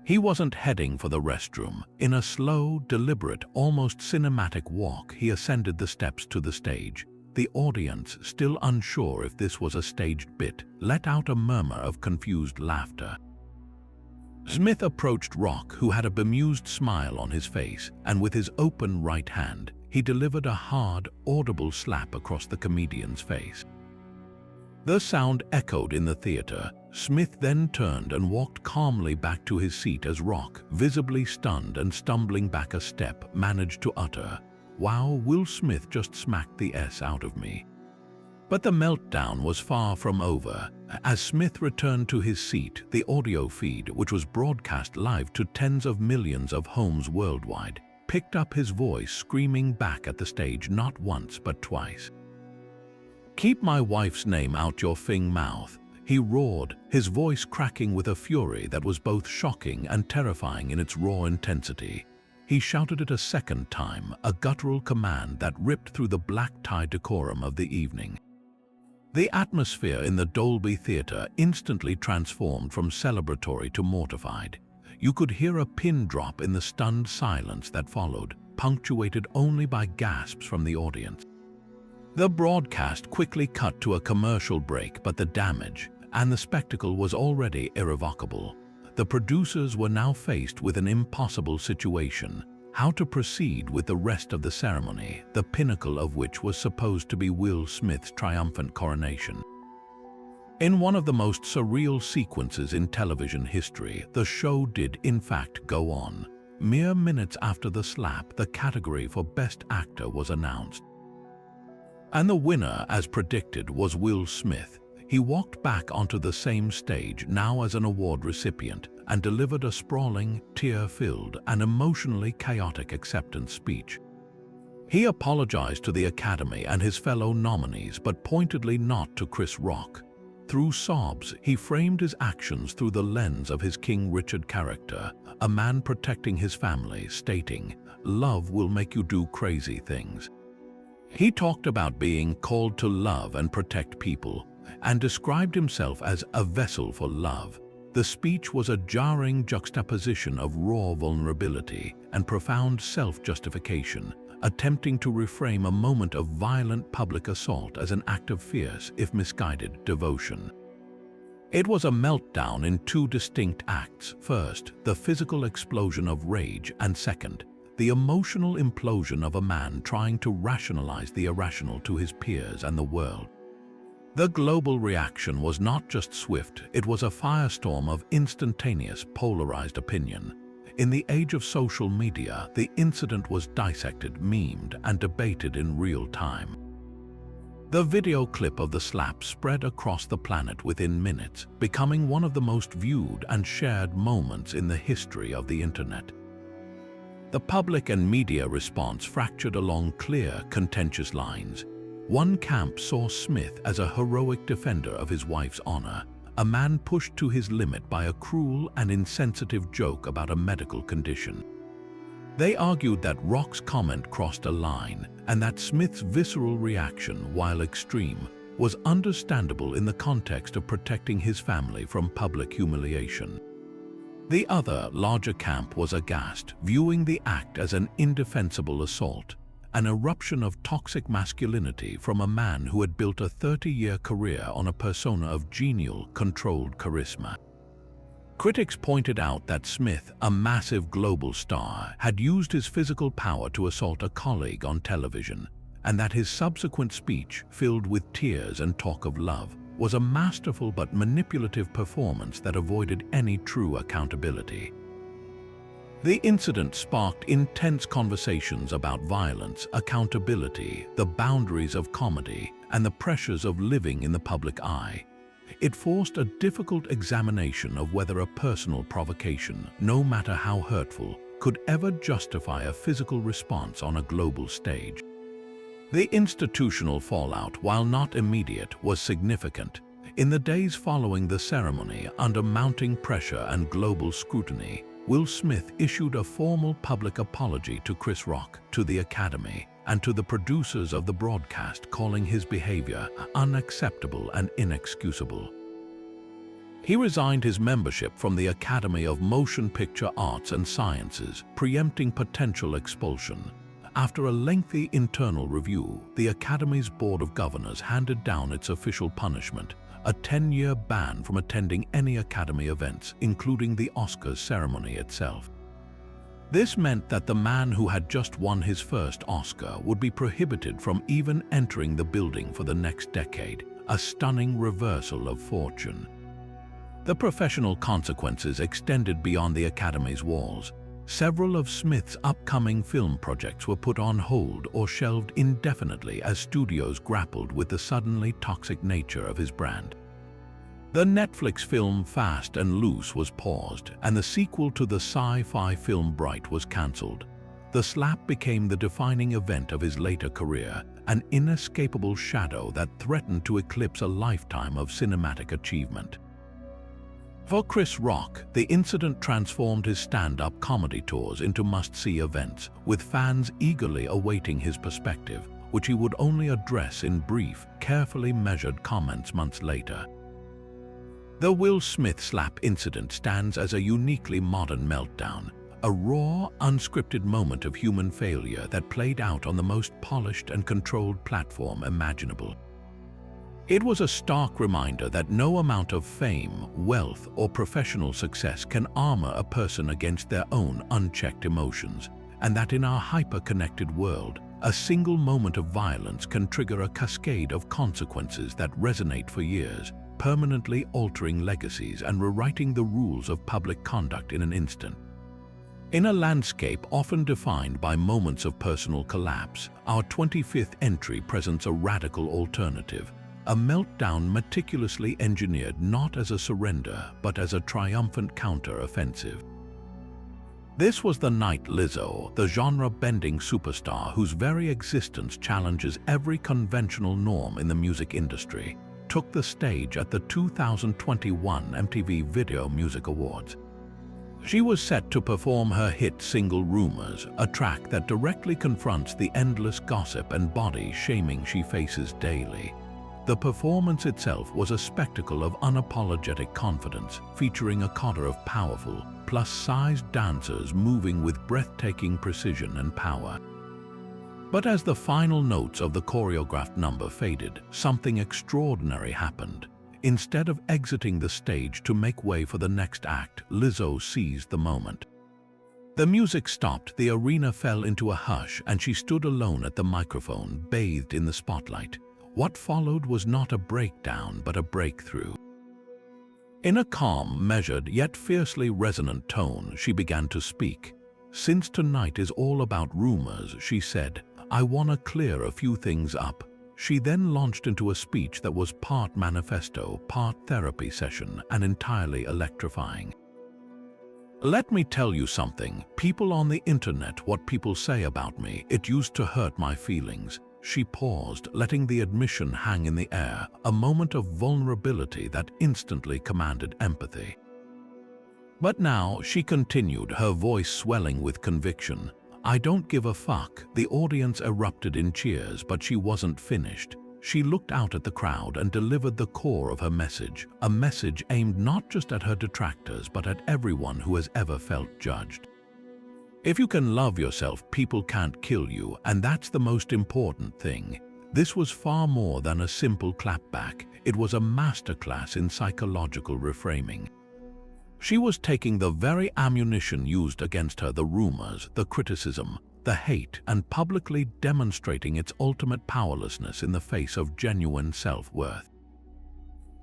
He wasn't heading for the restroom. In a slow, deliberate, almost cinematic walk, he ascended the steps to the stage. The audience, still unsure if this was a staged bit, let out a murmur of confused laughter. Smith approached Rock, who had a bemused smile on his face, and with his open right hand, he delivered a hard, audible slap across the comedian's face. The sound echoed in the theater. Smith then turned and walked calmly back to his seat as Rock, visibly stunned and stumbling back a step, managed to utter, "Wow, Will Smith just smacked the S out of me." But the meltdown was far from over. As Smith returned to his seat, the audio feed, which was broadcast live to tens of millions of homes worldwide, picked up his voice screaming back at the stage not once but twice. "Keep my wife's name out your fing mouth," he roared, his voice cracking with a fury that was both shocking and terrifying in its raw intensity. He shouted it a second time, a guttural command that ripped through the black-tie decorum of the evening. The atmosphere in the Dolby Theatre instantly transformed from celebratory to mortified. You could hear a pin drop in the stunned silence that followed, punctuated only by gasps from the audience. The broadcast quickly cut to a commercial break, but the damage and the spectacle was already irrevocable. The producers were now faced with an impossible situation: how to proceed with the rest of the ceremony, the pinnacle of which was supposed to be Will Smith's triumphant coronation. In one of the most surreal sequences in television history, the show did in fact go on. Mere minutes after the slap, the category for Best Actor was announced. And the winner, as predicted, was Will Smith. He walked back onto the same stage, now as an award recipient, and delivered a sprawling, tear-filled, and emotionally chaotic acceptance speech. He apologized to the Academy and his fellow nominees, but pointedly not to Chris Rock. Through sobs, he framed his actions through the lens of his King Richard character, a man protecting his family, stating, "Love will make you do crazy things." He talked about being called to love and protect people, and described himself as a vessel for love. The speech was a jarring juxtaposition of raw vulnerability and profound self-justification, attempting to reframe a moment of violent public assault as an act of fierce, if misguided, devotion. It was a meltdown in two distinct acts. First, the physical explosion of rage, and second, the emotional implosion of a man trying to rationalize the irrational to his peers and the world. The global reaction was not just swift, it was a firestorm of instantaneous, polarized opinion. In the age of social media, the incident was dissected, memed, and debated in real time. The video clip of the slap spread across the planet within minutes, becoming one of the most viewed and shared moments in the history of the internet. The public and media response fractured along clear, contentious lines. One camp saw Smith as a heroic defender of his wife's honor, a man pushed to his limit by a cruel and insensitive joke about a medical condition. They argued that Rock's comment crossed a line, and that Smith's visceral reaction, while extreme, was understandable in the context of protecting his family from public humiliation. The other, larger camp was aghast, viewing the act as an indefensible assault, an eruption of toxic masculinity from a man who had built a 30-year career on a persona of genial, controlled charisma. Critics pointed out that Smith, a massive global star, had used his physical power to assault a colleague on television, and that his subsequent speech, filled with tears and talk of love, was a masterful but manipulative performance that avoided any true accountability. The incident sparked intense conversations about violence, accountability, the boundaries of comedy, and the pressures of living in the public eye. It forced a difficult examination of whether a personal provocation, no matter how hurtful, could ever justify a physical response on a global stage. The institutional fallout, while not immediate, was significant. In the days following the ceremony, under mounting pressure and global scrutiny, Will Smith issued a formal public apology to Chris Rock, to the Academy, and to the producers of the broadcast, calling his behavior unacceptable and inexcusable. He resigned his membership from the Academy of Motion Picture Arts and Sciences, preempting potential expulsion. After a lengthy internal review, the Academy's Board of Governors handed down its official punishment, a 10-year ban from attending any Academy events, including the Oscars ceremony itself. This meant that the man who had just won his first Oscar would be prohibited from even entering the building for the next decade, a stunning reversal of fortune. The professional consequences extended beyond the Academy's walls. Several of Smith's upcoming film projects were put on hold or shelved indefinitely as studios grappled with the suddenly toxic nature of his brand. The Netflix film Fast and Loose was paused, and the sequel to the sci-fi film Bright was cancelled. The slap became the defining event of his later career, an inescapable shadow that threatened to eclipse a lifetime of cinematic achievement. For Chris Rock, the incident transformed his stand-up comedy tours into must-see events, with fans eagerly awaiting his perspective, which he would only address in brief, carefully measured comments months later. The Will Smith slap incident stands as a uniquely modern meltdown, a raw, unscripted moment of human failure that played out on the most polished and controlled platform imaginable. It was a stark reminder that no amount of fame, wealth, or professional success can armor a person against their own unchecked emotions, and that in our hyper-connected world, a single moment of violence can trigger a cascade of consequences that resonate for years, permanently altering legacies and rewriting the rules of public conduct in an instant. In a landscape often defined by moments of personal collapse, our 25th entry presents a radical alternative. A meltdown meticulously engineered not as a surrender, but as a triumphant counter-offensive. This was the night Lizzo, the genre-bending superstar whose very existence challenges every conventional norm in the music industry, took the stage at the 2021 MTV Video Music Awards. She was set to perform her hit single Rumors, a track that directly confronts the endless gossip and body-shaming she faces daily. The performance itself was a spectacle of unapologetic confidence, featuring a cadre of powerful, plus-sized dancers moving with breathtaking precision and power. But as the final notes of the choreographed number faded, something extraordinary happened. Instead of exiting the stage to make way for the next act, Lizzo seized the moment. The music stopped, the arena fell into a hush, and she stood alone at the microphone, bathed in the spotlight. What followed was not a breakdown, but a breakthrough. In a calm, measured, yet fiercely resonant tone, she began to speak. "Since tonight is all about rumors," she said, "I want to clear a few things up." She then launched into a speech that was part manifesto, part therapy session, and entirely electrifying. "Let me tell you something. People on the internet, what people say about me, it used to hurt my feelings." She paused, letting the admission hang in the air, a moment of vulnerability that instantly commanded empathy. But now, she continued, her voice swelling with conviction, "I don't give a fuck." The audience erupted in cheers, but she wasn't finished. She looked out at the crowd and delivered the core of her message, a message aimed not just at her detractors, but at everyone who has ever felt judged. If you can love yourself, people can't kill you, and that's the most important thing. This was far more than a simple clapback. It was a masterclass in psychological reframing. She was taking the very ammunition used against her, the rumors, the criticism, the hate, and publicly demonstrating its ultimate powerlessness in the face of genuine self-worth.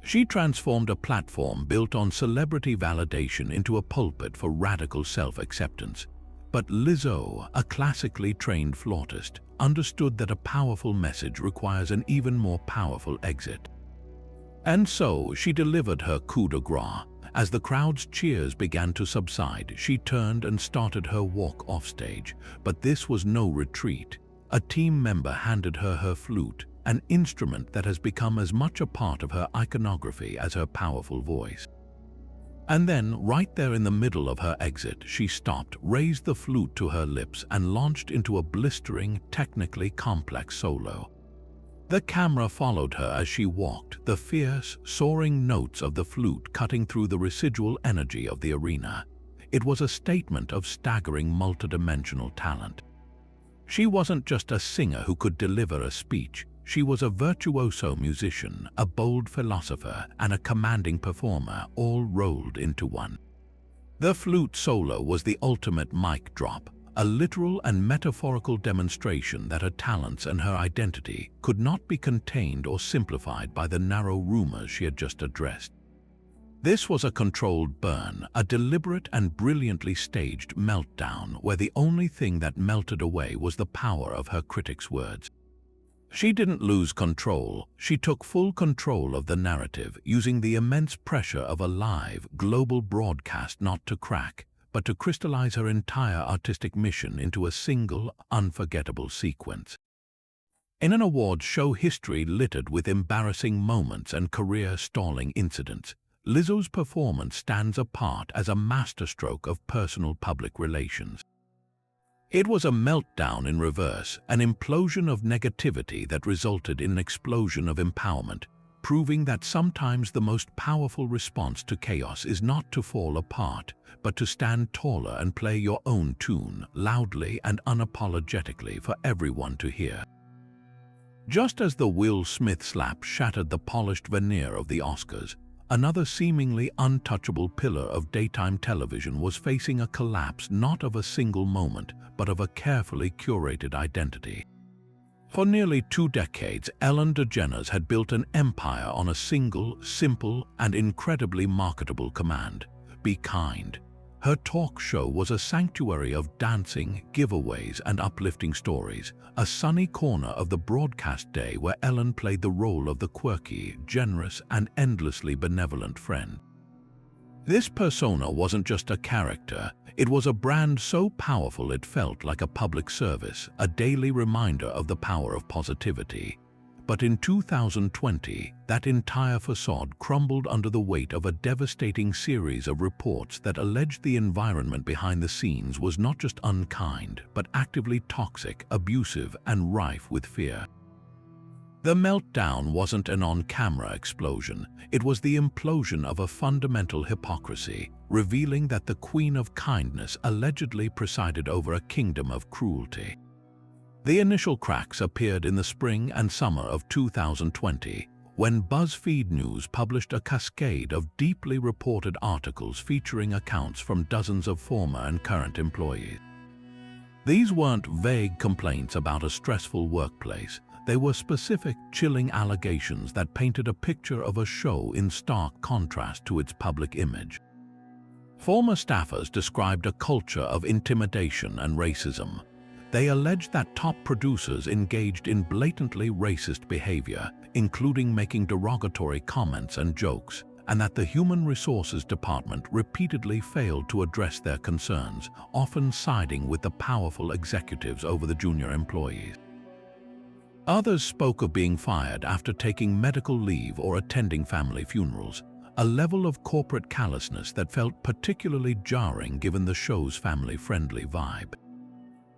She transformed a platform built on celebrity validation into a pulpit for radical self-acceptance. But Lizzo, a classically trained flautist, understood that a powerful message requires an even more powerful exit. And so she delivered her coup de grace. As the crowd's cheers began to subside, she turned and started her walk offstage. But this was no retreat. A team member handed her her flute, an instrument that has become as much a part of her iconography as her powerful voice. And then, right there in the middle of her exit, she stopped, raised the flute to her lips, and launched into a blistering, technically complex solo. The camera followed her as she walked, the fierce, soaring notes of the flute cutting through the residual energy of the arena. It was a statement of staggering multidimensional talent. She wasn't just a singer who could deliver a speech. She was a virtuoso musician, a bold philosopher, and a commanding performer, all rolled into one. The flute solo was the ultimate mic drop, a literal and metaphorical demonstration that her talents and her identity could not be contained or simplified by the narrow rumors she had just addressed. This was a controlled burn, a deliberate and brilliantly staged meltdown where the only thing that melted away was the power of her critics' words. She didn't lose control. She took full control of the narrative, using the immense pressure of a live, global broadcast not to crack, but to crystallize her entire artistic mission into a single, unforgettable sequence. In an awards show history littered with embarrassing moments and career-stalling incidents, Lizzo's performance stands apart as a masterstroke of personal public relations. It was a meltdown in reverse, an implosion of negativity that resulted in an explosion of empowerment, proving that sometimes the most powerful response to chaos is not to fall apart, but to stand taller and play your own tune, loudly and unapologetically for everyone to hear. Just as the Will Smith slap shattered the polished veneer of the Oscars, another seemingly untouchable pillar of daytime television was facing a collapse not of a single moment, but of a carefully curated identity. For nearly 2 decades, Ellen DeGeneres had built an empire on a single, simple, and incredibly marketable command: be kind. Her talk show was a sanctuary of dancing, giveaways, and uplifting stories, a sunny corner of the broadcast day where Ellen played the role of the quirky, generous, and endlessly benevolent friend. This persona wasn't just a character, it was a brand so powerful it felt like a public service, a daily reminder of the power of positivity. But in 2020, that entire facade crumbled under the weight of a devastating series of reports that alleged the environment behind the scenes was not just unkind, but actively toxic, abusive, and rife with fear. The meltdown wasn't an on-camera explosion. It was the implosion of a fundamental hypocrisy, revealing that the Queen of Kindness allegedly presided over a kingdom of cruelty. The initial cracks appeared in the spring and summer of 2020, when BuzzFeed News published a cascade of deeply reported articles featuring accounts from dozens of former and current employees. These weren't vague complaints about a stressful workplace. They were specific, chilling allegations that painted a picture of a show in stark contrast to its public image. Former staffers described a culture of intimidation and racism. They alleged that top producers engaged in blatantly racist behavior, including making derogatory comments and jokes, and that the Human Resources Department repeatedly failed to address their concerns, often siding with the powerful executives over the junior employees. Others spoke of being fired after taking medical leave or attending family funerals, a level of corporate callousness that felt particularly jarring given the show's family-friendly vibe.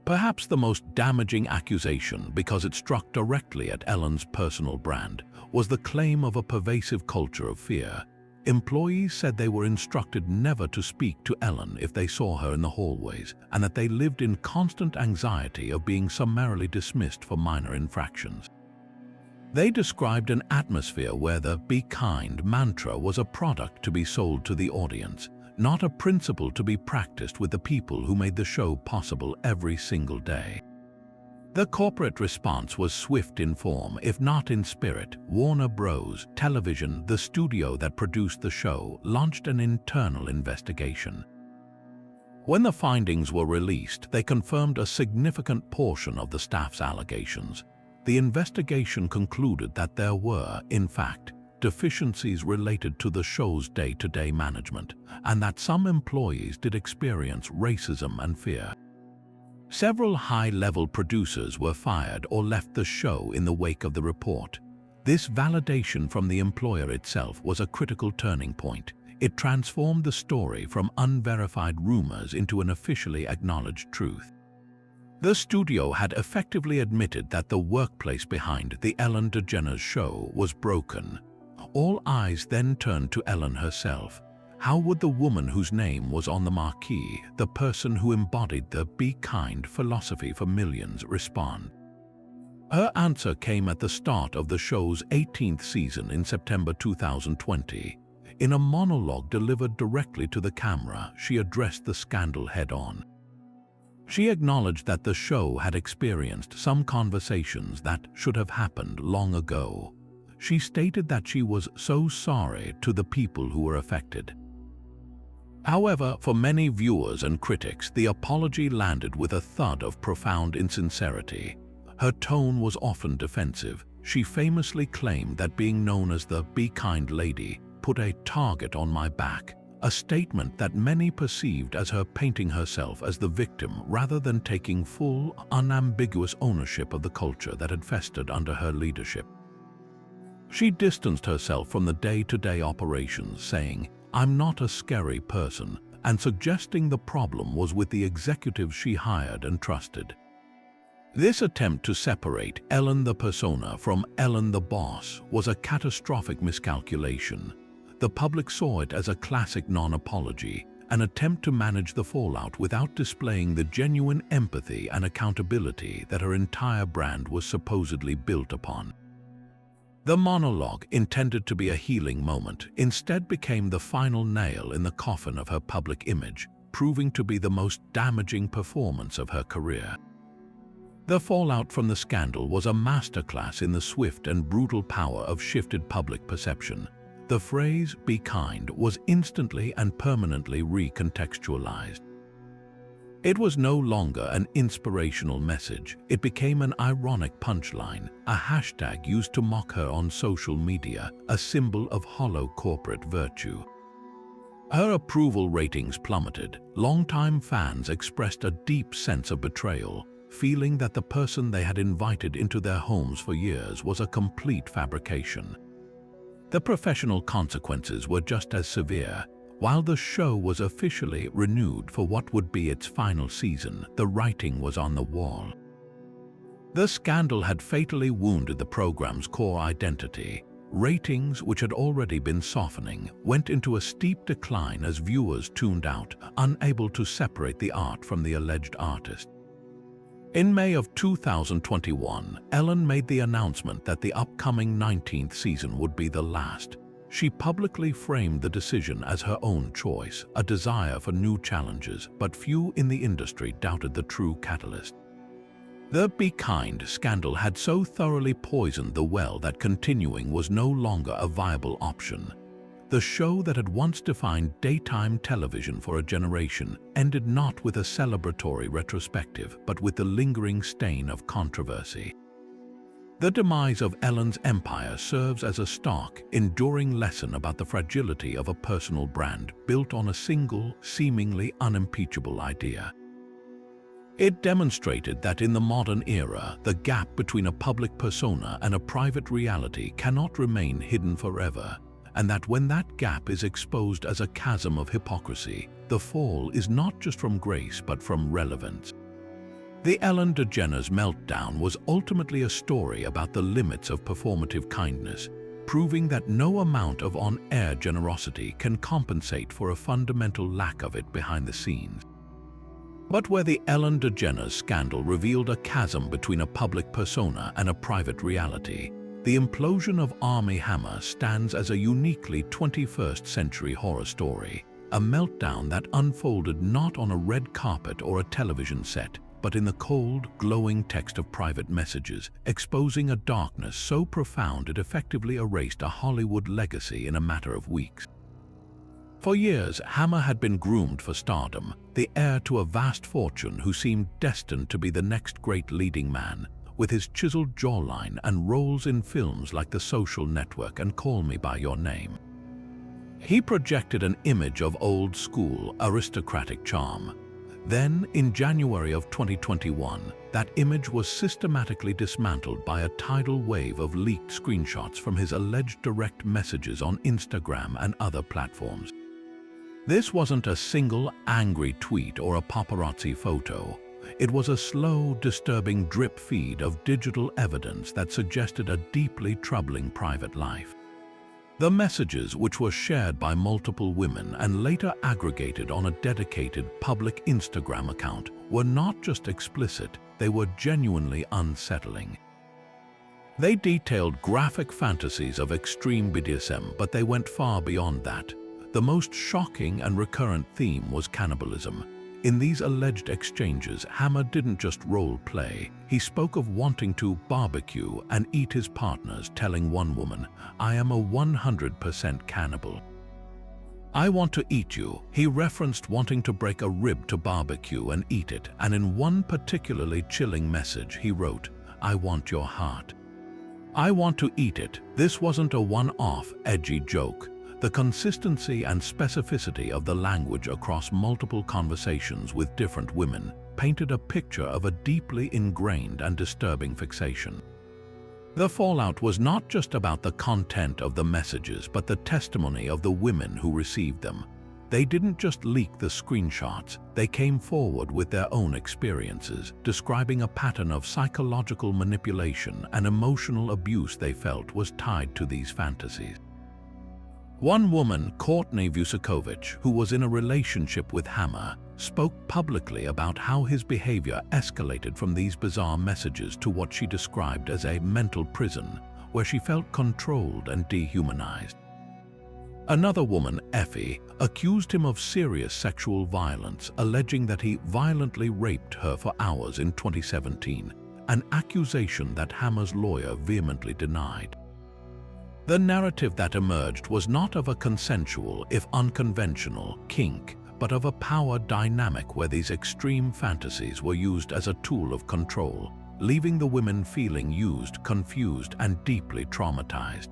Perhaps the most damaging accusation, because it struck directly at Ellen's personal brand, was the claim of a pervasive culture of fear. Employees said they were instructed never to speak to Ellen if they saw her in the hallways, and that they lived in constant anxiety of being summarily dismissed for minor infractions. They described an atmosphere where the "be kind" mantra was a product to be sold to the audience, not a principle to be practiced with the people who made the show possible every single day. The corporate response was swift in form, if not in spirit. Warner Bros. Television, the studio that produced the show, launched an internal investigation. When the findings were released, they confirmed a significant portion of the staff's allegations. The investigation concluded that there were, in fact, deficiencies related to the show's day-to-day management, and that some employees did experience racism and fear. Several high-level producers were fired or left the show in the wake of the report. This validation from the employer itself was a critical turning point. It transformed the story from unverified rumors into an officially acknowledged truth. The studio had effectively admitted that the workplace behind the Ellen DeGeneres show was broken. All eyes then turned to Ellen herself. How would the woman whose name was on the marquee, the person who embodied the "be kind" philosophy for millions, respond? Her answer came at the start of the show's 18th season in September 2020. In a monologue delivered directly to the camera, she addressed the scandal head-on. She acknowledged that the show had experienced some conversations that should have happened long ago. She stated that she was so sorry to the people who were affected. However, for many viewers and critics, the apology landed with a thud of profound insincerity. Her tone was often defensive. She famously claimed that being known as the "be kind lady" put a target on my back, a statement that many perceived as her painting herself as the victim rather than taking full, unambiguous ownership of the culture that had festered under her leadership. She distanced herself from the day-to-day operations, saying, "I'm not a scary person," and suggesting the problem was with the executives she hired and trusted. This attempt to separate Ellen the persona from Ellen the boss was a catastrophic miscalculation. The public saw it as a classic non-apology, an attempt to manage the fallout without displaying the genuine empathy and accountability that her entire brand was supposedly built upon. The monologue, intended to be a healing moment, instead became the final nail in the coffin of her public image, proving to be the most damaging performance of her career. The fallout from the scandal was a masterclass in the swift and brutal power of shifted public perception. The phrase "be kind" was instantly and permanently recontextualized. It was no longer an inspirational message. It became an ironic punchline, a hashtag used to mock her on social media, a symbol of hollow corporate virtue. Her approval ratings plummeted. Longtime fans expressed a deep sense of betrayal. feeling that the person they had invited into their homes for years was a complete fabrication. The professional consequences were just as severe. While the show was officially renewed for what would be its final season, the writing was on the wall. The scandal had fatally wounded the program's core identity. Ratings, which had already been softening, went into a steep decline as viewers tuned out, unable to separate the art from the alleged artist. In May of 2021, Ellen made the announcement that the upcoming 19th season would be the last. She publicly framed the decision as her own choice, a desire for new challenges, but few in the industry doubted the true catalyst. The Be Kind scandal had so thoroughly poisoned the well that continuing was no longer a viable option. The show that had once defined daytime television for a generation ended not with a celebratory retrospective, but with the lingering stain of controversy. The demise of Ellen's empire serves as a stark, enduring lesson about the fragility of a personal brand built on a single, seemingly unimpeachable idea. It demonstrated that in the modern era, the gap between a public persona and a private reality cannot remain hidden forever, and that when that gap is exposed as a chasm of hypocrisy, the fall is not just from grace but from relevance. The Ellen DeGeneres Meltdown was ultimately a story about the limits of performative kindness, proving that no amount of on-air generosity can compensate for a fundamental lack of it behind the scenes. But where the Ellen DeGeneres scandal revealed a chasm between a public persona and a private reality, the implosion of Armie Hammer stands as a uniquely 21st century horror story, a meltdown that unfolded not on a red carpet or a television set, but in the cold, glowing text of private messages, exposing a darkness so profound it effectively erased a Hollywood legacy in a matter of weeks. For years, Hammer had been groomed for stardom, the heir to a vast fortune who seemed destined to be the next great leading man, with his chiseled jawline and roles in films like The Social Network and Call Me by Your Name. He projected an image of old-school, aristocratic charm. Then, in January of 2021, that image was systematically dismantled by a tidal wave of leaked screenshots from his alleged direct messages on Instagram and other platforms. This wasn't a single angry tweet or a paparazzi photo. It was a slow, disturbing drip feed of digital evidence that suggested a deeply troubling private life. The messages, which were shared by multiple women and later aggregated on a dedicated public Instagram account, were not just explicit, they were genuinely unsettling. They detailed graphic fantasies of extreme BDSM, but they went far beyond that. The most shocking and recurrent theme was cannibalism. In these alleged exchanges, Hammer didn't just role-play. He spoke of wanting to barbecue and eat his partners, telling one woman, "I am a 100% cannibal." "I want to eat you." He referenced wanting to break a rib to barbecue and eat it, and in one particularly chilling message he wrote, "I want your heart. I want to eat it." This wasn't a one-off, edgy joke. The consistency and specificity of the language across multiple conversations with different women painted a picture of a deeply ingrained and disturbing fixation. The fallout was not just about the content of the messages, but the testimony of the women who received them. They didn't just leak the screenshots, they came forward with their own experiences, describing a pattern of psychological manipulation and emotional abuse they felt was tied to these fantasies. One woman, Courtney Vucekovich, who was in a relationship with Hammer, spoke publicly about how his behavior escalated from these bizarre messages to what she described as a mental prison, where she felt controlled and dehumanized. Another woman, Effie, accused him of serious sexual violence, alleging that he violently raped her for hours in 2017, an accusation that Hammer's lawyer vehemently denied. The narrative that emerged was not of a consensual, if unconventional, kink, but of a power dynamic where these extreme fantasies were used as a tool of control, leaving the women feeling used, confused, and deeply traumatized.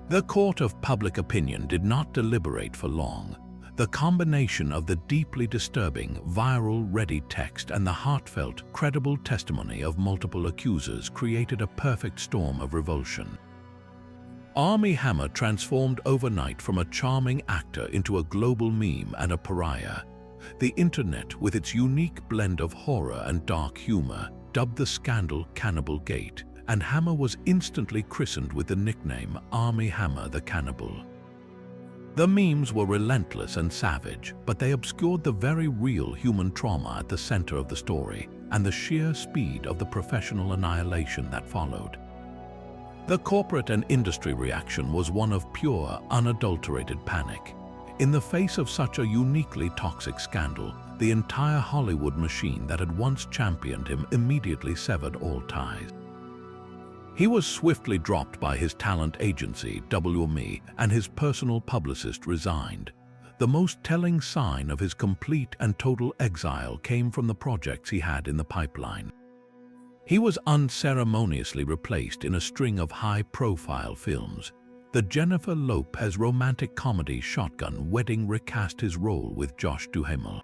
The court of public opinion did not deliberate for long. The combination of the deeply disturbing, viral-ready text and the heartfelt, credible testimony of multiple accusers created a perfect storm of revulsion. Armie Hammer transformed overnight from a charming actor into a global meme and a pariah. The internet, with its unique blend of horror and dark humor, dubbed the scandal Cannibal Gate, and Hammer was instantly christened with the nickname Armie Hammer the Cannibal. The memes were relentless and savage, but they obscured the very real human trauma at the center of the story and the sheer speed of the professional annihilation that followed. The corporate and industry reaction was one of pure, unadulterated panic. In the face of such a uniquely toxic scandal, the entire Hollywood machine that had once championed him immediately severed all ties. He was swiftly dropped by his talent agency, WME, and his personal publicist resigned. The most telling sign of his complete and total exile came from the projects he had in the pipeline. He was unceremoniously replaced in a string of high-profile films. The Jennifer Lopez romantic comedy Shotgun Wedding recast his role with Josh Duhamel.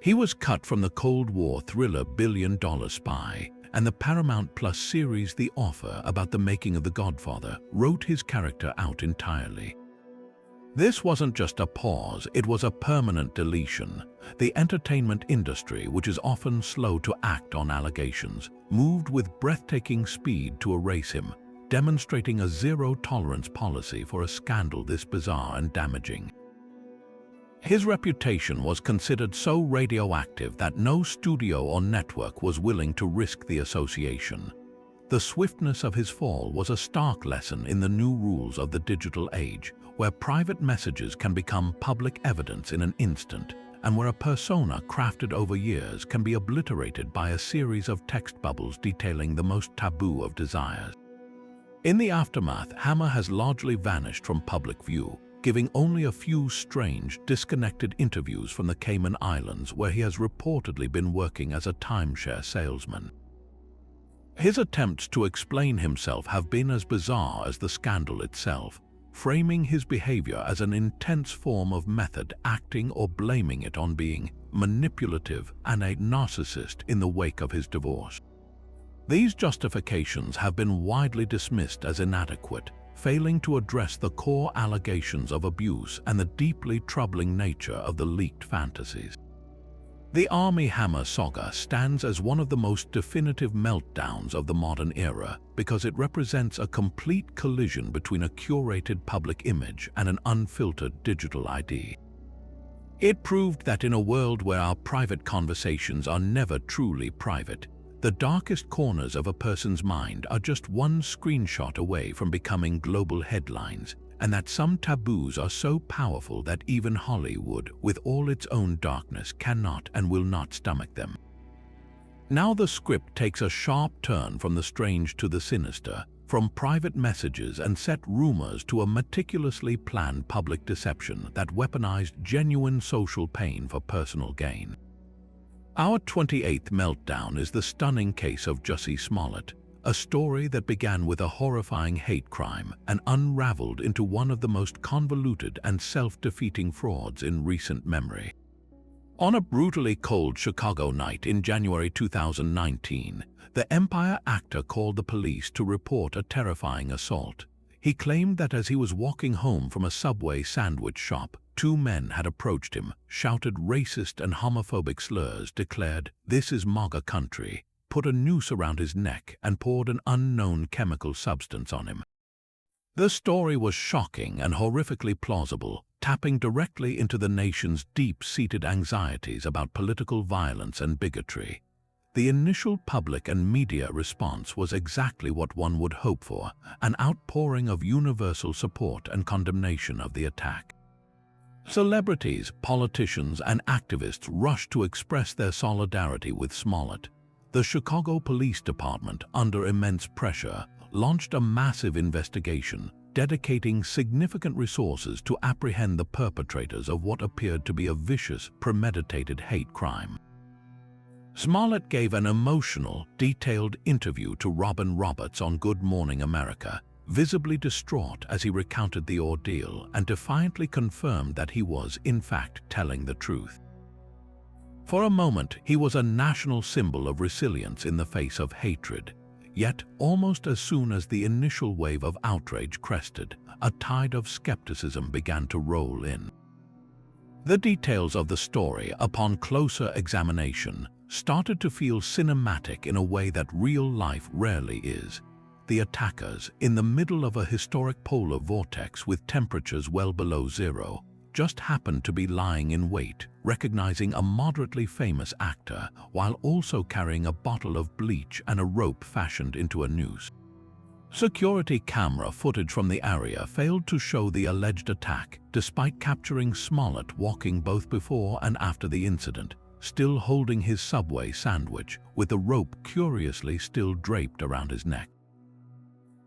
He was cut from the Cold War thriller Billion Dollar Spy, and the Paramount Plus series The Offer, about the making of The Godfather, wrote his character out entirely. This wasn't just a pause, it was a permanent deletion. The entertainment industry, which is often slow to act on allegations, moved with breathtaking speed to erase him, demonstrating a zero-tolerance policy for a scandal this bizarre and damaging. His reputation was considered so radioactive that no studio or network was willing to risk the association. The swiftness of his fall was a stark lesson in the new rules of the digital age, where private messages can become public evidence in an instant, and where a persona crafted over years can be obliterated by a series of text bubbles detailing the most taboo of desires. In the aftermath, Hammer has largely vanished from public view, giving only a few strange, disconnected interviews from the Cayman Islands, where he has reportedly been working as a timeshare salesman. His attempts to explain himself have been as bizarre as the scandal itself, framing his behavior as an intense form of method acting or blaming it on being manipulative and a narcissist in the wake of his divorce. These justifications have been widely dismissed as inadequate, failing to address the core allegations of abuse and the deeply troubling nature of the leaked fantasies. The Armie Hammer saga stands as one of the most definitive meltdowns of the modern era because it represents a complete collision between a curated public image and an unfiltered digital ID. It proved that in a world where our private conversations are never truly private, the darkest corners of a person's mind are just one screenshot away from becoming global headlines, and that some taboos are so powerful that even Hollywood, with all its own darkness, cannot and will not stomach them. Now the script takes a sharp turn from the strange to the sinister, from private messages and set rumors to a meticulously planned public deception that weaponized genuine social pain for personal gain. Our 28th meltdown is the stunning case of Jussie Smollett, a story that began with a horrifying hate crime and unraveled into one of the most convoluted and self-defeating frauds in recent memory. On a brutally cold Chicago night in January 2019, the Empire actor called the police to report a terrifying assault. He claimed that as he was walking home from a Subway sandwich shop, two men had approached him, shouted racist and homophobic slurs, declared, "This is MAGA country," put a noose around his neck, and poured an unknown chemical substance on him. The story was shocking and horrifically plausible, tapping directly into the nation's deep-seated anxieties about political violence and bigotry. The initial public and media response was exactly what one would hope for, an outpouring of universal support and condemnation of the attack. Celebrities, politicians, and activists rushed to express their solidarity with Smollett. The Chicago Police Department, under immense pressure, launched a massive investigation, dedicating significant resources to apprehend the perpetrators of what appeared to be a vicious, premeditated hate crime. Smollett gave an emotional, detailed interview to Robin Roberts on Good Morning America, visibly distraught as he recounted the ordeal and defiantly confirmed that he was, in fact, telling the truth. For a moment, he was a national symbol of resilience in the face of hatred. Yet, almost as soon as the initial wave of outrage crested, a tide of skepticism began to roll in. The details of the story, upon closer examination, started to feel cinematic in a way that real life rarely is. The attackers, in the middle of a historic polar vortex with temperatures well below zero, just happened to be lying in wait, recognizing a moderately famous actor while also carrying a bottle of bleach and a rope fashioned into a noose. Security camera footage from the area failed to show the alleged attack, despite capturing Smollett walking both before and after the incident, still holding his Subway sandwich, with the rope curiously still draped around his neck.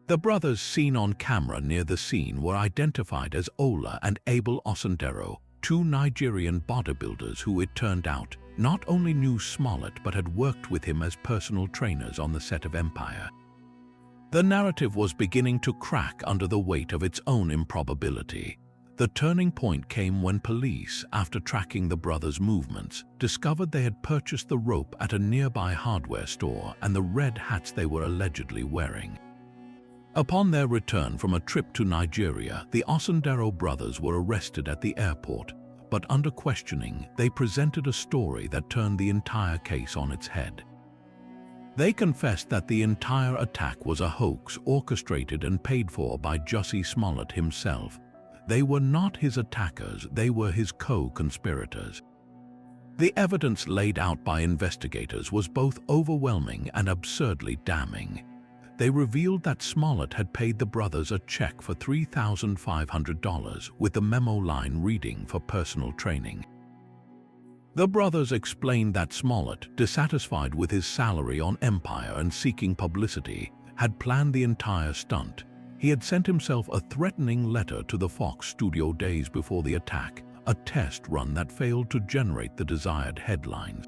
The brothers seen on camera near the scene were identified as Ola and Abel Osundero, two Nigerian bodybuilders who, it turned out, not only knew Smollett but had worked with him as personal trainers on the set of Empire. The narrative was beginning to crack under the weight of its own improbability. The turning point came when police, after tracking the brothers' movements, discovered they had purchased the rope at a nearby hardware store and the red hats they were allegedly wearing. Upon their return from a trip to Nigeria, the Osundero brothers were arrested at the airport, but under questioning, they presented a story that turned the entire case on its head. They confessed that the entire attack was a hoax orchestrated and paid for by Jussie Smollett himself. They were not his attackers, they were his co-conspirators. The evidence laid out by investigators was both overwhelming and absurdly damning. They revealed that Smollett had paid the brothers a check for $3,500, with the memo line reading for personal training. The brothers explained that Smollett, dissatisfied with his salary on Empire and seeking publicity, had planned the entire stunt. He had sent himself a threatening letter to the Fox studio days before the attack, a test run that failed to generate the desired headlines.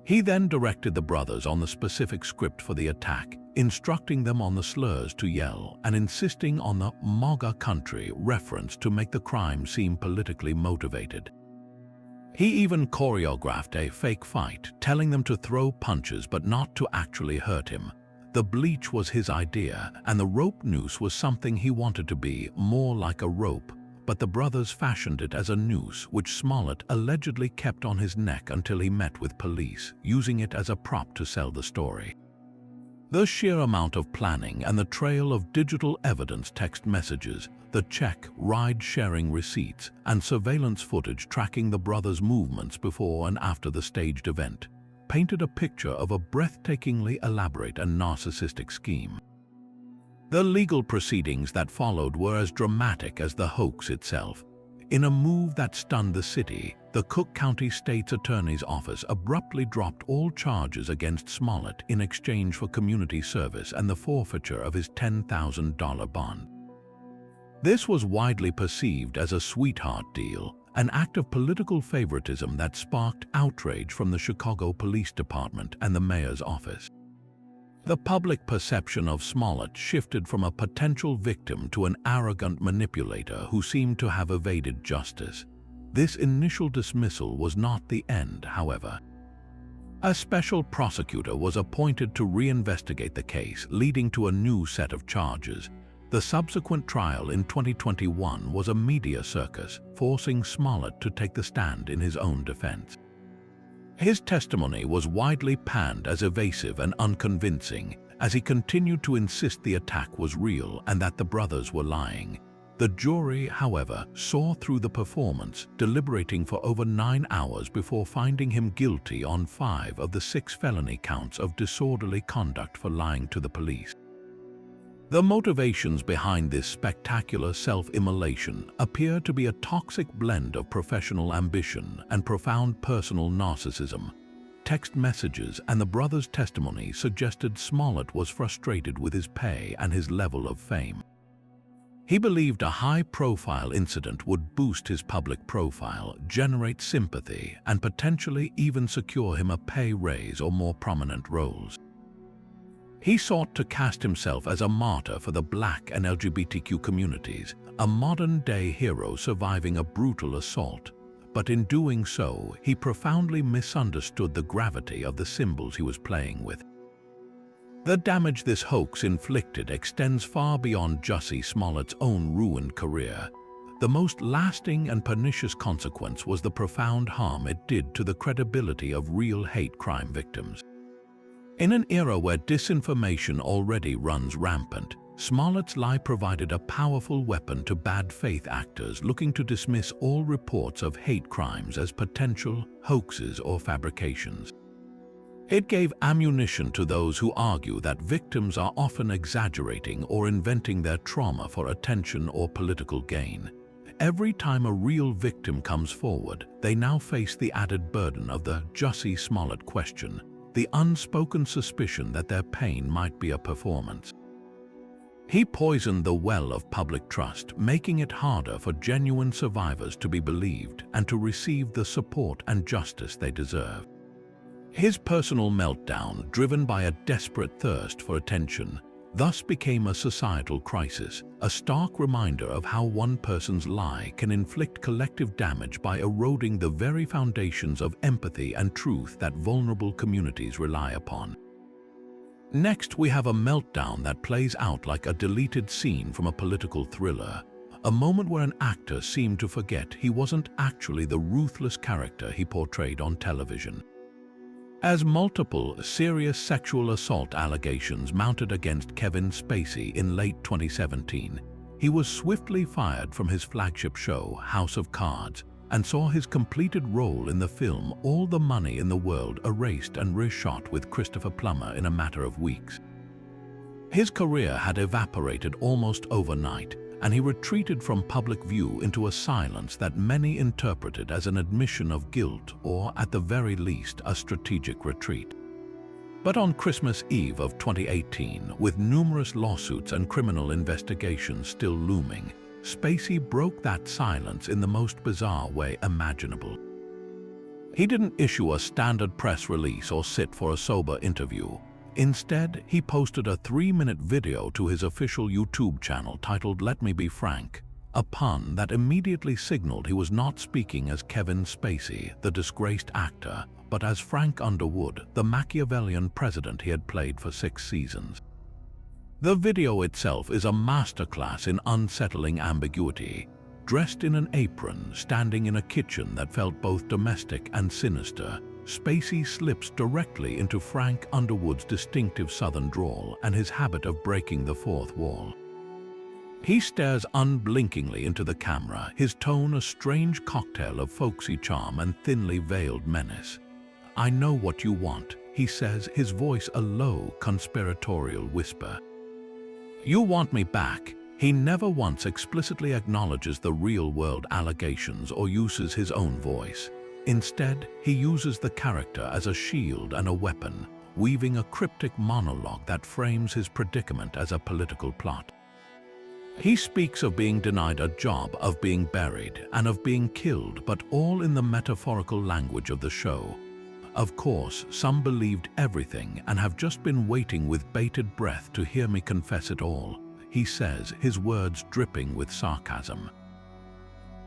He then directed the brothers on the specific script for the attack, instructing them on the slurs to yell and insisting on the MAGA country reference to make the crime seem politically motivated. He even choreographed a fake fight, telling them to throw punches but not to actually hurt him. The bleach was his idea, and the rope noose was something he wanted to be more like a rope, but the brothers fashioned it as a noose which Smollett allegedly kept on his neck until he met with police, using it as a prop to sell the story. The sheer amount of planning and the trail of digital evidence, text messages, the check, ride-sharing receipts, and surveillance footage tracking the brothers' movements before and after the staged event painted a picture of a breathtakingly elaborate and narcissistic scheme. The legal proceedings that followed were as dramatic as the hoax itself. In a move that stunned the city, the Cook County State's Attorney's Office abruptly dropped all charges against Smollett in exchange for community service and the forfeiture of his $10,000 bond. This was widely perceived as a sweetheart deal, an act of political favoritism that sparked outrage from the Chicago Police Department and the mayor's office. The public perception of Smollett shifted from a potential victim to an arrogant manipulator who seemed to have evaded justice. This initial dismissal was not the end, however. A special prosecutor was appointed to reinvestigate the case, leading to a new set of charges. The subsequent trial in 2021 was a media circus, forcing Smollett to take the stand in his own defense. His testimony was widely panned as evasive and unconvincing, as he continued to insist the attack was real and that the brothers were lying. The jury, however, saw through the performance, deliberating for over 9 hours before finding him guilty on 5 of the 6 felony counts of disorderly conduct for lying to the police. The motivations behind this spectacular self-immolation appear to be a toxic blend of professional ambition and profound personal narcissism. Text messages and the brothers' testimony suggested Smollett was frustrated with his pay and his level of fame. He believed a high-profile incident would boost his public profile, generate sympathy, and potentially even secure him a pay raise or more prominent roles. He sought to cast himself as a martyr for the Black and LGBTQ communities, a modern-day hero surviving a brutal assault. But in doing so, he profoundly misunderstood the gravity of the symbols he was playing with. The damage this hoax inflicted extends far beyond Jussie Smollett's own ruined career. The most lasting and pernicious consequence was the profound harm it did to the credibility of real hate crime victims. In an era where disinformation already runs rampant, Smollett's lie provided a powerful weapon to bad faith actors looking to dismiss all reports of hate crimes as potential hoaxes or fabrications. It gave ammunition to those who argue that victims are often exaggerating or inventing their trauma for attention or political gain. Every time a real victim comes forward, they now face the added burden of the Jussie Smollett question, the unspoken suspicion that their pain might be a performance. He poisoned the well of public trust, making it harder for genuine survivors to be believed and to receive the support and justice they deserve. His personal meltdown, driven by a desperate thirst for attention, thus became a societal crisis, a stark reminder of how one person's lie can inflict collective damage by eroding the very foundations of empathy and truth that vulnerable communities rely upon. Next, we have a meltdown that plays out like a deleted scene from a political thriller, a moment where an actor seemed to forget he wasn't actually the ruthless character he portrayed on television. As multiple serious sexual assault allegations mounted against Kevin Spacey in late 2017, he was swiftly fired from his flagship show, House of Cards, and saw his completed role in the film All the Money in the World erased and reshot with Christopher Plummer in a matter of weeks. His career had evaporated almost overnight, and he retreated from public view into a silence that many interpreted as an admission of guilt or, at the very least, a strategic retreat. But on Christmas Eve of 2018, with numerous lawsuits and criminal investigations still looming, Spacey broke that silence in the most bizarre way imaginable. He didn't issue a standard press release or sit for a sober interview. Instead, he posted a 3-minute video to his official YouTube channel titled "Let Me Be Frank," a pun that immediately signaled he was not speaking as Kevin Spacey, the disgraced actor, but as Frank Underwood, the Machiavellian president he had played for 6 seasons. The video itself is a masterclass in unsettling ambiguity. Dressed in an apron, standing in a kitchen that felt both domestic and sinister, Spacey slips directly into Frank Underwood's distinctive Southern drawl and his habit of breaking the fourth wall. He stares unblinkingly into the camera, his tone a strange cocktail of folksy charm and thinly veiled menace. "I know what you want," he says, his voice a low, conspiratorial whisper. "You want me back." He never once explicitly acknowledges the real-world allegations or uses his own voice. Instead, he uses the character as a shield and a weapon, weaving a cryptic monologue that frames his predicament as a political plot. He speaks of being denied a job, of being buried, and of being killed, but all in the metaphorical language of the show. Of course, some believed everything and have just been waiting with bated breath to hear me confess it all, he says, his words dripping with sarcasm.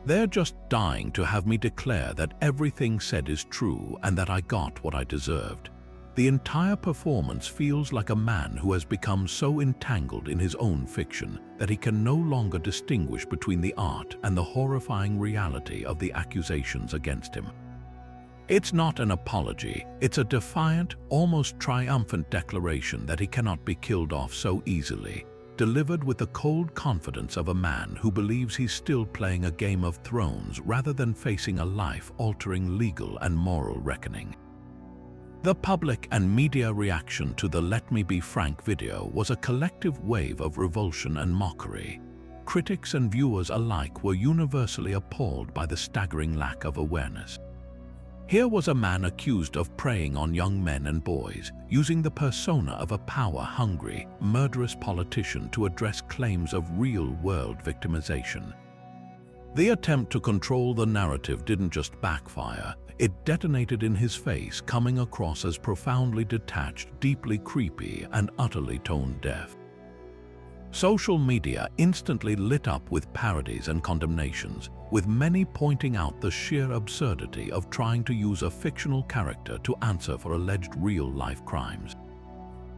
"They're just dying to have me declare that everything said is true and that I got what I deserved." The entire performance feels like a man who has become so entangled in his own fiction that he can no longer distinguish between the art and the horrifying reality of the accusations against him. It's not an apology, it's a defiant, almost triumphant declaration that he cannot be killed off so easily, delivered with the cold confidence of a man who believes he's still playing a Game of Thrones rather than facing a life-altering legal and moral reckoning. The public and media reaction to the "Let Me Be Frank" video was a collective wave of revulsion and mockery. Critics and viewers alike were universally appalled by the staggering lack of awareness. Here was a man accused of preying on young men and boys, using the persona of a power-hungry, murderous politician to address claims of real-world victimization. The attempt to control the narrative didn't just backfire, it detonated in his face, coming across as profoundly detached, deeply creepy, and utterly tone-deaf. Social media instantly lit up with parodies and condemnations, with many pointing out the sheer absurdity of trying to use a fictional character to answer for alleged real-life crimes.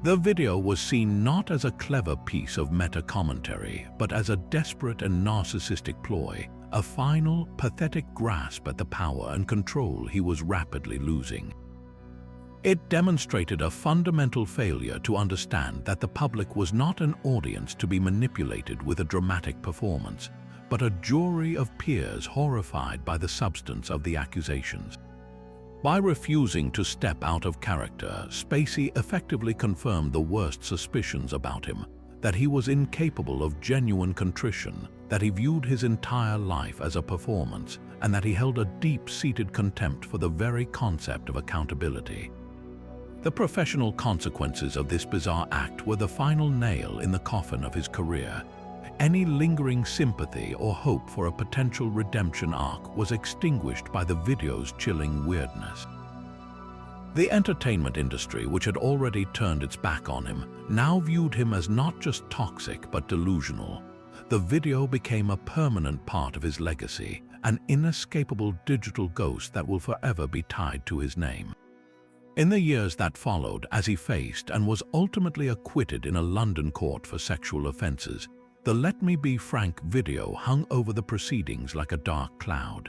The video was seen not as a clever piece of meta-commentary, but as a desperate and narcissistic ploy, a final, pathetic grasp at the power and control he was rapidly losing. It demonstrated a fundamental failure to understand that the public was not an audience to be manipulated with a dramatic performance, but a jury of peers horrified by the substance of the accusations. By refusing to step out of character, Spacey effectively confirmed the worst suspicions about him, that he was incapable of genuine contrition, that he viewed his entire life as a performance, and that he held a deep-seated contempt for the very concept of accountability. The professional consequences of this bizarre act were the final nail in the coffin of his career. Any lingering sympathy or hope for a potential redemption arc was extinguished by the video's chilling weirdness. The entertainment industry, which had already turned its back on him, now viewed him as not just toxic but delusional. The video became a permanent part of his legacy, an inescapable digital ghost that will forever be tied to his name. In the years that followed, as he faced and was ultimately acquitted in a London court for sexual offences, the "Let Me Be Frank" video hung over the proceedings like a dark cloud.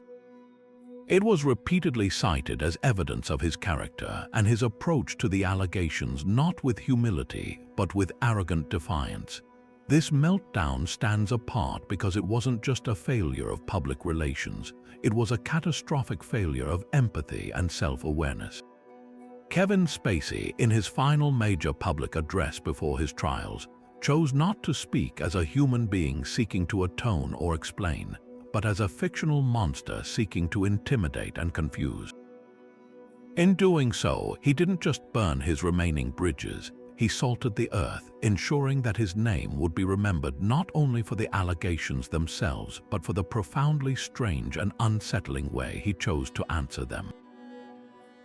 It was repeatedly cited as evidence of his character and his approach to the allegations, not with humility, but with arrogant defiance. This meltdown stands apart because it wasn't just a failure of public relations, it was a catastrophic failure of empathy and self-awareness. Kevin Spacey, in his final major public address before his trials, chose not to speak as a human being seeking to atone or explain, but as a fictional monster seeking to intimidate and confuse. In doing so, he didn't just burn his remaining bridges, he salted the earth, ensuring that his name would be remembered not only for the allegations themselves, but for the profoundly strange and unsettling way he chose to answer them.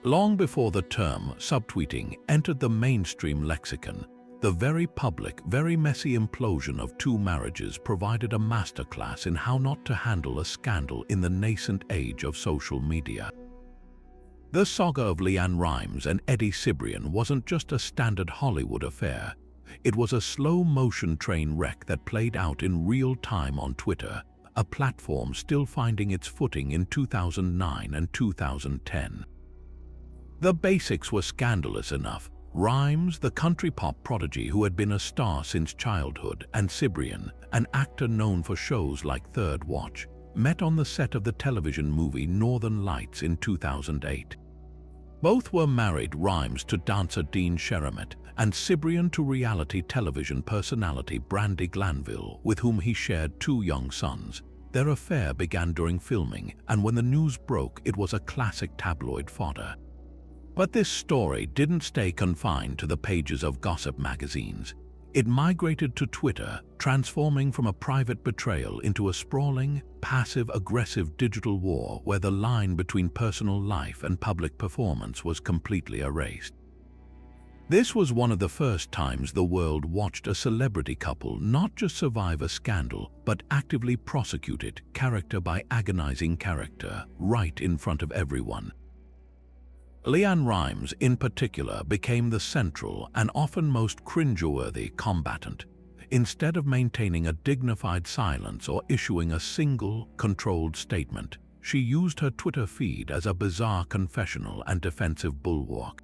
Long before the term subtweeting entered the mainstream lexicon, the very public, very messy implosion of two marriages provided a masterclass in how not to handle a scandal in the nascent age of social media. The saga of LeAnn Rimes and Eddie Cibrian wasn't just a standard Hollywood affair. It was a slow-motion train wreck that played out in real time on Twitter, a platform still finding its footing in 2009 and 2010. The basics were scandalous enough. Rimes, the country pop prodigy who had been a star since childhood, and Cibrian, an actor known for shows like Third Watch, met on the set of the television movie Northern Lights in 2008. Both were married, Rimes to dancer Dean Sherrimet, and Cibrian to reality television personality Brandi Glanville, with whom he shared two young sons. Their affair began during filming, and when the news broke, it was a classic tabloid fodder. But this story didn't stay confined to the pages of gossip magazines. It migrated to Twitter, transforming from a private betrayal into a sprawling, passive-aggressive digital war where the line between personal life and public performance was completely erased. This was one of the first times the world watched a celebrity couple not just survive a scandal, but actively prosecute it, character by agonizing character, right in front of everyone. LeAnn Rimes, in particular, became the central and often most cringeworthy combatant. Instead of maintaining a dignified silence or issuing a single, controlled statement, she used her Twitter feed as a bizarre confessional and defensive bulwark.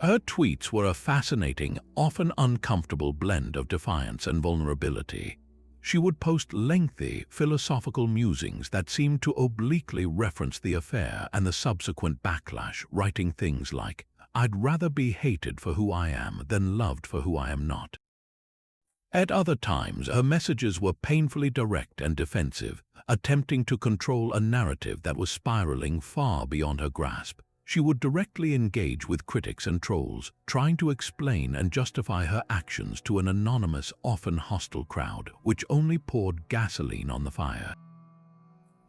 Her tweets were a fascinating, often uncomfortable blend of defiance and vulnerability. She would post lengthy, philosophical musings that seemed to obliquely reference the affair and the subsequent backlash, writing things like, "I'd rather be hated for who I am than loved for who I am not." At other times, her messages were painfully direct and defensive, attempting to control a narrative that was spiraling far beyond her grasp. She would directly engage with critics and trolls, trying to explain and justify her actions to an anonymous, often hostile crowd, which only poured gasoline on the fire.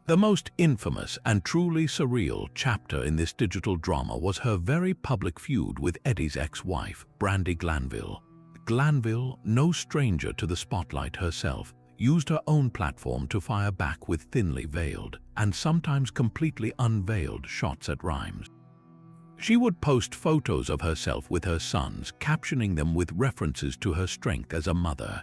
The most infamous and truly surreal chapter in this digital drama was her very public feud with Eddie's ex-wife, Brandi Glanville. Glanville, no stranger to the spotlight herself, used her own platform to fire back with thinly veiled and sometimes completely unveiled shots at Rhimes. She would post photos of herself with her sons, captioning them with references to her strength as a mother.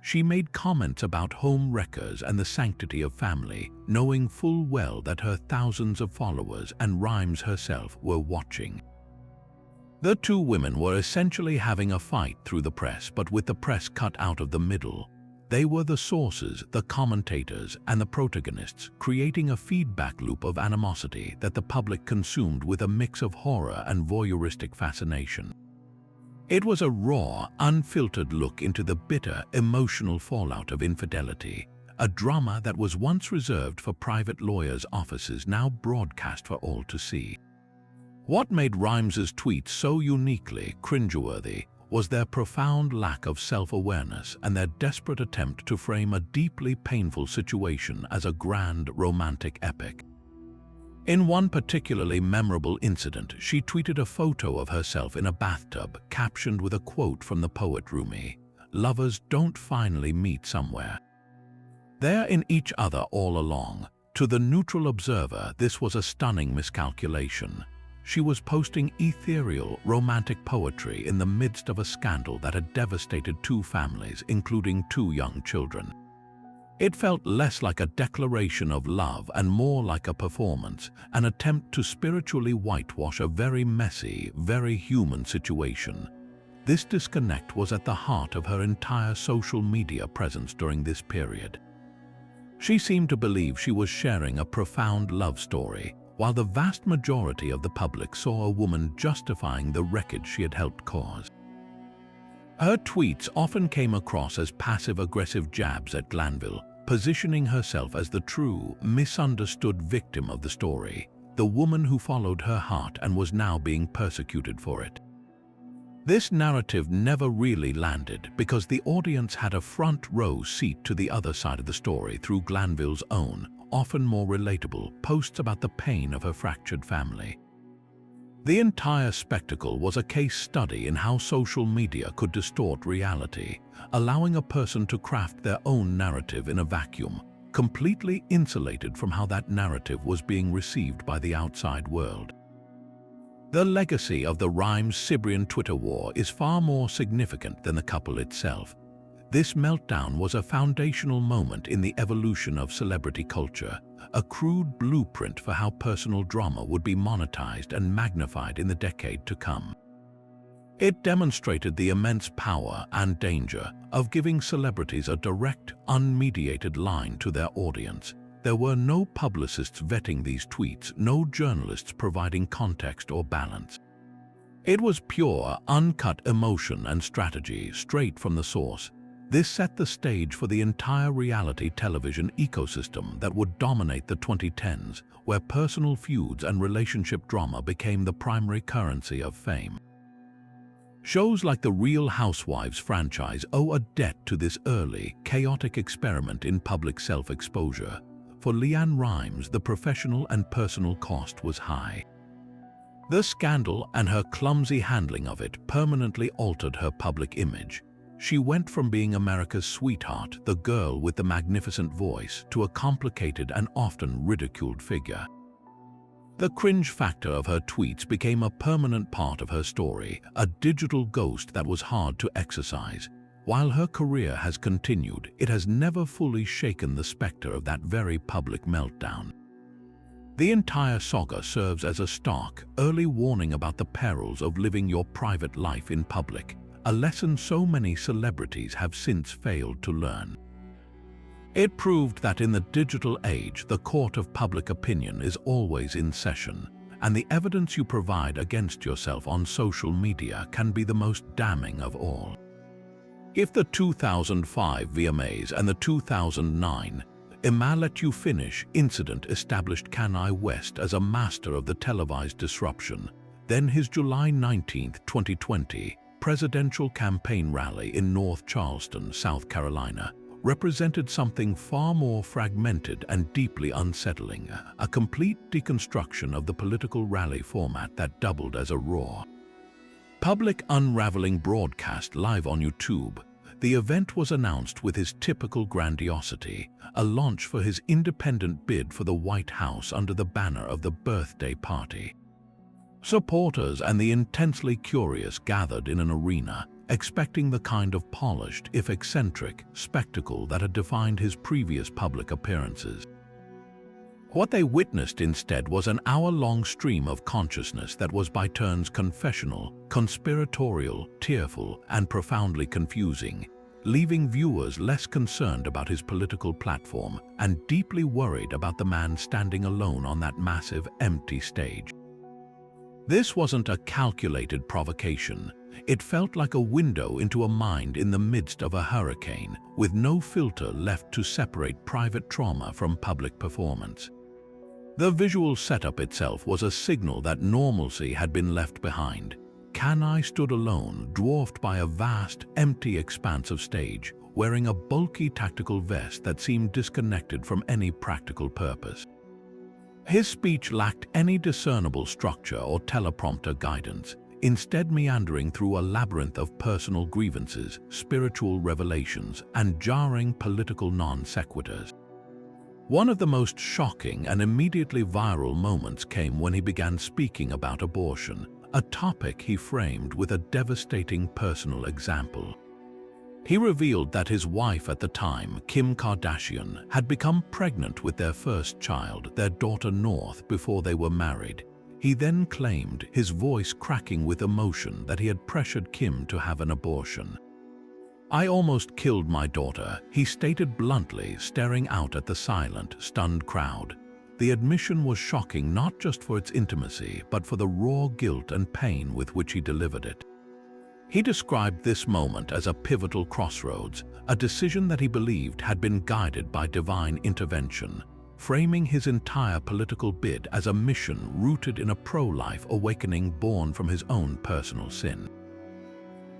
She made comments about home wreckers and the sanctity of family, knowing full well that her thousands of followers and Rhimes herself were watching. The two women were essentially having a fight through the press, but with the press cut out of the middle. They were the sources, the commentators, and the protagonists, creating a feedback loop of animosity that the public consumed with a mix of horror and voyeuristic fascination. It was a raw, unfiltered look into the bitter, emotional fallout of infidelity, a drama that was once reserved for private lawyers' offices, now broadcast for all to see. What made Rhimes's tweets so uniquely cringeworthy was their profound lack of self-awareness and their desperate attempt to frame a deeply painful situation as a grand romantic epic. In one particularly memorable incident, she tweeted a photo of herself in a bathtub, captioned with a quote from the poet Rumi, "Lovers don't finally meet somewhere. They're in each other all along." To the neutral observer, this was a stunning miscalculation. She was posting ethereal, romantic poetry in the midst of a scandal that had devastated two families, including two young children. It felt less like a declaration of love and more like a performance, an attempt to spiritually whitewash a very messy, very human situation. This disconnect was at the heart of her entire social media presence during this period. She seemed to believe she was sharing a profound love story, while the vast majority of the public saw a woman justifying the wreckage she had helped cause. Her tweets often came across as passive-aggressive jabs at Glanville, positioning herself as the true, misunderstood victim of the story, the woman who followed her heart and was now being persecuted for it. This narrative never really landed because the audience had a front-row seat to the other side of the story through Glanville's own, often more relatable, posts about the pain of her fractured family. The entire spectacle was a case study in how social media could distort reality, allowing a person to craft their own narrative in a vacuum, completely insulated from how that narrative was being received by the outside world. The legacy of the Rhimes-Cibrian Twitter war is far more significant than the couple itself. This meltdown was a foundational moment in the evolution of celebrity culture, a crude blueprint for how personal drama would be monetized and magnified in the decade to come. It demonstrated the immense power and danger of giving celebrities a direct, unmediated line to their audience. There were no publicists vetting these tweets, no journalists providing context or balance. It was pure, uncut emotion and strategy straight from the source. This set the stage for the entire reality television ecosystem that would dominate the 2010s, where personal feuds and relationship drama became the primary currency of fame. Shows like the Real Housewives franchise owe a debt to this early, chaotic experiment in public self-exposure. For Leanne Rhimes, the professional and personal cost was high. The scandal and her clumsy handling of it permanently altered her public image. She went from being America's sweetheart, the girl with the magnificent voice, to a complicated and often ridiculed figure. The cringe factor of her tweets became a permanent part of her story, a digital ghost that was hard to exorcise. While her career has continued, it has never fully shaken the specter of that very public meltdown. The entire saga serves as a stark, early warning about the perils of living your private life in public, a lesson so many celebrities have since failed to learn. It proved that in the digital age, the court of public opinion is always in session, and the evidence you provide against yourself on social media can be the most damning of all. If the 2005 VMAs and the 2009 I'ma Let You Finish incident established Kanye West as a master of the televised disruption, then his July 19, 2020, presidential campaign rally in North Charleston, South Carolina, represented something far more fragmented and deeply unsettling, a complete deconstruction of the political rally format that doubled as a roar. Public unraveling broadcast live on YouTube, the event was announced with his typical grandiosity, a launch for his independent bid for the White House under the banner of the birthday party. Supporters and the intensely curious gathered in an arena, expecting the kind of polished, if eccentric, spectacle that had defined his previous public appearances. What they witnessed instead was an hour-long stream of consciousness that was by turns confessional, conspiratorial, tearful, and profoundly confusing, leaving viewers less concerned about his political platform and deeply worried about the man standing alone on that massive, empty stage. This wasn't a calculated provocation. It felt like a window into a mind in the midst of a hurricane, with no filter left to separate private trauma from public performance. The visual setup itself was a signal that normalcy had been left behind. Kanai stood alone, dwarfed by a vast, empty expanse of stage, wearing a bulky tactical vest that seemed disconnected from any practical purpose. His speech lacked any discernible structure or teleprompter guidance, instead meandering through a labyrinth of personal grievances, spiritual revelations, and jarring political non-sequiturs. One of the most shocking and immediately viral moments came when he began speaking about abortion, a topic he framed with a devastating personal example. He revealed that his wife at the time, Kim Kardashian, had become pregnant with their first child, their daughter North, before they were married. He then claimed, his voice cracking with emotion, that he had pressured Kim to have an abortion. "I almost killed my daughter," he stated bluntly, staring out at the silent, stunned crowd. The admission was shocking not just for its intimacy, but for the raw guilt and pain with which he delivered it. He described this moment as a pivotal crossroads, a decision that he believed had been guided by divine intervention, framing his entire political bid as a mission rooted in a pro-life awakening born from his own personal sin.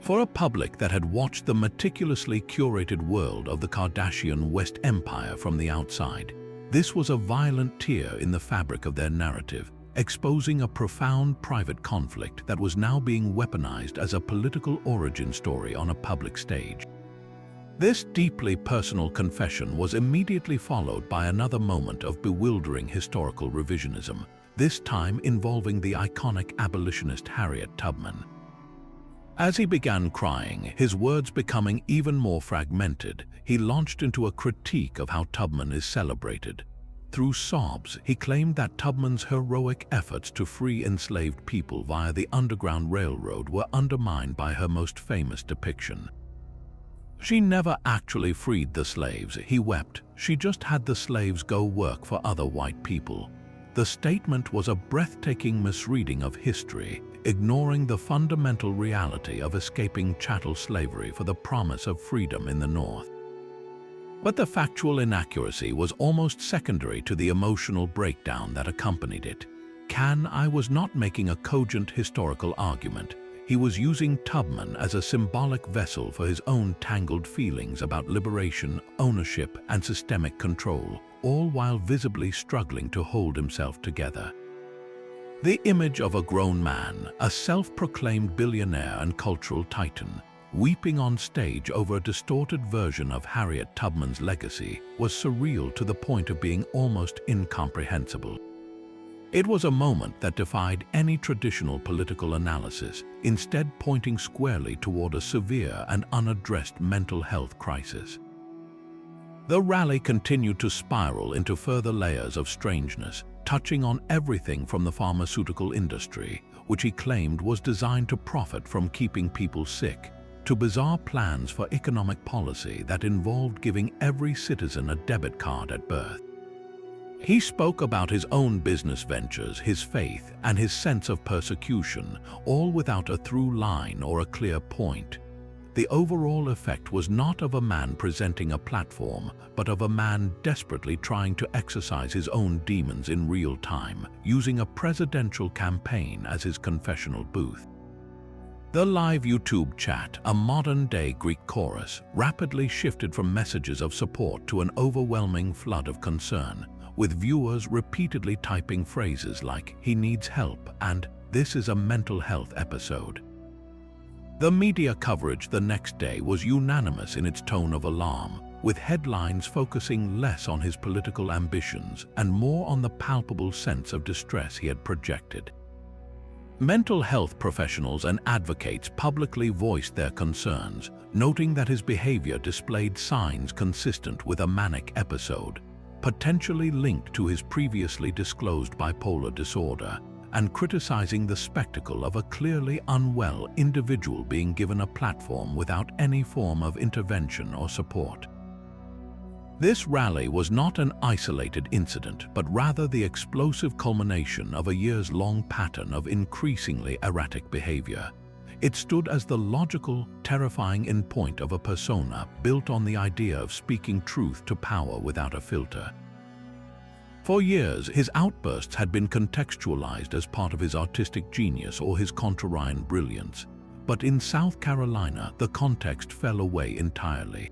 For a public that had watched the meticulously curated world of the Kardashian West Empire from the outside, this was a violent tear in the fabric of their narrative, exposing a profound private conflict that was now being weaponized as a political origin story on a public stage. This deeply personal confession was immediately followed by another moment of bewildering historical revisionism, this time involving the iconic abolitionist Harriet Tubman. As he began crying, his words becoming even more fragmented, he launched into a critique of how Tubman is celebrated. Through sobs, he claimed that Tubman's heroic efforts to free enslaved people via the Underground Railroad were undermined by her most famous depiction. "She never actually freed the slaves," he wept. "She just had the slaves go work for other white people." The statement was a breathtaking misreading of history, ignoring the fundamental reality of escaping chattel slavery for the promise of freedom in the North. But the factual inaccuracy was almost secondary to the emotional breakdown that accompanied it. I was not making a cogent historical argument. He was using Tubman as a symbolic vessel for his own tangled feelings about liberation, ownership, and systemic control, all while visibly struggling to hold himself together. The image of a grown man, a self-proclaimed billionaire and cultural titan, weeping on stage over a distorted version of Harriet Tubman's legacy was surreal to the point of being almost incomprehensible. It was a moment that defied any traditional political analysis, instead pointing squarely toward a severe and unaddressed mental health crisis. The rally continued to spiral into further layers of strangeness, touching on everything from the pharmaceutical industry, which he claimed was designed to profit from keeping people sick, to bizarre plans for economic policy that involved giving every citizen a debit card at birth. He spoke about his own business ventures, his faith, and his sense of persecution, all without a through line or a clear point. The overall effect was not of a man presenting a platform, but of a man desperately trying to exorcise his own demons in real time, using a presidential campaign as his confessional booth. The live YouTube chat, a modern-day Greek chorus, rapidly shifted from messages of support to an overwhelming flood of concern, with viewers repeatedly typing phrases like, "He needs help," and "This is a mental health episode." The media coverage the next day was unanimous in its tone of alarm, with headlines focusing less on his political ambitions and more on the palpable sense of distress he had projected. Mental health professionals and advocates publicly voiced their concerns, noting that his behavior displayed signs consistent with a manic episode, potentially linked to his previously disclosed bipolar disorder, and criticizing the spectacle of a clearly unwell individual being given a platform without any form of intervention or support. This rally was not an isolated incident, but rather the explosive culmination of a years-long pattern of increasingly erratic behavior. It stood as the logical, terrifying endpoint of a persona built on the idea of speaking truth to power without a filter. For years, his outbursts had been contextualized as part of his artistic genius or his contrarian brilliance, but in South Carolina, the context fell away entirely.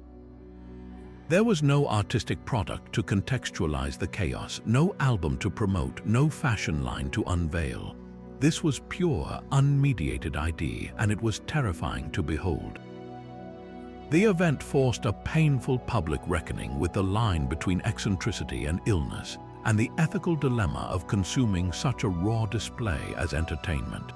There was no artistic product to contextualize the chaos, no album to promote, no fashion line to unveil. This was pure, unmediated ID, and it was terrifying to behold. The event forced a painful public reckoning with the line between eccentricity and illness, and the ethical dilemma of consuming such a raw display as entertainment.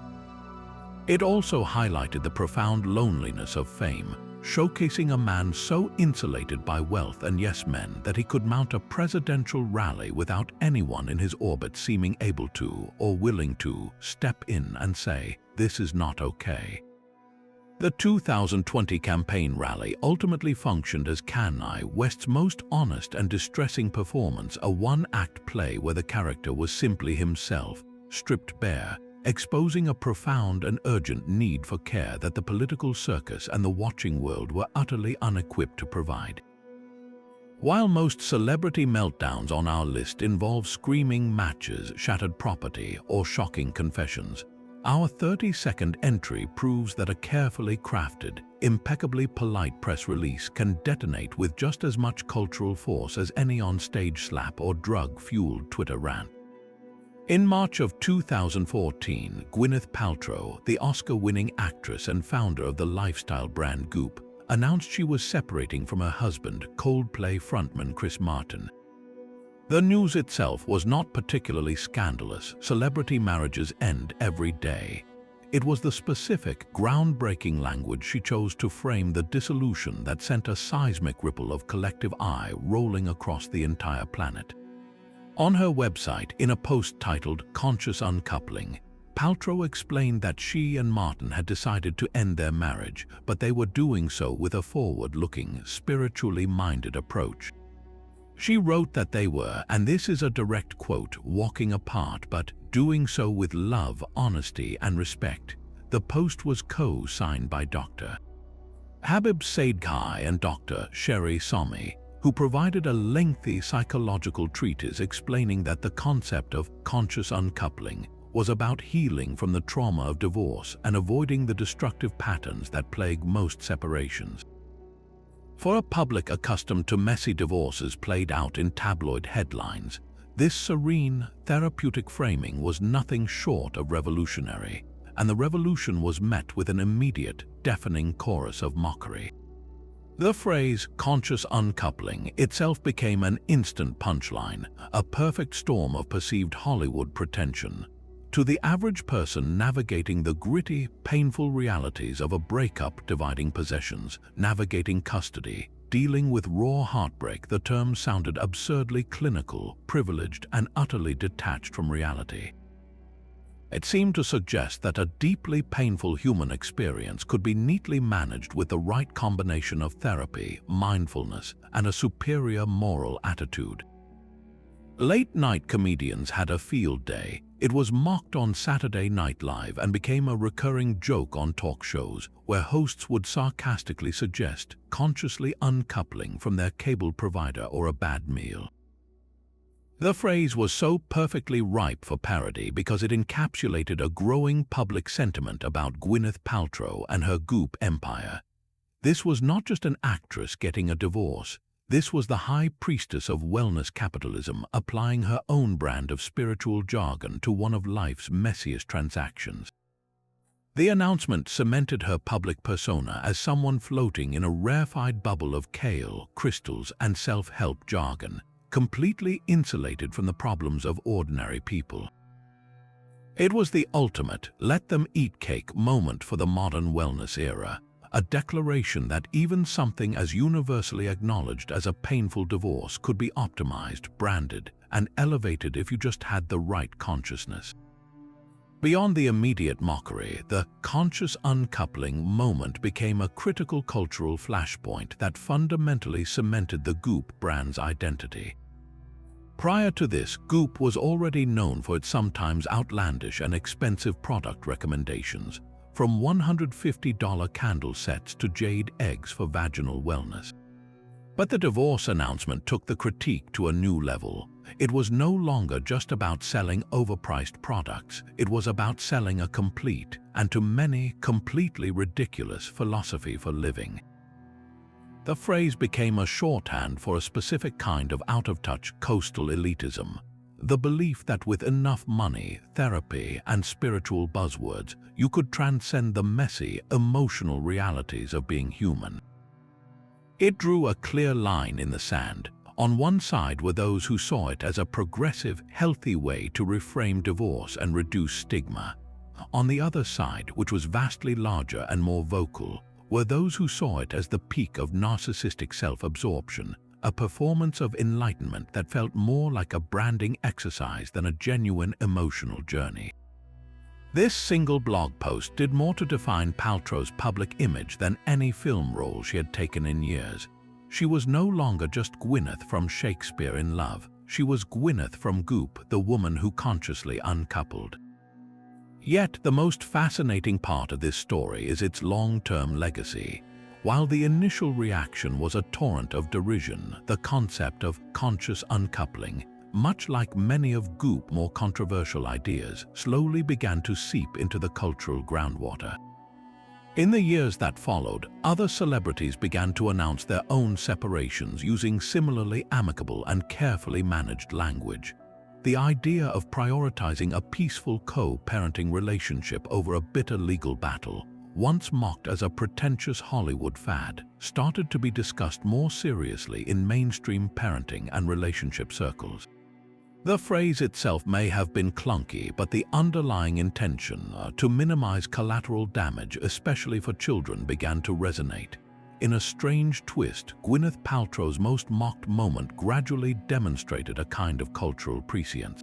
It also highlighted the profound loneliness of fame, showcasing a man so insulated by wealth and yes men that he could mount a presidential rally without anyone in his orbit seeming able to or willing to step in and say, "This is not okay." The 2020 campaign rally ultimately functioned as Kanye West's most honest and distressing performance, a one-act play where the character was simply himself, stripped bare, exposing a profound and urgent need for care that the political circus and the watching world were utterly unequipped to provide. While most celebrity meltdowns on our list involve screaming matches, shattered property, or shocking confessions, our 30-second entry proves that a carefully crafted, impeccably polite press release can detonate with just as much cultural force as any on-stage slap or drug-fueled Twitter rant. In March of 2014, Gwyneth Paltrow, the Oscar-winning actress and founder of the lifestyle brand Goop, announced she was separating from her husband, Coldplay frontman Chris Martin. The news itself was not particularly scandalous. Celebrity marriages end every day. It was the specific, groundbreaking language she chose to frame the dissolution that sent a seismic ripple of collective ire rolling across the entire planet. On her website, in a post titled "Conscious Uncoupling," Paltrow explained that she and Martin had decided to end their marriage, but they were doing so with a forward-looking, spiritually minded approach. She wrote that they were, and this is a direct quote, walking apart, but doing so with love, honesty, and respect. The post was co-signed by Dr. Habib Saidkhai and Dr. Sherry Somi, who provided a lengthy psychological treatise explaining that the concept of conscious uncoupling was about healing from the trauma of divorce and avoiding the destructive patterns that plague most separations. For a public accustomed to messy divorces played out in tabloid headlines, this serene, therapeutic framing was nothing short of revolutionary, and the revolution was met with an immediate, deafening chorus of mockery. The phrase "conscious uncoupling" itself became an instant punchline, a perfect storm of perceived Hollywood pretension. To the average person navigating the gritty, painful realities of a breakup, dividing possessions, navigating custody, dealing with raw heartbreak, the term sounded absurdly clinical, privileged, and utterly detached from reality. It seemed to suggest that a deeply painful human experience could be neatly managed with the right combination of therapy, mindfulness, and a superior moral attitude. Late-night comedians had a field day. It was mocked on Saturday Night Live and became a recurring joke on talk shows, where hosts would sarcastically suggest consciously uncoupling from their cable provider or a bad meal. The phrase was so perfectly ripe for parody because it encapsulated a growing public sentiment about Gwyneth Paltrow and her Goop empire. This was not just an actress getting a divorce. This was the high priestess of wellness capitalism applying her own brand of spiritual jargon to one of life's messiest transactions. The announcement cemented her public persona as someone floating in a rarefied bubble of kale, crystals, and self-help jargon, completely insulated from the problems of ordinary people. It was the ultimate let-them-eat-cake moment for the modern wellness era, a declaration that even something as universally acknowledged as a painful divorce could be optimized, branded, and elevated if you just had the right consciousness. Beyond the immediate mockery, the conscious uncoupling moment became a critical cultural flashpoint that fundamentally cemented the Goop brand's identity. Prior to this, Goop was already known for its sometimes outlandish and expensive product recommendations, from $150 candle sets to jade eggs for vaginal wellness. But the divorce announcement took the critique to a new level. It was no longer just about selling overpriced products. It was about selling a complete, and to many, completely ridiculous philosophy for living. The phrase became a shorthand for a specific kind of out-of-touch coastal elitism, the belief that with enough money, therapy, and spiritual buzzwords, you could transcend the messy, emotional realities of being human. It drew a clear line in the sand. On one side were those who saw it as a progressive, healthy way to reframe divorce and reduce stigma. On the other side, which was vastly larger and more vocal, were those who saw it as the peak of narcissistic self-absorption, a performance of enlightenment that felt more like a branding exercise than a genuine emotional journey. This single blog post did more to define Paltrow's public image than any film role she had taken in years. She was no longer just Gwyneth from Shakespeare in Love. She was Gwyneth from Goop, the woman who consciously uncoupled. Yet the most fascinating part of this story is its long-term legacy. While the initial reaction was a torrent of derision, the concept of conscious uncoupling, much like many of Goop's more controversial ideas, slowly began to seep into the cultural groundwater. In the years that followed, other celebrities began to announce their own separations using similarly amicable and carefully managed language. The idea of prioritizing a peaceful co-parenting relationship over a bitter legal battle, once mocked as a pretentious Hollywood fad, started to be discussed more seriously in mainstream parenting and relationship circles. The phrase itself may have been clunky, but the underlying intention to minimize collateral damage, especially for children, began to resonate. In a strange twist, Gwyneth Paltrow's most mocked moment gradually demonstrated a kind of cultural prescience.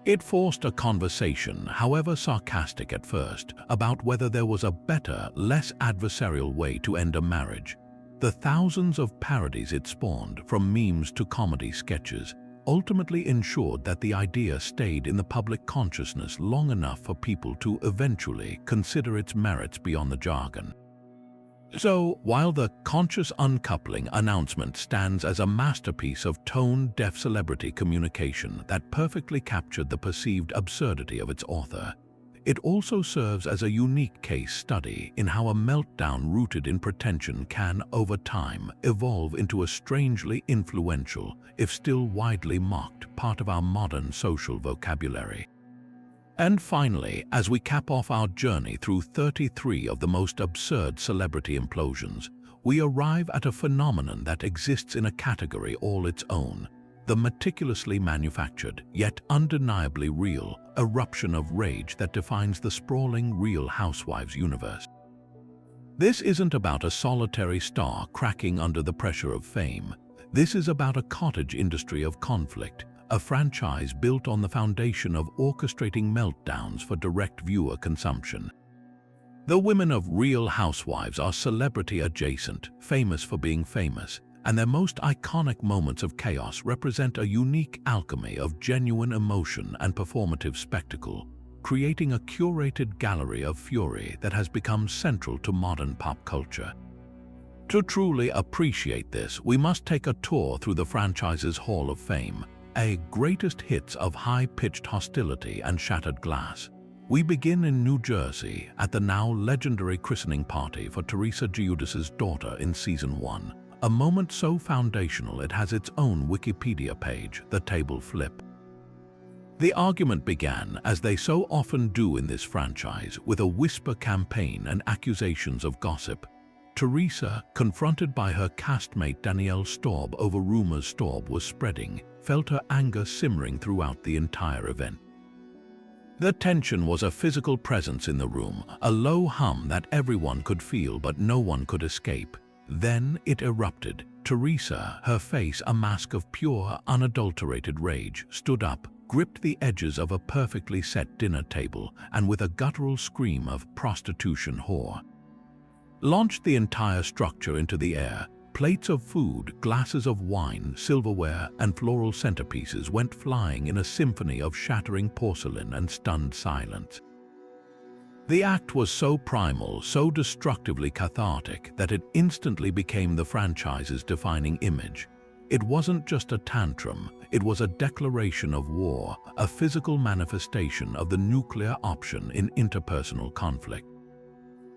It forced a conversation, however sarcastic at first, about whether there was a better, less adversarial way to end a marriage. The thousands of parodies it spawned, from memes to comedy sketches, ultimately ensured that the idea stayed in the public consciousness long enough for people to eventually consider its merits beyond the jargon. So, while the conscious uncoupling announcement stands as a masterpiece of tone-deaf celebrity communication that perfectly captured the perceived absurdity of its author, it also serves as a unique case study in how a meltdown rooted in pretension can, over time, evolve into a strangely influential, if still widely mocked, part of our modern social vocabulary. And finally, as we cap off our journey through 33 of the most absurd celebrity implosions, we arrive at a phenomenon that exists in a category all its own: the meticulously manufactured, yet undeniably real, eruption of rage that defines the sprawling Real Housewives universe. This isn't about a solitary star cracking under the pressure of fame. This is about a cottage industry of conflict, a franchise built on the foundation of orchestrating meltdowns for direct viewer consumption. The women of Real Housewives are celebrity adjacent, famous for being famous, and their most iconic moments of chaos represent a unique alchemy of genuine emotion and performative spectacle, creating a curated gallery of fury that has become central to modern pop culture. To truly appreciate this, we must take a tour through the franchise's Hall of Fame, a greatest hits of high-pitched hostility and shattered glass. We begin in New Jersey at the now legendary christening party for Teresa Giudice's daughter in Season 1, a moment so foundational it has its own Wikipedia page, the table flip. The argument began, as they so often do in this franchise, with a whisper campaign and accusations of gossip. Teresa, confronted by her castmate Danielle Staub over rumors Staub was spreading, felt her anger simmering throughout the entire event. The tension was a physical presence in the room, a low hum that everyone could feel but no one could escape. Then it erupted. Teresa, her face a mask of pure, unadulterated rage, stood up, gripped the edges of a perfectly set dinner table, and with a guttural scream of "prostitution whore," launched the entire structure into the air. Plates of food, glasses of wine, silverware, and floral centerpieces went flying in a symphony of shattering porcelain and stunned silence. The act was so primal, so destructively cathartic, that it instantly became the franchise's defining image. It wasn't just a tantrum, it was a declaration of war, a physical manifestation of the nuclear option in interpersonal conflict.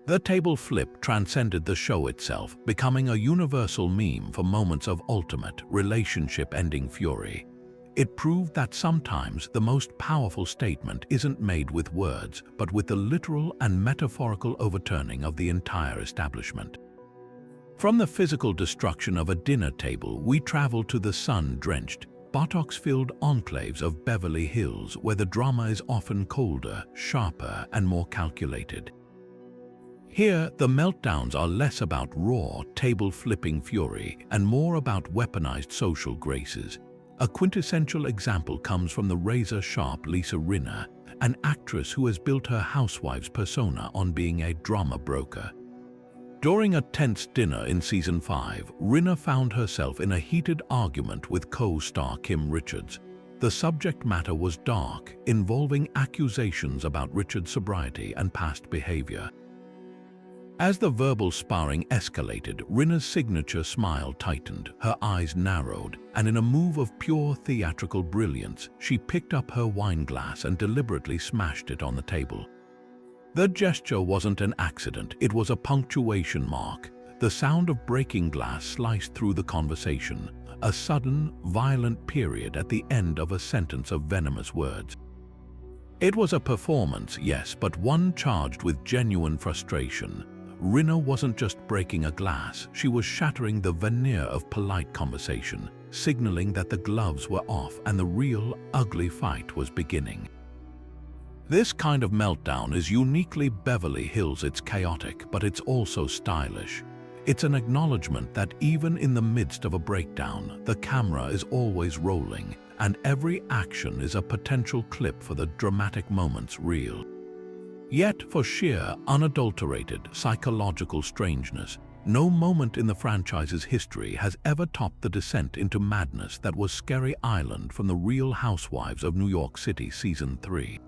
The table flip transcended the show itself, becoming a universal meme for moments of ultimate, relationship-ending fury. It proved that sometimes the most powerful statement isn't made with words, but with the literal and metaphorical overturning of the entire establishment. From the physical destruction of a dinner table, we travel to the sun-drenched, Botox-filled enclaves of Beverly Hills, where the drama is often colder, sharper, and more calculated. Here, the meltdowns are less about raw, table-flipping fury and more about weaponized social graces. A quintessential example comes from the razor-sharp Lisa Rinna, an actress who has built her housewife's persona on being a drama broker. During a tense dinner in Season 5, Rinna found herself in a heated argument with co-star Kim Richards. The subject matter was dark, involving accusations about Richards' sobriety and past behavior. As the verbal sparring escalated, Rinna's signature smile tightened, her eyes narrowed, and in a move of pure theatrical brilliance, she picked up her wine glass and deliberately smashed it on the table. The gesture wasn't an accident, it was a punctuation mark. The sound of breaking glass sliced through the conversation, a sudden, violent period at the end of a sentence of venomous words. It was a performance, yes, but one charged with genuine frustration. Rinna wasn't just breaking a glass, she was shattering the veneer of polite conversation, signaling that the gloves were off and the real, ugly fight was beginning. This kind of meltdown is uniquely Beverly Hills. It's chaotic, but it's also stylish. It's an acknowledgement that even in the midst of a breakdown, the camera is always rolling, and every action is a potential clip for the dramatic moment's reel. Yet, for sheer, unadulterated psychological strangeness, no moment in the franchise's history has ever topped the descent into madness that was Scary Island from The Real Housewives of New York City Season 3.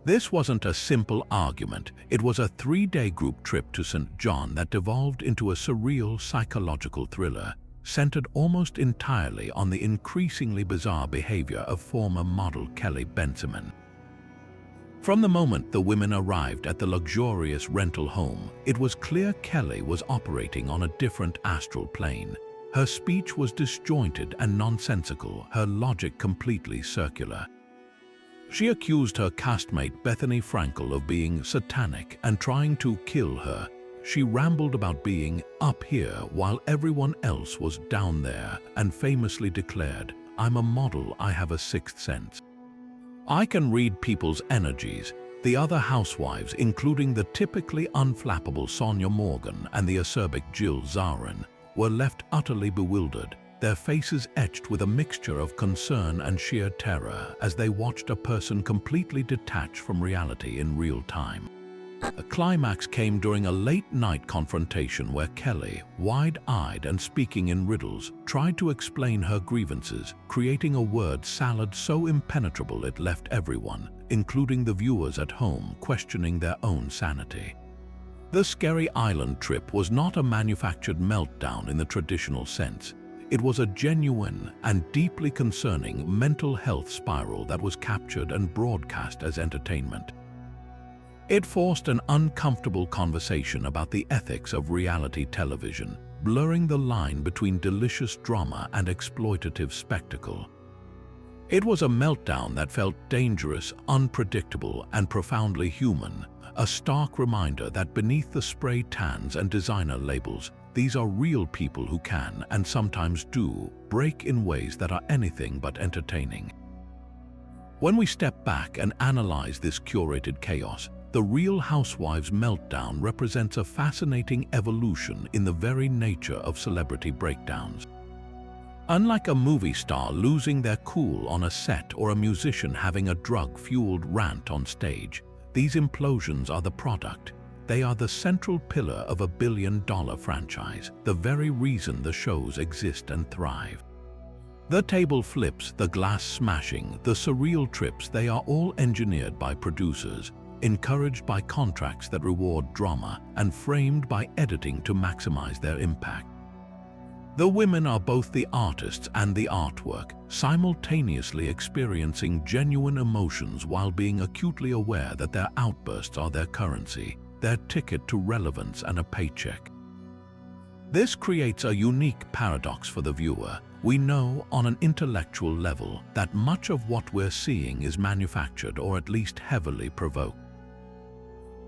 This wasn't a simple argument, it was a 3-day group trip to St. John that devolved into a surreal psychological thriller, centered almost entirely on the increasingly bizarre behavior of former model Kelly Benjamin. From the moment the women arrived at the luxurious rental home, it was clear Kelly was operating on a different astral plane. Her speech was disjointed and nonsensical, her logic completely circular. She accused her castmate Bethany Frankel of being satanic and trying to kill her. She rambled about being up here while everyone else was down there and famously declared, "I'm a model, I have a sixth sense. I can read people's energies." The other housewives, including the typically unflappable Sonia Morgan and the acerbic Jill Zarin, were left utterly bewildered, their faces etched with a mixture of concern and sheer terror as they watched a person completely detached from reality in real time. The climax came during a late-night confrontation where Kelly, wide-eyed and speaking in riddles, tried to explain her grievances, creating a word salad so impenetrable it left everyone, including the viewers at home, questioning their own sanity. The Scary Island trip was not a manufactured meltdown in the traditional sense. It was a genuine and deeply concerning mental health spiral that was captured and broadcast as entertainment. It forced an uncomfortable conversation about the ethics of reality television, blurring the line between delicious drama and exploitative spectacle. It was a meltdown that felt dangerous, unpredictable, and profoundly human, a stark reminder that beneath the spray tans and designer labels, these are real people who can, and sometimes do, break in ways that are anything but entertaining. When we step back and analyze this curated chaos, the Real Housewives meltdown represents a fascinating evolution in the very nature of celebrity breakdowns. Unlike a movie star losing their cool on a set or a musician having a drug-fueled rant on stage, these implosions are the product. They are the central pillar of a billion-dollar franchise, the very reason the shows exist and thrive. The table flips, the glass smashing, the surreal trips, they are all engineered by producers, encouraged by contracts that reward drama, and framed by editing to maximize their impact. The women are both the artists and the artwork, simultaneously experiencing genuine emotions while being acutely aware that their outbursts are their currency, their ticket to relevance and a paycheck. This creates a unique paradox for the viewer. We know on an intellectual level that much of what we're seeing is manufactured or at least heavily provoked.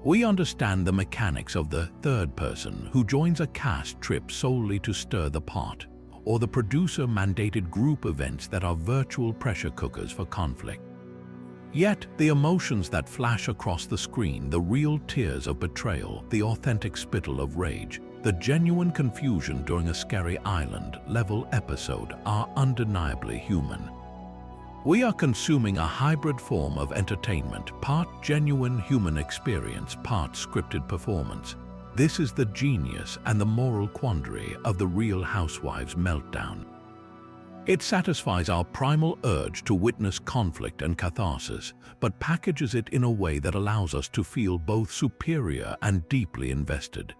We understand the mechanics of the third person who joins a cast trip solely to stir the pot, or the producer-mandated group events that are virtual pressure cookers for conflict. Yet, the emotions that flash across the screen, the real tears of betrayal, the authentic spittle of rage, the genuine confusion during a Scary Island-level episode are undeniably human. We are consuming a hybrid form of entertainment, part genuine human experience, part scripted performance. This is the genius and the moral quandary of the Real Housewives meltdown. It satisfies our primal urge to witness conflict and catharsis, but packages it in a way that allows us to feel both superior and deeply invested.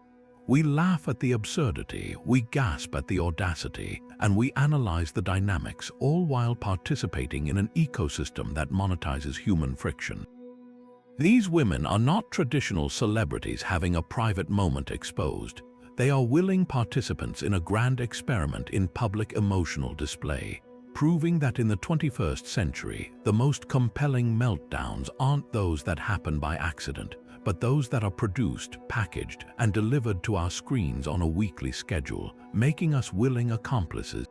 We laugh at the absurdity, we gasp at the audacity, and we analyze the dynamics, all while participating in an ecosystem that monetizes human friction. These women are not traditional celebrities having a private moment exposed. They are willing participants in a grand experiment in public emotional display, proving that in the 21st century, the most compelling meltdowns aren't those that happen by accident, but those that are produced, packaged, and delivered to our screens on a weekly schedule, making us willing accomplices.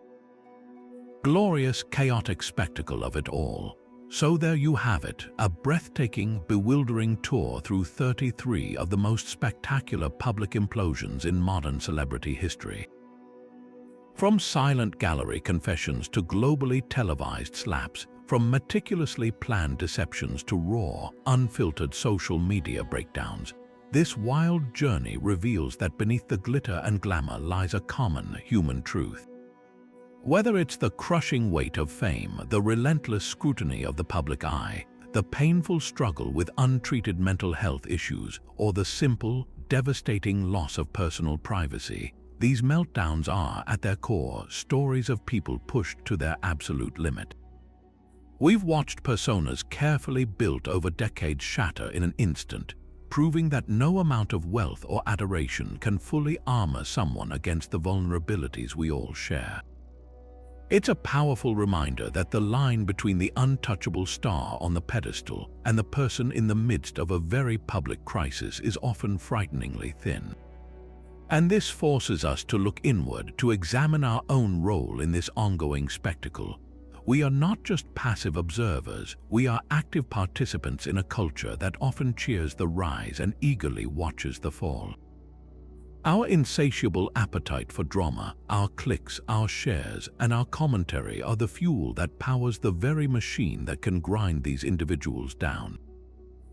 Glorious, chaotic spectacle of it all. So there you have it, a breathtaking, bewildering tour through 33 of the most spectacular public implosions in modern celebrity history. From silent gallery confessions to globally televised slaps, from meticulously planned deceptions to raw, unfiltered social media breakdowns, this wild journey reveals that beneath the glitter and glamour lies a common human truth. Whether it's the crushing weight of fame, the relentless scrutiny of the public eye, the painful struggle with untreated mental health issues, or the simple, devastating loss of personal privacy, these meltdowns are, at their core, stories of people pushed to their absolute limit. We've watched personas carefully built over decades shatter in an instant, proving that no amount of wealth or adoration can fully armor someone against the vulnerabilities we all share. It's a powerful reminder that the line between the untouchable star on the pedestal and the person in the midst of a very public crisis is often frighteningly thin. And this forces us to look inward, to examine our own role in this ongoing spectacle. We are not just passive observers, we are active participants in a culture that often cheers the rise and eagerly watches the fall. Our insatiable appetite for drama, our clicks, our shares, and our commentary are the fuel that powers the very machine that can grind these individuals down.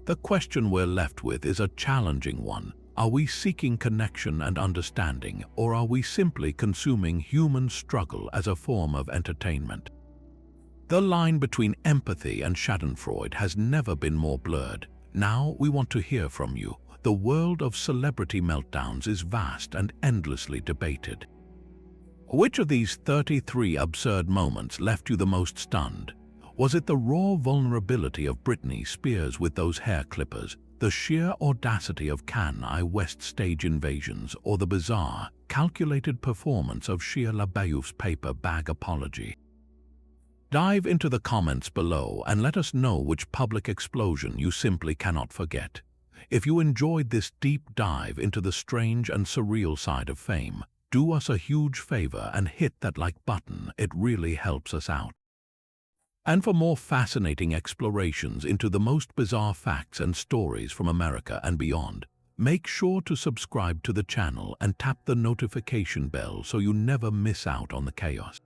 The question we're left with is a challenging one. Are we seeking connection and understanding, or are we simply consuming human struggle as a form of entertainment? The line between empathy and schadenfreude has never been more blurred. Now we want to hear from you. The world of celebrity meltdowns is vast and endlessly debated. Which of these 33 absurd moments left you the most stunned? Was it the raw vulnerability of Britney Spears with those hair clippers, the sheer audacity of Kanye West stage invasions, or the bizarre, calculated performance of Shia LaBeouf's paper bag apology? Dive into the comments below and let us know which public explosion you simply cannot forget. If you enjoyed this deep dive into the strange and surreal side of fame, do us a huge favor and hit that like button. It really helps us out. And for more fascinating explorations into the most bizarre facts and stories from America and beyond, make sure to subscribe to the channel and tap the notification bell so you never miss out on the chaos.